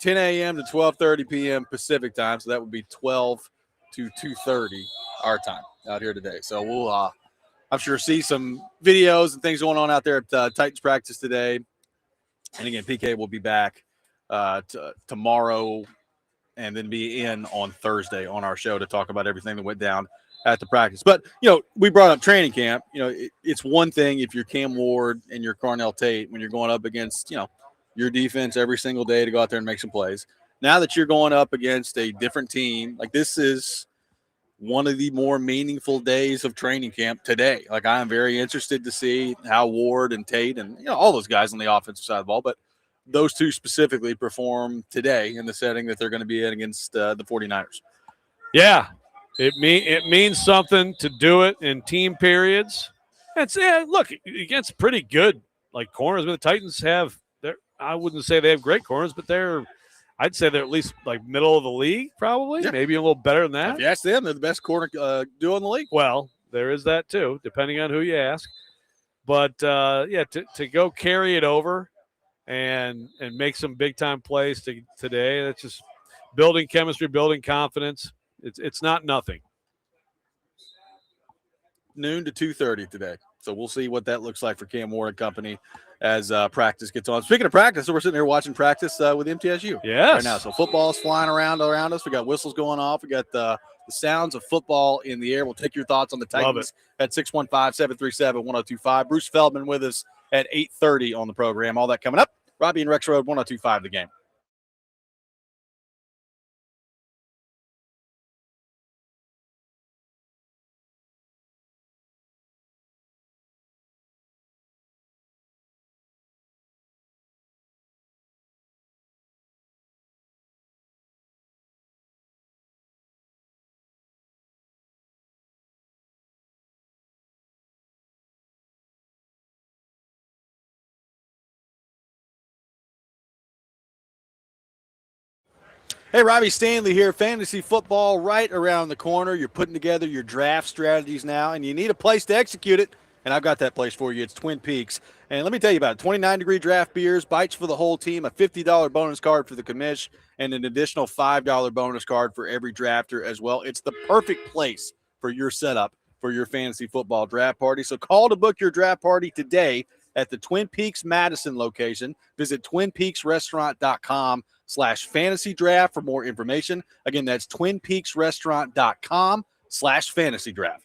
10 a.m. to 12:30 p.m. Pacific time. So that would be 12 to 2:30 our time out here today. So I'm sure see some videos and things going on out there at Titans practice today. And again, PK will be back tomorrow and then be in on Thursday on our show to talk about everything that went down at the practice. But, we brought up training camp. It's one thing if you're Cam Ward and you're Carnell Tate when you're going up against, your defense every single day to go out there and make some plays. Now that you're going up against a different team, like this is one of the more meaningful days of training camp today. Like I am very interested to see how Ward and Tate and, all those guys on the offensive side of the ball, but those two specifically perform today in the setting that they're going to be in against the 49ers. Yeah, it means something to do it in team periods. Look, against pretty good corners. But the Titans have I wouldn't say they have great corners, but I'd say they're at least middle of the league, probably. Yeah. Maybe a little better than that. If you ask them, they're the best corner duo in the league. Well, there is that too, depending on who you ask. But to go carry it over and make some big time plays today, that's just building chemistry, building confidence. It's not nothing. Noon to 2:30 today. So we'll see what that looks like for Cam Ward and company as practice gets on. Speaking of practice, so we're sitting here watching practice with MTSU right now. So football is flying around us. We got whistles going off. We got the sounds of football in the air. We'll take your thoughts on the Titans at 615-737-1025. Bruce Feldman with us at 8:30 on the program. All that coming up. Robby and Rexrode, 1025 The Game. Hey, Robbie Stanley here. Fantasy football right around the corner. You're putting together your draft strategies now, and you need a place to execute it. And I've got that place for you. It's Twin Peaks. And let me tell you about it. 29-degree draft beers, bites for the whole team, a $50 bonus card for the commish, and an additional $5 bonus card for every drafter as well. It's the perfect place for your setup for your fantasy football draft party. So call to book your draft party today at the Twin Peaks Madison location. Visit twinpeaksrestaurant.com/fantasy draft for more information. Again, that's twinpeaksrestaurant.com/fantasy draft.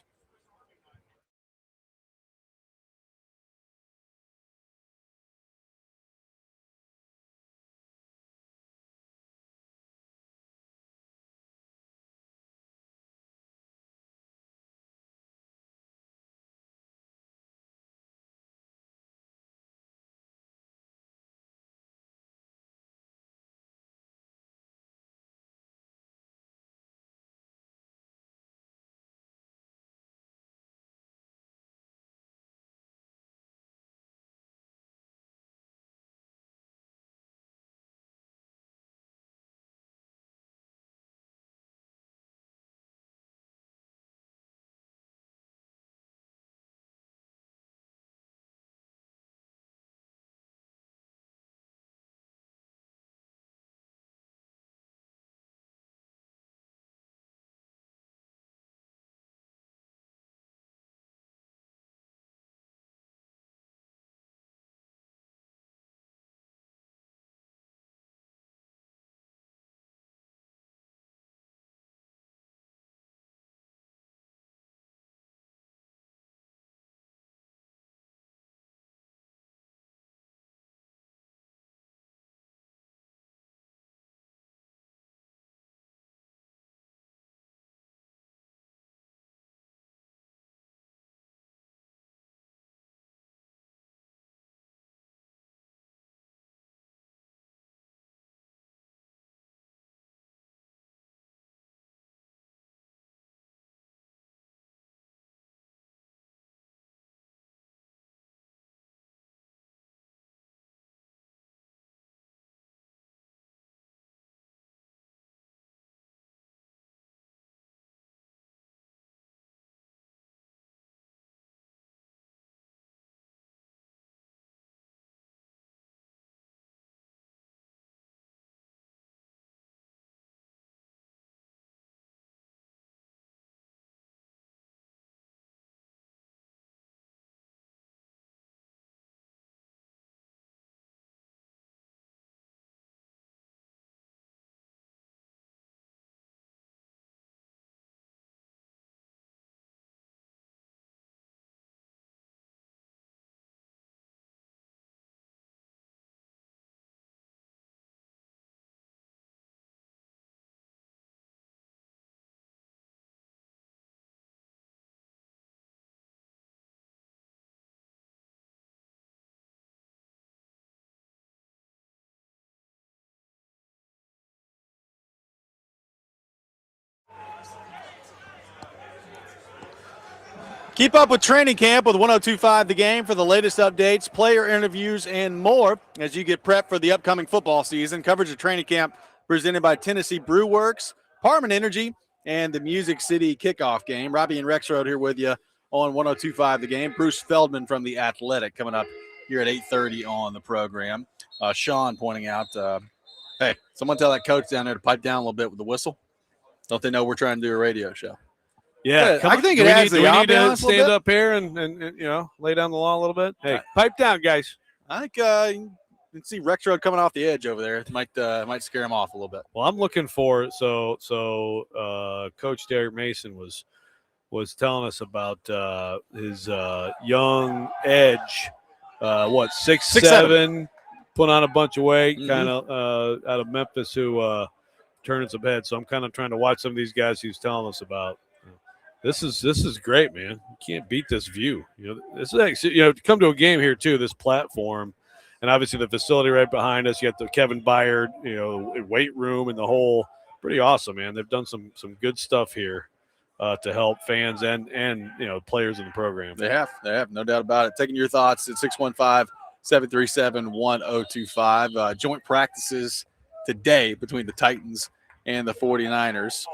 Keep up with training camp with 102.5 The Game for the latest updates, player interviews, and more as you get prepped for the upcoming football season. Coverage of training camp presented by Tennessee Brew Works, Harmon Energy, and the Music City kickoff game. Robby and Rexrode here with you on 102.5 The Game. Bruce Feldman from The Athletic coming up here at 8:30 on the program. Sean pointing out, hey, someone tell that coach down there to pipe down a little bit with the whistle. Don't they know we're trying to do a radio show? Yeah, I think it adds the do we need to ambiance a stand little bit? up here and lay down the law a little bit? Hey, pipe down, guys. I think you can see Rexrode coming off the edge over there. It might scare him off a little bit. Well, I'm looking for so Coach Derek Mason was telling us about his young edge, 6'7", put on a bunch of weight, kind of out of Memphis, who turning some heads. So I'm kind of trying to watch some of these guys he's telling us about. This is great, man. You can't beat this view. This is actually, to come to a game here too. This platform, and obviously the facility right behind us. You got the Kevin Byard, weight room and the whole. Pretty awesome, man. They've done some good stuff here to help fans and players in the program. They have, no doubt about it. Taking your thoughts at 615-737-1025. Joint practices today between the Titans and the 49ers.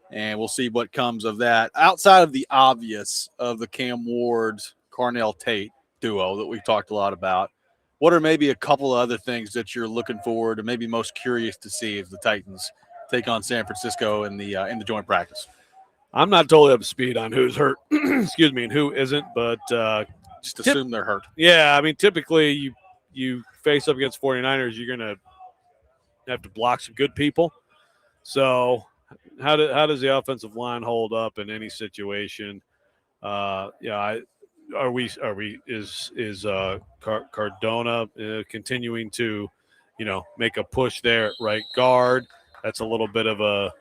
And we'll see what comes of that. Outside of the obvious of the Cam Ward, Carnell Tate duo that we've talked a lot about, what are maybe a couple of other things that you're looking forward to, maybe most curious to see as the Titans take on San Francisco in the joint practice? I'm not totally up to speed on who's hurt, excuse me, and who isn't, but just assume they're hurt. Yeah, I mean, typically you face up against 49ers, you're going to have to block some good people. So how does the offensive line hold up in any situation? Is Cardona continuing to, make a push there at right guard? That's a little bit of a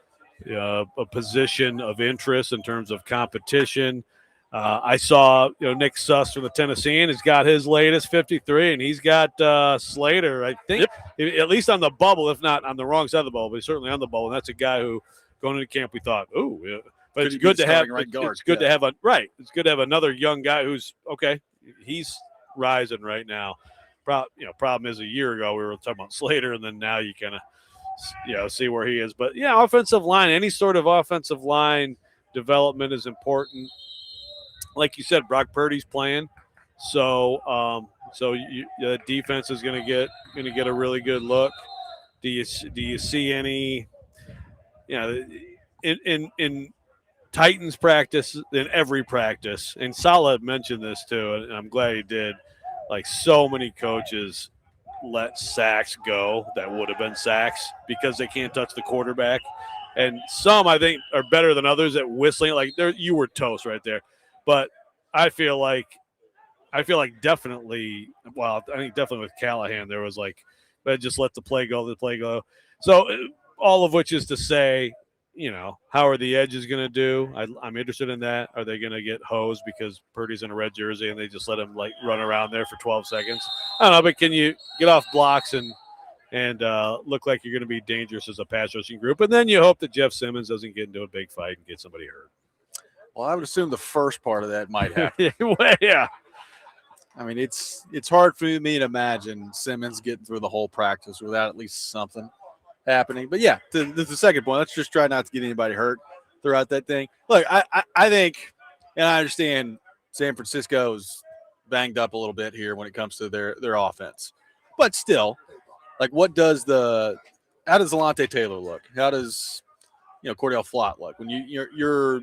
position of interest in terms of competition. I saw, Nick Suss from the Tennessean has got his latest 53, and he's got Slater, I think, at least on the bubble, if not on the wrong side of the bubble, but he's certainly on the bubble. And that's a guy who, going into camp, we thought, but it's good to have right guard. It's good to have It's good to have another young guy who's okay. He's rising right now. Problem is a year ago we were talking about Slater, and then now you kind of see where he is. But offensive line, any sort of offensive line development is important. Like you said, Brock Purdy's playing, so the defense is going to get a really good look. Do you see any? In Titans practice, in every practice, and Salah mentioned this too, and I'm glad he did. Like, so many coaches let sacks go that would have been sacks because they can't touch the quarterback, and some I think are better than others at whistling. Like, you were toast right there. But I feel like definitely. Well, I think definitely with Callahan there was like, just let the play go. So all of which is to say, how are the edges going to do? I'm interested in that. Are they going to get hosed because Purdy's in a red jersey and they just let him run around there for 12 seconds? I don't know, but can you get off blocks and look like you're going to be dangerous as a pass rushing group? And then you hope that Jeff Simmons doesn't get into a big fight and get somebody hurt. Well, I would assume the first part of that might happen. Yeah. I mean, it's hard for me to imagine Simmons getting through the whole practice without at least something happening. But yeah, the second point, let's just try not to get anybody hurt throughout that thing. Look, I think, and I understand San Francisco's banged up a little bit here when it comes to their offense. But still, how does Alontae Taylor look? How does Cordell Flott look? When your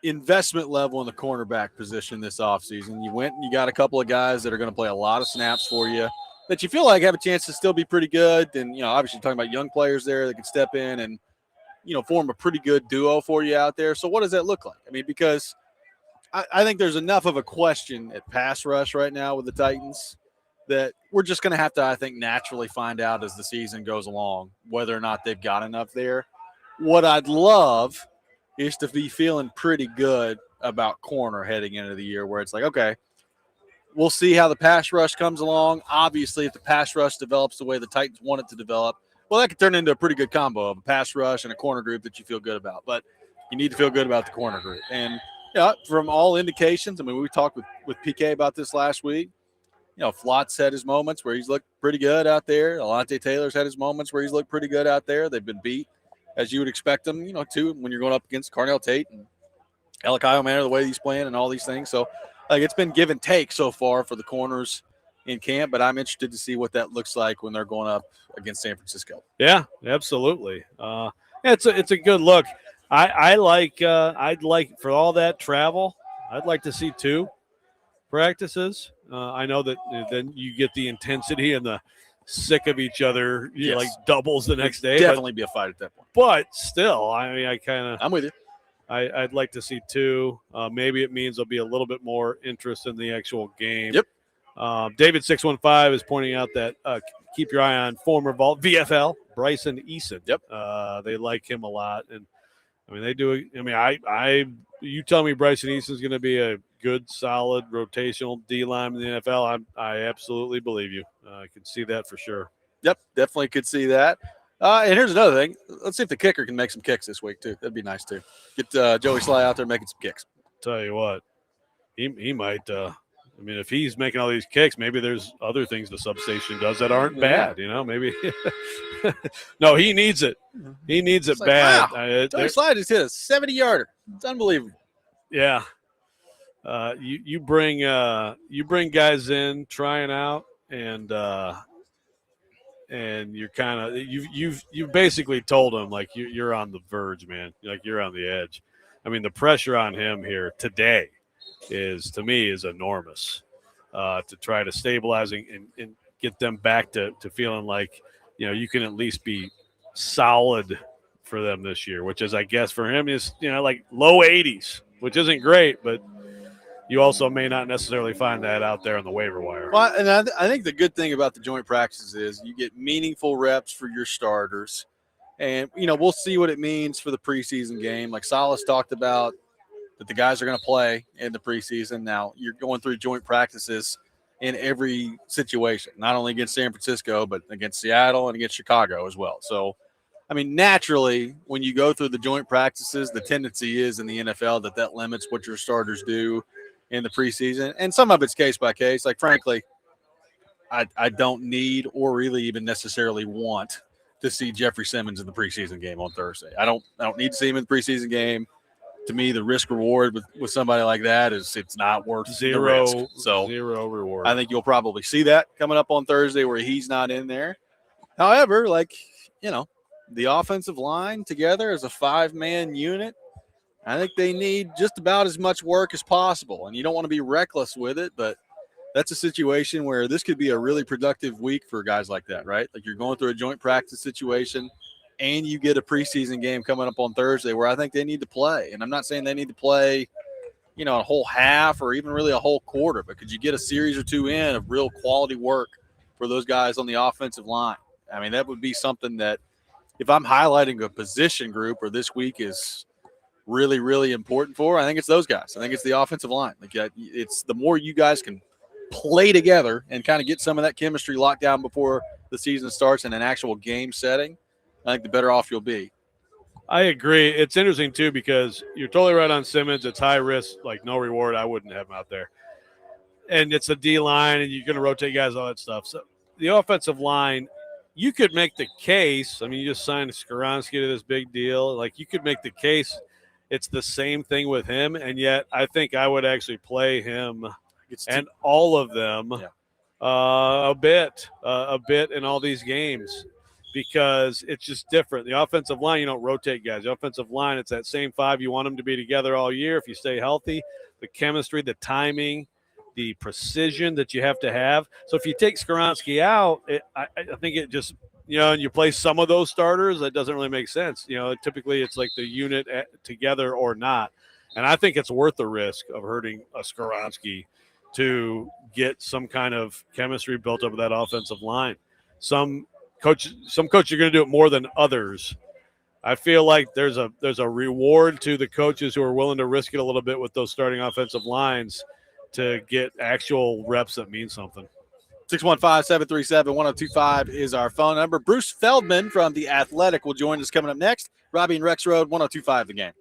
investment level in the cornerback position this offseason, you went and you got a couple of guys that are going to play a lot of snaps for you that you feel like have a chance to still be pretty good. And, obviously talking about young players there that can step in and, form a pretty good duo for you out there. So what does that look like? I mean, because I think there's enough of a question at pass rush right now with the Titans that we're just going to have to, I think, naturally find out as the season goes along whether or not they've got enough there. What I'd love is to be feeling pretty good about corner heading into the year where it's like, okay, we'll see how the pass rush comes along. Obviously, if the pass rush develops the way the Titans want it to develop, well, that could turn into a pretty good combo of a pass rush and a corner group that you feel good about. But you need to feel good about the corner group. And Yeah, from all indications, I mean, we talked with PK about this last week. Flott's had his moments where he's looked pretty good out there. Alante Taylor's had his moments where he's looked pretty good out there. They've been beat, as you would expect them, to when you're going up against Carnell Tate and Elakayo Manor, the way he's playing and all these things. So, it's been give and take so far for the corners in camp, but I'm interested to see what that looks like when they're going up against San Francisco. Yeah, absolutely. It's a good look. I'd like for all that travel, I'd like to see 2 practices. I know that then you get the intensity and the sick of each other, Yes. like doubles the next day. Definitely be a fight at that point. But still, I mean, I'm with you. I'd like to see 2. Maybe it means there'll be a little bit more interest in the actual game. Yep. David 615 is pointing out that keep your eye on former VFL Bryson Eason. Yep. They like him a lot, and I mean they do. I mean, you tell me Bryson Eason's going to be a good, solid rotational D lineman in the NFL. I absolutely believe you. I can see that for sure. Yep, definitely could see that. And here's another thing. Let's see if the kicker can make some kicks this week, too. That'd be nice, too. Get Joey Sly out there making some kicks. Tell you what, he might. I mean, if he's making all these kicks, maybe there's other things the substation does that aren't bad. Maybe. No, he needs it. He needs it bad. Wow. Joey Sly just hit a 70-yarder. It's unbelievable. Yeah. You bring guys in trying out, and you're kind of you've basically told them like you're on the verge, man. Like you're on the edge. I mean, the pressure on him here today is enormous. To try to stabilize and get them back to feeling like you can at least be solid for them this year, which is I guess for him is like low 80s, which isn't great, but you also may not necessarily find that out there on the waiver wire. Well, and I think the good thing about the joint practices is you get meaningful reps for your starters. And, we'll see what it means for the preseason game. Like Salas talked about that the guys are going to play in the preseason. Now, you're going through joint practices in every situation, not only against San Francisco, but against Seattle and against Chicago as well. So, I mean, naturally, when you go through the joint practices, the tendency is in the NFL that limits what your starters do in the preseason. And some of it's case by case. Like, frankly, I don't need or really even necessarily want to see Jeffrey Simmons in the preseason game on Thursday. I don't need to see him in the preseason game. To me, the risk reward with somebody like that it's not worth the risk. So zero reward. I think you'll probably see that coming up on Thursday where he's not in there. However, the offensive line together as a 5-man unit, I think they need just about as much work as possible. And you don't want to be reckless with it, but that's a situation where this could be a really productive week for guys like that, right? Like you're going through a joint practice situation and you get a preseason game coming up on Thursday where I think they need to play. And I'm not saying they need to play, a whole half or even really a whole quarter, but could you get a series or 2 in of real quality work for those guys on the offensive line? I mean, that would be something that if I'm highlighting a position group or this week is really, really important for, I think it's those guys. I think it's the offensive line. Like it's the more you guys can play together and kind of get some of that chemistry locked down before the season starts in an actual game setting, I think the better off you'll be. I agree. It's interesting, too, because you're totally right on Simmons. It's high risk, like no reward. I wouldn't have him out there. And it's a D-line, and you're going to rotate guys, all that stuff. So the offensive line, you could make the case. I mean, you just signed Skoronski to this big deal. Like, you could make the case it's the same thing with him, and yet I think I would actually play him and all of them a bit in all these games. Because it's just different. The offensive line, you don't rotate guys. The offensive line, it's that same 5. You want them to be together all year if you stay healthy. The chemistry, the timing, the precision that you have to have. So if you take Skoronski out, I think it just, and you play some of those starters, that doesn't really make sense. Typically it's like the unit together or not. And I think it's worth the risk of hurting a Skoronski to get some kind of chemistry built up with that offensive line. Some coaches are going to do it more than others. I feel like there's a reward to the coaches who are willing to risk it a little bit with those starting offensive lines to get actual reps that mean something. 615-737-1025 is our phone number. Bruce Feldman from The Athletic will join us coming up next. Robby and Rexrode, 1025 The Game.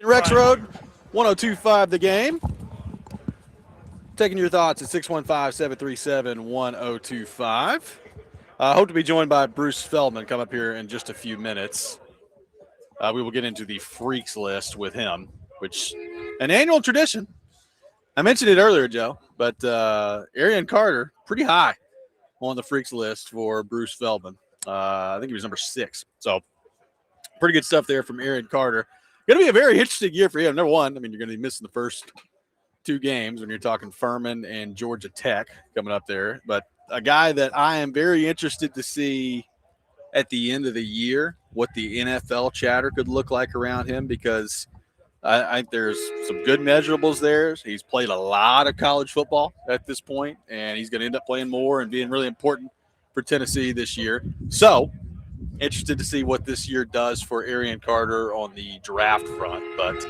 Rexrode, 102.5 The Game. Taking your thoughts at 615-737-1025. I hope to be joined by Bruce Feldman come up here in just a few minutes. We will get into the Freaks list with him, which an annual tradition. I mentioned it earlier, Joe, but Arian Carter, pretty high on the Freaks list for Bruce Feldman. I think he was number 6. So pretty good stuff there from Arian Carter. Going to be a very interesting year for him. Number one, I mean, you're going to be missing the first 2 games when you're talking Furman and Georgia Tech coming up there. But a guy that I am very interested to see at the end of the year what the NFL chatter could look like around him, because I think there's some good measurables there. He's played a lot of college football at this point, and he's going to end up playing more and being really important for Tennessee this year. So interested to see what this year does for Arian Carter on the draft front. But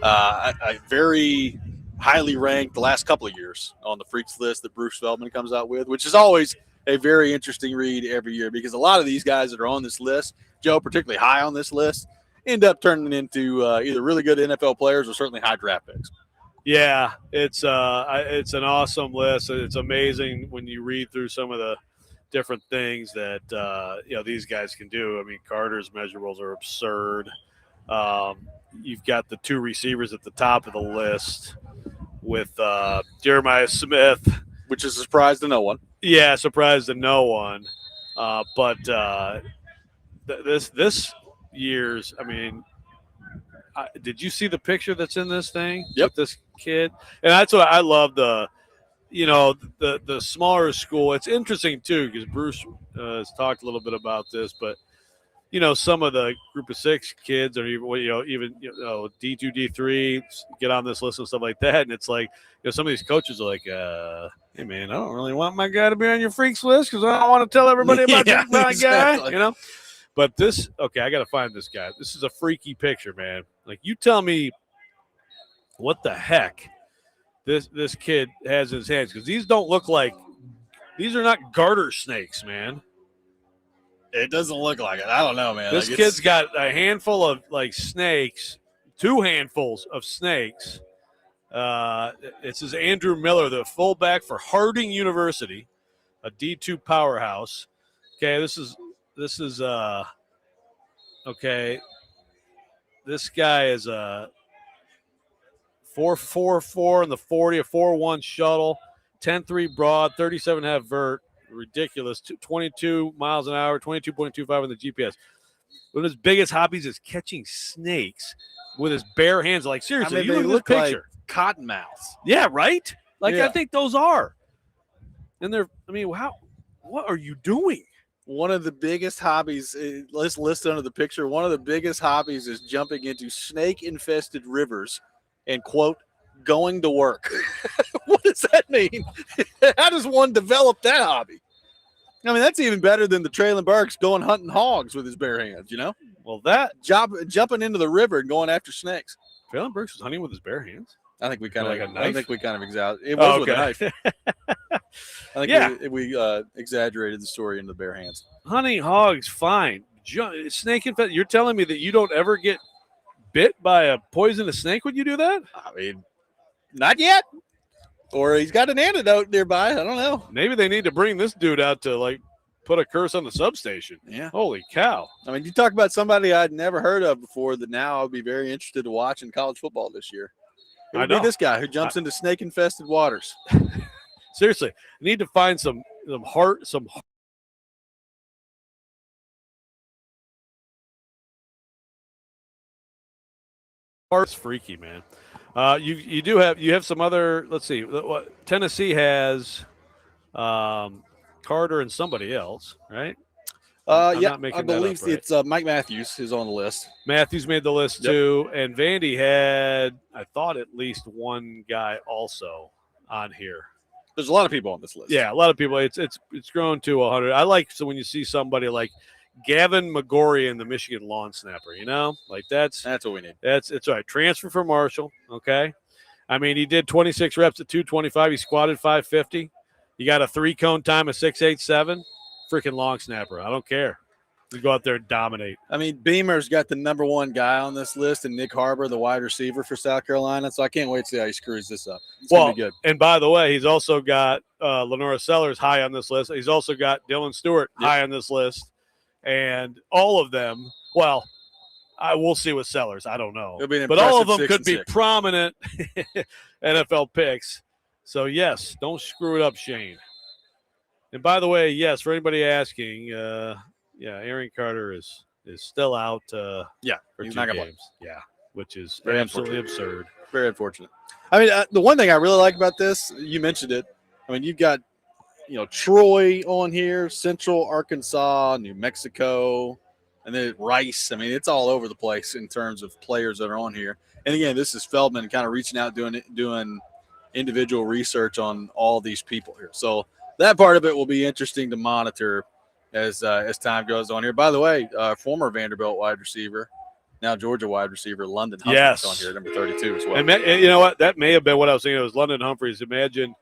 I very highly ranked the last couple of years on the Freaks list that Bruce Feldman comes out with, which is always a very interesting read every year, because a lot of these guys that are on this list, Joe, particularly high on this list, end up turning into either really good NFL players or certainly high draft picks. Yeah, it's an awesome list. It's amazing when you read through some of the different things that these guys can do. I mean, Carter's measurables are absurd. You've got the 2 receivers at the top of the list with Jeremiah Smith, which is a surprise to no one. Yeah, surprise to no one. But this year's, I mean, did you see the picture that's in this thing? Yep. With this kid? And that's what I love, the smaller school. It's interesting, too, because Bruce has talked a little bit about this, but, some of the group of 6 kids or even D2, D3 get on this list and stuff like that. And it's like, some of these coaches are like, hey, man, I don't really want my guy to be on your Freaks list because I don't want to tell everybody about my exactly. guy, But I got to find this guy. This is a freaky picture, man. Like, you tell me what the heck this kid has in his hands, because these don't look like – these are not garter snakes, man. It doesn't look like it. I don't know, man. This kid's got a handful of, snakes, 2 handfuls of snakes. It says Andrew Miller, the fullback for Harding University, a D2 powerhouse. Okay, this is okay. This guy is a 4.44 in the 40, a 4.1 shuttle, 10.3 broad, 37.5 vert. Ridiculous. 22 miles an hour, 22.25 on the GPS. One of his biggest hobbies is catching snakes with his bare hands. Like, seriously, you look at this picture. Like cottonmouths. Yeah, right? Like, yeah. I think those are. And what are you doing? One of the biggest hobbies, let's list under the picture, one of the biggest hobbies is jumping into snake-infested rivers and, quote, going to work. What does that mean? How does one develop that hobby? I mean, that's even better than the Traylon Burks going hunting hogs with his bare hands, Well, that jumping into the river and going after snakes. Traylon Burks was hunting with his bare hands. I think we kind of exaggerated. It was with a knife. I think we exaggerated the story into the bare hands. Hunting hogs, fine. Snake infested. You're telling me that you don't ever get bit by a poisonous snake when you do that? I mean, not yet. Or he's got an antidote nearby. I don't know. Maybe they need to bring this dude out to, put a curse on the substation. Yeah. Holy cow. I mean, you talk about somebody I'd never heard of before that now I'll be very interested to watch in college football this year. It would be this guy who jumps into snake-infested waters. Seriously, I need to find some heart. Heart's freaky, man. You have some other. Let's see. What Tennessee has, Carter and somebody else, right? I believe it's Mike Matthews is on the list. Matthews made the list too, and Vandy had, I thought, at least one guy also on here. There's a lot of people on this list. Yeah, a lot of people. It's grown to 100. I like when you see somebody like Gavin McGorry in the Michigan lawn snapper. That's what we need. It's all right. Transfer from Marshall. Okay, I mean he did 26 reps at 225. He squatted 550. You got a 3-cone time of 6.87. Freaking long snapper. I don't care. You go out there and dominate. I mean, Beamer's got the number one guy on this list, and Nick Harbor, the wide receiver for South Carolina. So I can't wait to see how he screws this up. It's going to be good. And by the way, he's also got Lenora Sellers high on this list. He's also got Dylan Stewart high on this list. And all of them, well, we'll see with Sellers. I don't know. But all of them could be prominent NFL picks. So, yes, don't screw it up, Shane. And by the way, yes, for anybody asking, Aaron Carter is still out for he's 2 not gonna games. play. Yeah, which is Very absolutely absurd. Very unfortunate. I mean, the one thing I really like about this, you mentioned it. I mean, you've got, Troy on here, Central Arkansas, New Mexico, and then Rice. I mean, it's all over the place in terms of players that are on here. And again, this is Feldman kind of reaching out, doing individual research on all these people here. So that part of it will be interesting to monitor as time goes on here. By the way, former Vanderbilt wide receiver, now Georgia wide receiver, London Humphreys on here, number 32 as well. And you know what? That may have been what I was thinking. It was London Humphreys. Imagine,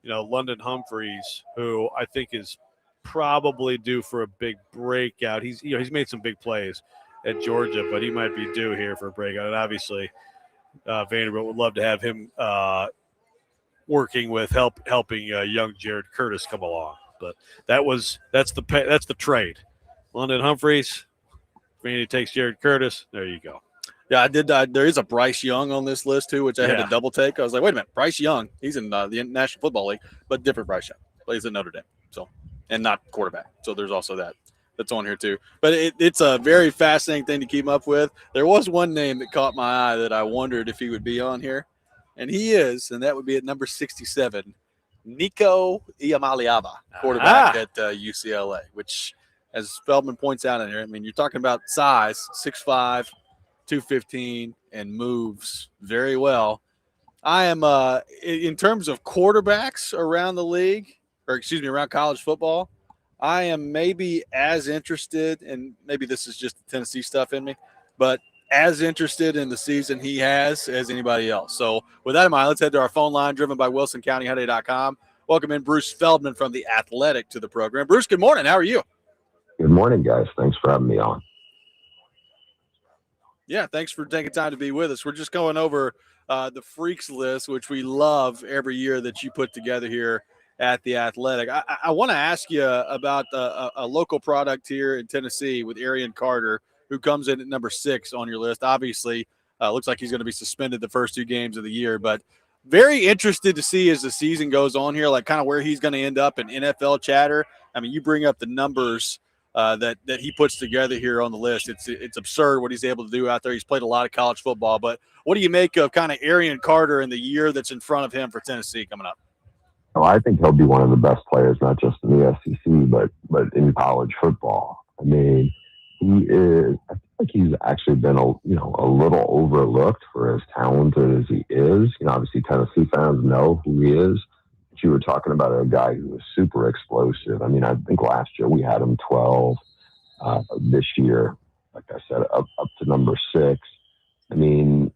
London Humphreys, who I think is probably due for a big breakout. He's made some big plays at Georgia, but he might be due here for a breakout. And obviously, Vanderbilt would love to have him working with helping young Jared Curtis come along. But that's the trade. London Humphreys, Vandy takes Jared Curtis. There you go. Yeah, I did. There is a Bryce Young on this list too, which I had to double take. I was like, wait a minute, Bryce Young. He's in the National Football League, but different Bryce Young. Plays at Notre Dame, and not quarterback. So there's also that's on here too. But it's a very fascinating thing to keep up with. There was one name that caught my eye that I wondered if he would be on here, and he is, and that would be at number 67. Nico Iamaleava, quarterback at UCLA, which, as Feldman points out in here, I mean, you're talking about size, 6'5", 215, and moves very well. I am, in terms of quarterbacks around the league, around college football, I am maybe as interested, and maybe this is just the Tennessee stuff in me, but as interested in the season he has as anybody else. So with that in mind, let's head to our phone line driven by WilsonCountyHyundai.com. Welcome in Bruce Feldman from The Athletic to the program. Bruce, good morning. How are you? Good morning, guys. Thanks for having me on. Yeah, thanks for taking time to be with us. We're just going over the Freaks list, which we love every year that you put together here at The Athletic. I want to ask you about a local product here in Tennessee with Arian Carter, who comes in at number 6 on your list. Obviously, looks like he's going to be suspended the first 2 games of the year, but very interested to see as the season goes on here, like kind of where he's going to end up in NFL chatter. I mean, you bring up the numbers that he puts together here on the list. It's absurd what he's able to do out there. He's played a lot of college football, but what do you make of kind of Arian Carter and the year that's in front of him for Tennessee coming up? Well, I think he'll be one of the best players, not just in the SEC, but in college football. I mean, he is. I feel like he's actually been a little overlooked for as talented as he is. Obviously Tennessee fans know who he is. But you were talking about a guy who was super explosive. I mean, I think last year we had him 12. This year, like I said, up to number 6. I mean,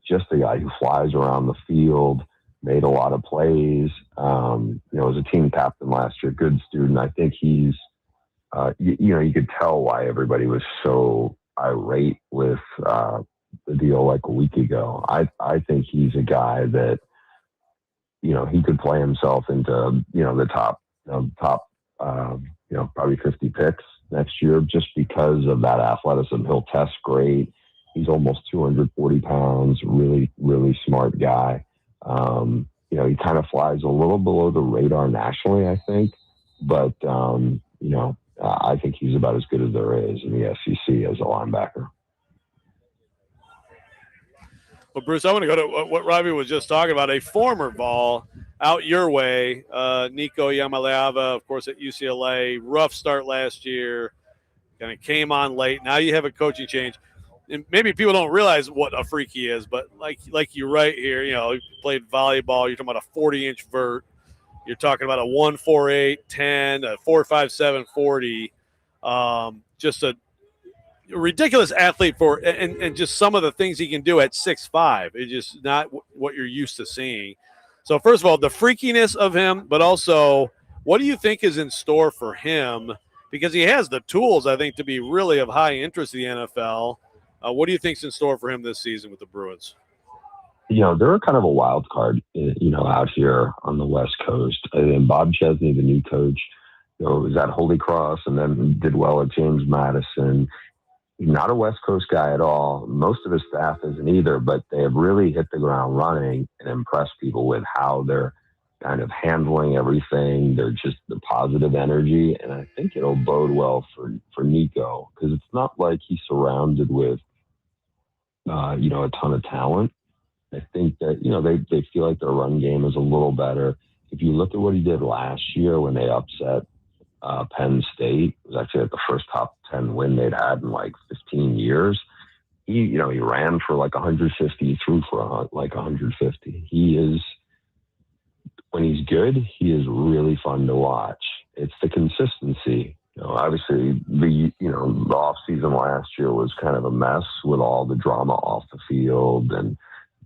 just a guy who flies around the field, made a lot of plays. Was a team captain last year, good student. I think he's. You could tell why everybody was so irate with the deal like a week ago. I think he's a guy that, he could play himself into, the top, probably 50 picks next year just because of that athleticism. He'll test great. He's almost 240 pounds, really, really smart guy. He kind of flies a little below the radar nationally, I think, but, I think he's about as good as there is in the SEC as a linebacker. Well, Bruce, I want to go to what Robby was just talking about, a former Vol out your way, Nico Iamaleava, of course, at UCLA. Rough start last year, kind of came on late. Now you have a coaching change. And maybe people don't realize what a freak he is, but like you right here, he played volleyball. You're talking about a 40-inch vert. You're talking about a 1.48, 10, a 4.57, 40. Just a ridiculous athlete and just some of the things he can do at 6'5". It's just not what you're used to seeing. So first of all, the freakiness of him, but also what do you think is in store for him because he has the tools, I think, to be really of high interest in the NFL. What do you think's in store for him this season with the Bruins? They're kind of a wild card, out here on the West Coast. And Bob Chesney, the new coach, was at Holy Cross and then did well at James Madison. Not a West Coast guy at all. Most of his staff isn't either, but they have really hit the ground running and impressed people with how they're kind of handling everything. They're just the positive energy. And I think it'll bode well for Nico, because it's not like he's surrounded with, a ton of talent. I think that, they feel like their run game is a little better. If you look at what he did last year when they upset Penn State, it was actually at the first top 10 win they'd had in like 15 years. He ran for like 150, threw for like 150. He is, when he's good, he is really fun to watch. It's the consistency. Obviously the off season last year was kind of a mess with all the drama off the field, and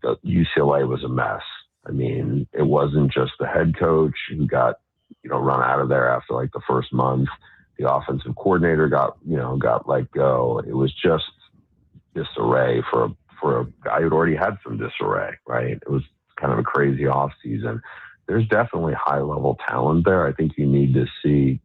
the UCLA was a mess. I mean, it wasn't just the head coach who got, run out of there after like the first month. The offensive coordinator got let go. It was just disarray for a guy who'd already had some disarray, right? It was kind of a crazy off season. There's definitely high level talent there. I think you need to see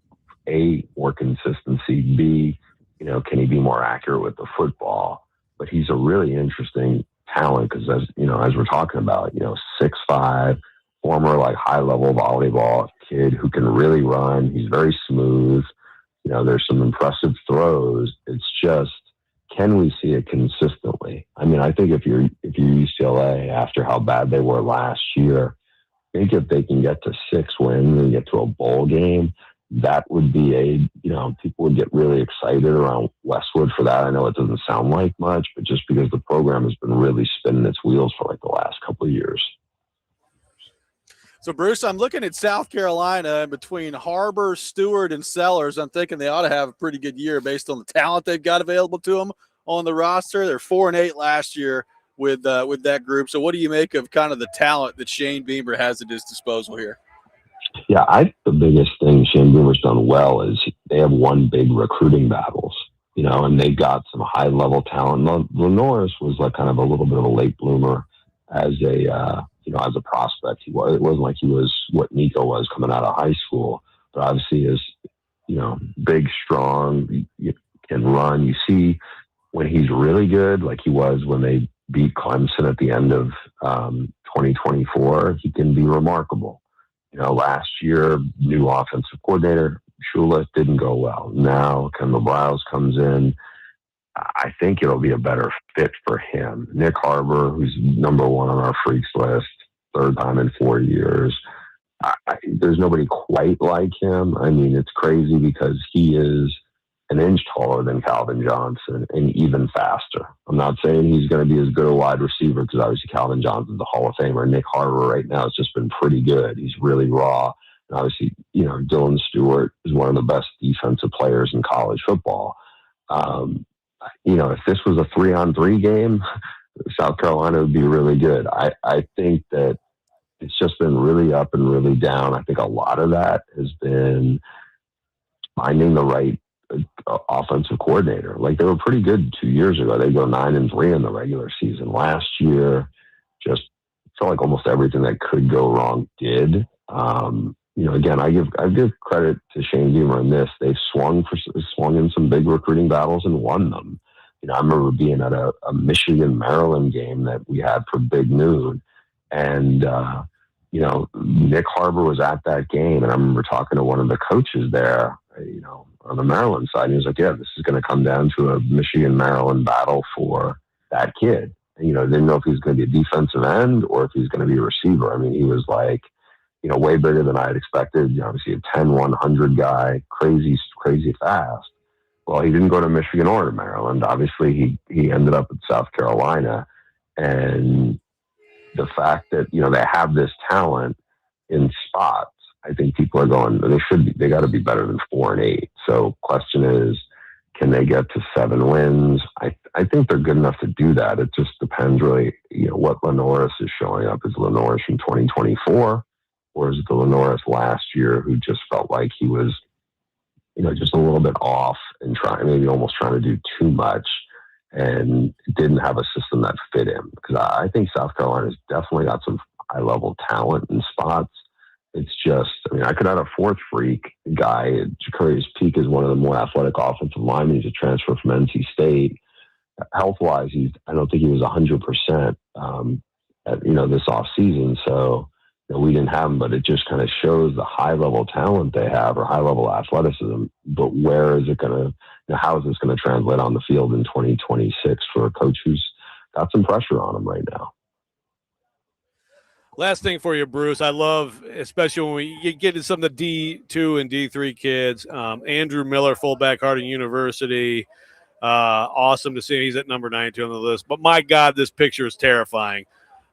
A, more consistency, B, can he be more accurate with the football? But he's a really interesting talent because, as we're talking about, 6'5", former like high level volleyball kid who can really run. He's very smooth. There's some impressive throws. It's just, can we see it consistently? I mean, I think if you're UCLA after how bad they were last year, I think if they can get to 6 wins and get to a bowl game, that would be people would get really excited around Westwood for that. I know it doesn't sound like much, but just because the program has been really spinning its wheels for like the last couple of years. So, Bruce, I'm looking at South Carolina, and between Harbor, Stewart, and Sellers, I'm thinking they ought to have a pretty good year based on the talent they've got available to them on the roster. They're 4-8 last year with that group. So what do you make of kind of the talent that Shane Beamer has at his disposal here? Yeah, I think the biggest thing Shane Beamer's done well is they have won big recruiting battles, and they got some high-level talent. Lenoris was like kind of a little bit of a late bloomer as as a prospect. It wasn't like he was what Nico was coming out of high school, but obviously is, big, strong, can run. You see when he's really good, like he was when they beat Clemson at the end of 2024, he can be remarkable. Last year, new offensive coordinator, Shula, didn't go well. Now Kendall Briles comes in. I think it'll be a better fit for him. Nick Harbor, who's number 1 on our freaks list, 3rd time in 4 years. There's nobody quite like him. I mean, it's crazy because he is an inch taller than Calvin Johnson and even faster. I'm not saying he's going to be as good a wide receiver because obviously Calvin Johnson's a Hall of Famer. Nick Harbor right now has just been pretty good. He's really raw. And obviously, Dylan Stewart is one of the best defensive players in college football. If this was a 3-on-3 game, South Carolina would be really good. I think that it's just been really up and really down. I think a lot of that has been finding the right offensive coordinator. Like they were pretty good 2 years ago. They go 9-3 in the regular season. Last year, just felt like almost everything that could go wrong did. Again, I give credit to Shane Beamer in this. They've swung in some big recruiting battles and won them. I remember being at a Michigan-Maryland game that we had for Big Noon, and Nick Harbor was at that game, and I remember talking to one of the coaches there, on the Maryland side, and he was like, yeah, this is going to come down to a Michigan-Maryland battle for that kid. And, didn't know if he was going to be a defensive end or if he was going to be a receiver. I mean, he was like, way bigger than I had expected. Obviously a 10-100 guy, crazy fast. Well, he didn't go to Michigan or to Maryland. Obviously, he ended up at South Carolina. And the fact that, they have this talent in spots, I think people are going, they got to be better than 4-8. So question is, can they get to 7 wins? I think they're good enough to do that. It just depends really, what Lenoris is showing up. Is Lenoris from 2024? Or is it the Lenoris last year who just felt like he was, just a little bit off and maybe almost trying to do too much, and didn't have a system that fit him. Because I think South Carolina's definitely got some high level talent in spots. It's just, I could add a fourth freak guy. Jacarius Peak is one of the more athletic offensive linemen. He's a transfer from NC State. Health wise, I don't think he was 100% this off season. So we didn't have him, but it just kind of shows the high level talent they have, or high level athleticism. But where is it going to, how is this going to translate on the field in 2026 for a coach who's got some pressure on him right now? Last thing for you, Bruce. I love, especially when we get into some of the D2 and D3 kids. Andrew Miller, fullback, Harding University. Awesome to see. He's at number 92 on the list. But my God, this picture is terrifying.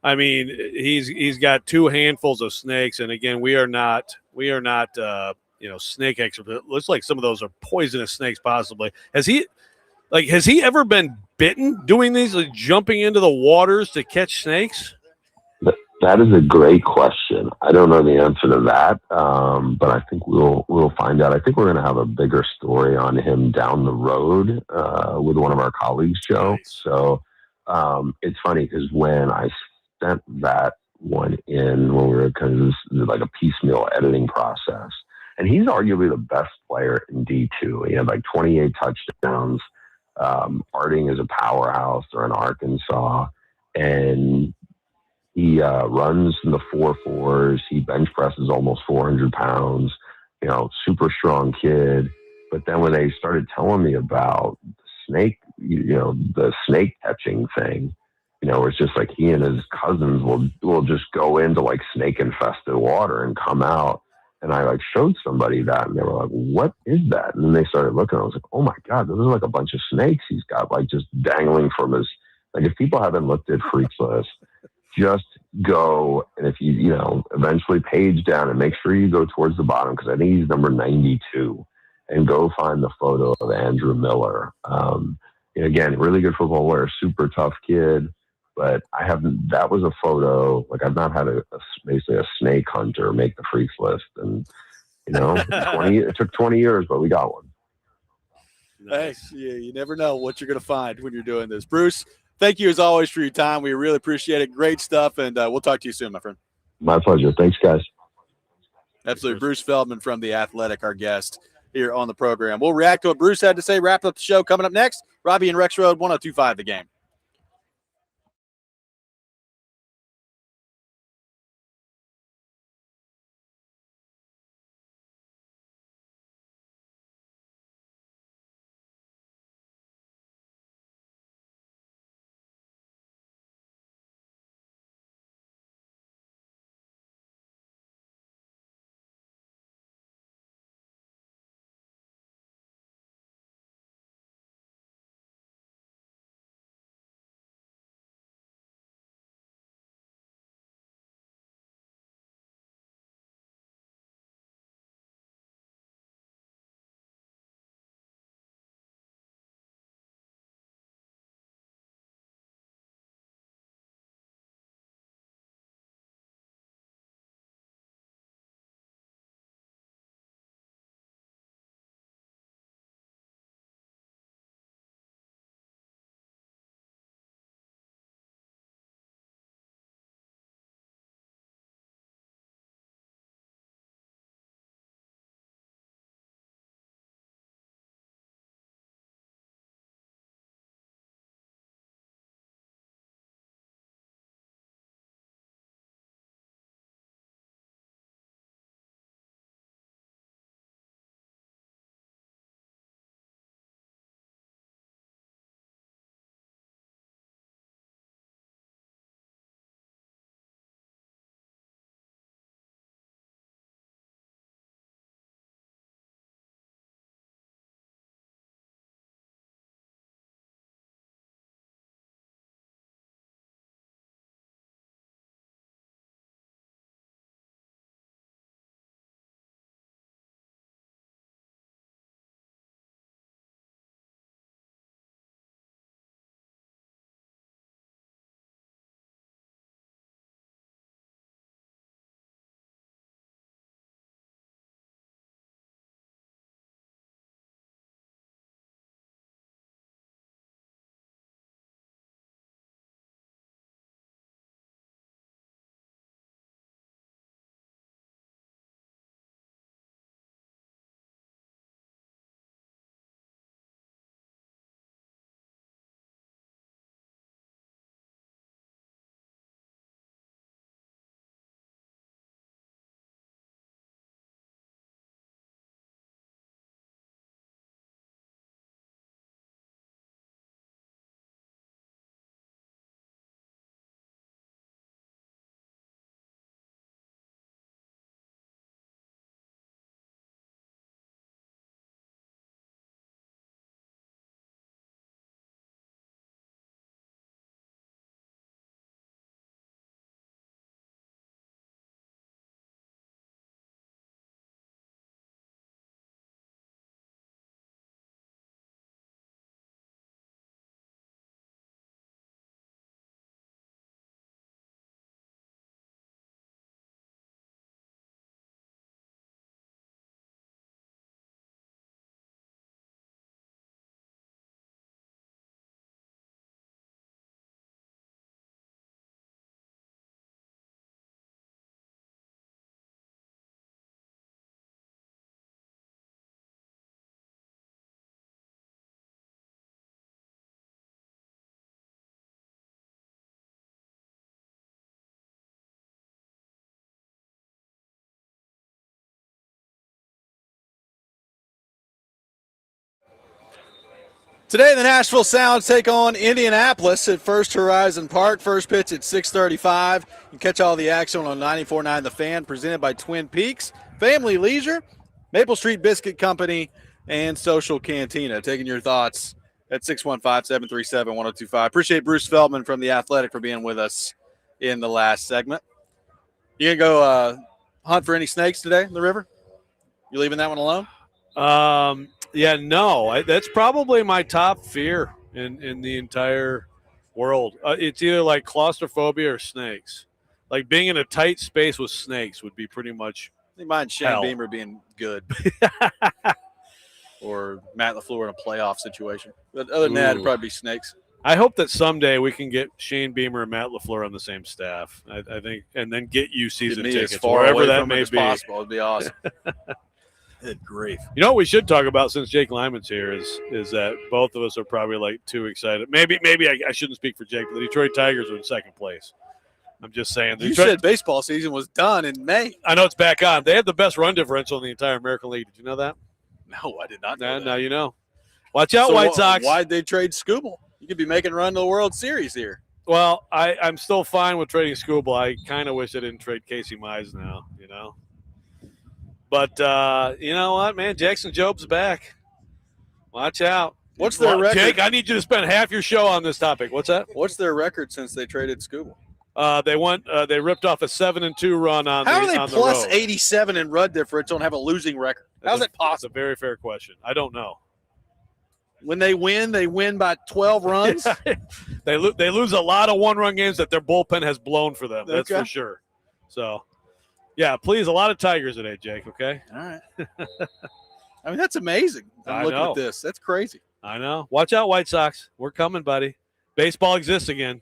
He's got two handfuls of snakes, and again, we are not snake experts. It looks like some of those are poisonous snakes, possibly. Has he ever been bitten doing these, like jumping into the waters to catch snakes? That is a great question. I don't know the answer to that, but I think we'll find out. I think we're going to have a bigger story on him down the road with one of our colleagues, Joe. Nice. So it's funny because when I sent that one in, when we were kind of like a piecemeal editing process, and he's arguably the best player in D2. He had like 28 touchdowns. Harding is a powerhouse. They're in Arkansas, and he runs in the 4.4s. He bench presses almost 400 pounds, super strong kid. But then when they started telling me about the snake catching thing, it's just like he and his cousins will just go into like snake infested water and come out. And I showed somebody that, and they were like, "What is that?" And then they started looking. I was like, "Oh my God, this is like a bunch of snakes he's got just dangling from his." If people haven't looked at Freaks List, just go, and if you eventually page down and make sure you go towards the bottom, because I think he's number 92, and go find the photo of Andrew Miller. Again, really good football player, super tough kid, but that was a photo. I've not had basically a snake hunter make the Freaks List, and it took 20 years, but we got one. Nice. Hey, you never know what you're going to find when you're doing this. Bruce, thank you as always for your time. We really appreciate it. Great stuff, and we'll talk to you soon, my friend. My pleasure. Thanks, guys. Absolutely. Bruce Feldman from The Athletic, our guest here on the program. We'll react to what Bruce had to say, wrap up the show. Coming up next, Robby and Rexrode, 102.5 The Game. Today, the Nashville Sounds take on Indianapolis at First Horizon Park. First pitch at 6:35. You can catch all the action on 94.9 The Fan, presented by Twin Peaks, Family Leisure, Maple Street Biscuit Company, and Social Cantina. Taking your thoughts at 615-737-1025. Appreciate Bruce Feldman from The Athletic for being with us in the last segment. You going to go hunt for any snakes today in the river? You leaving that one alone? Yeah, no. That's probably my top fear in the entire world. It's either like claustrophobia or snakes. Like being in a tight space with snakes would be pretty much I think mine Shane hell. Beamer being good. Or Matt LaFleur in a playoff situation. But other than that, it'd probably be snakes. I hope that someday we can get Shane Beamer and Matt LaFleur on the same staff. I think, and then get you season tickets, as far wherever away that from may it as be. possible. It'd be awesome. Good grief. You know what we should talk about since Jake Lyman's here is that both of us are probably like too excited. Maybe I shouldn't speak for Jake, but the Detroit Tigers are in second place. I'm just saying. You said baseball season was done in May. I know it's back on. They had the best run differential in the entire American League. Did you know that? No, I did not know that. Now you know. Watch out, White Sox. Why'd they trade Scooble? You could be making a run to the World Series here. Well, I'm still fine with trading Scooble. I kind of wish I didn't trade Casey Mize now, you know. But you know what, man? Jackson Job's back. Watch out. What's their record? Jake, I need you to spend half your show on this topic. What's that? What's their record since they traded Scooble? They ripped off a 7-2 run on How the are they plus road. 87 in run differential and have a losing record? How's that possible? That's a very fair question. I don't know. When they win by 12 runs? They lose a lot of one-run games that their bullpen has blown for them. That's Okay. for sure. So, yeah, please, a lot of Tigers today, Jake, okay? All right. I mean, that's amazing. I'm looking at this. That's crazy. I know. Watch out, White Sox. We're coming, buddy. Baseball exists again.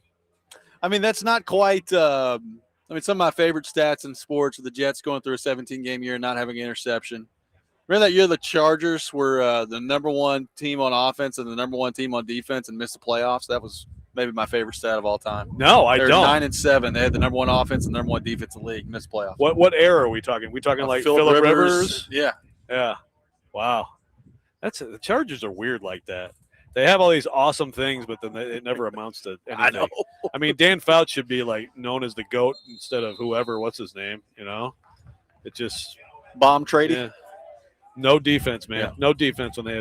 I mean, that's not quite some of my favorite stats in sports are the Jets going through a 17-game year and not having an interception. Remember that year the Chargers were the number one team on offense and the number one team on defense and missed the playoffs? That was maybe my favorite stat of all time. No, I They're don't. 9-7. They had the number one offense and the number one defense in the league. Missed playoffs. What era are we talking? We talking like Phillip Rivers? Yeah. Yeah. Wow. The Chargers are weird like that. They have all these awesome things, but then it never amounts to anything. I know. I mean, Dan Fouts should be like known as the GOAT instead of whoever. What's his name? You know, it just bomb trading. Yeah. No defense, man. Yeah. No defense when they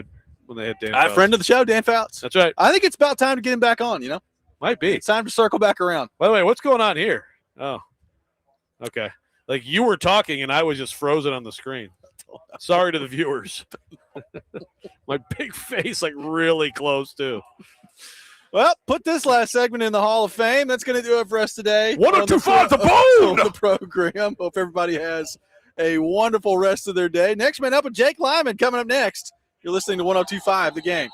had Dan. Fouts. Friend of the show, Dan Fouts. That's right. I think it's about time to get him back on. You know, might be. It's time to circle back around. By the way, what's going on here? Oh, okay. Like you were talking and I was just frozen on the screen. Sorry to the viewers. My big face like really close too. Well, put this last segment in the Hall of Fame. That's going to do it for us today. 1025 the bone! The program. Hope everybody has a wonderful rest of their day. Next man up with Jake Lyman coming up next. You're listening to 102.5 The Game.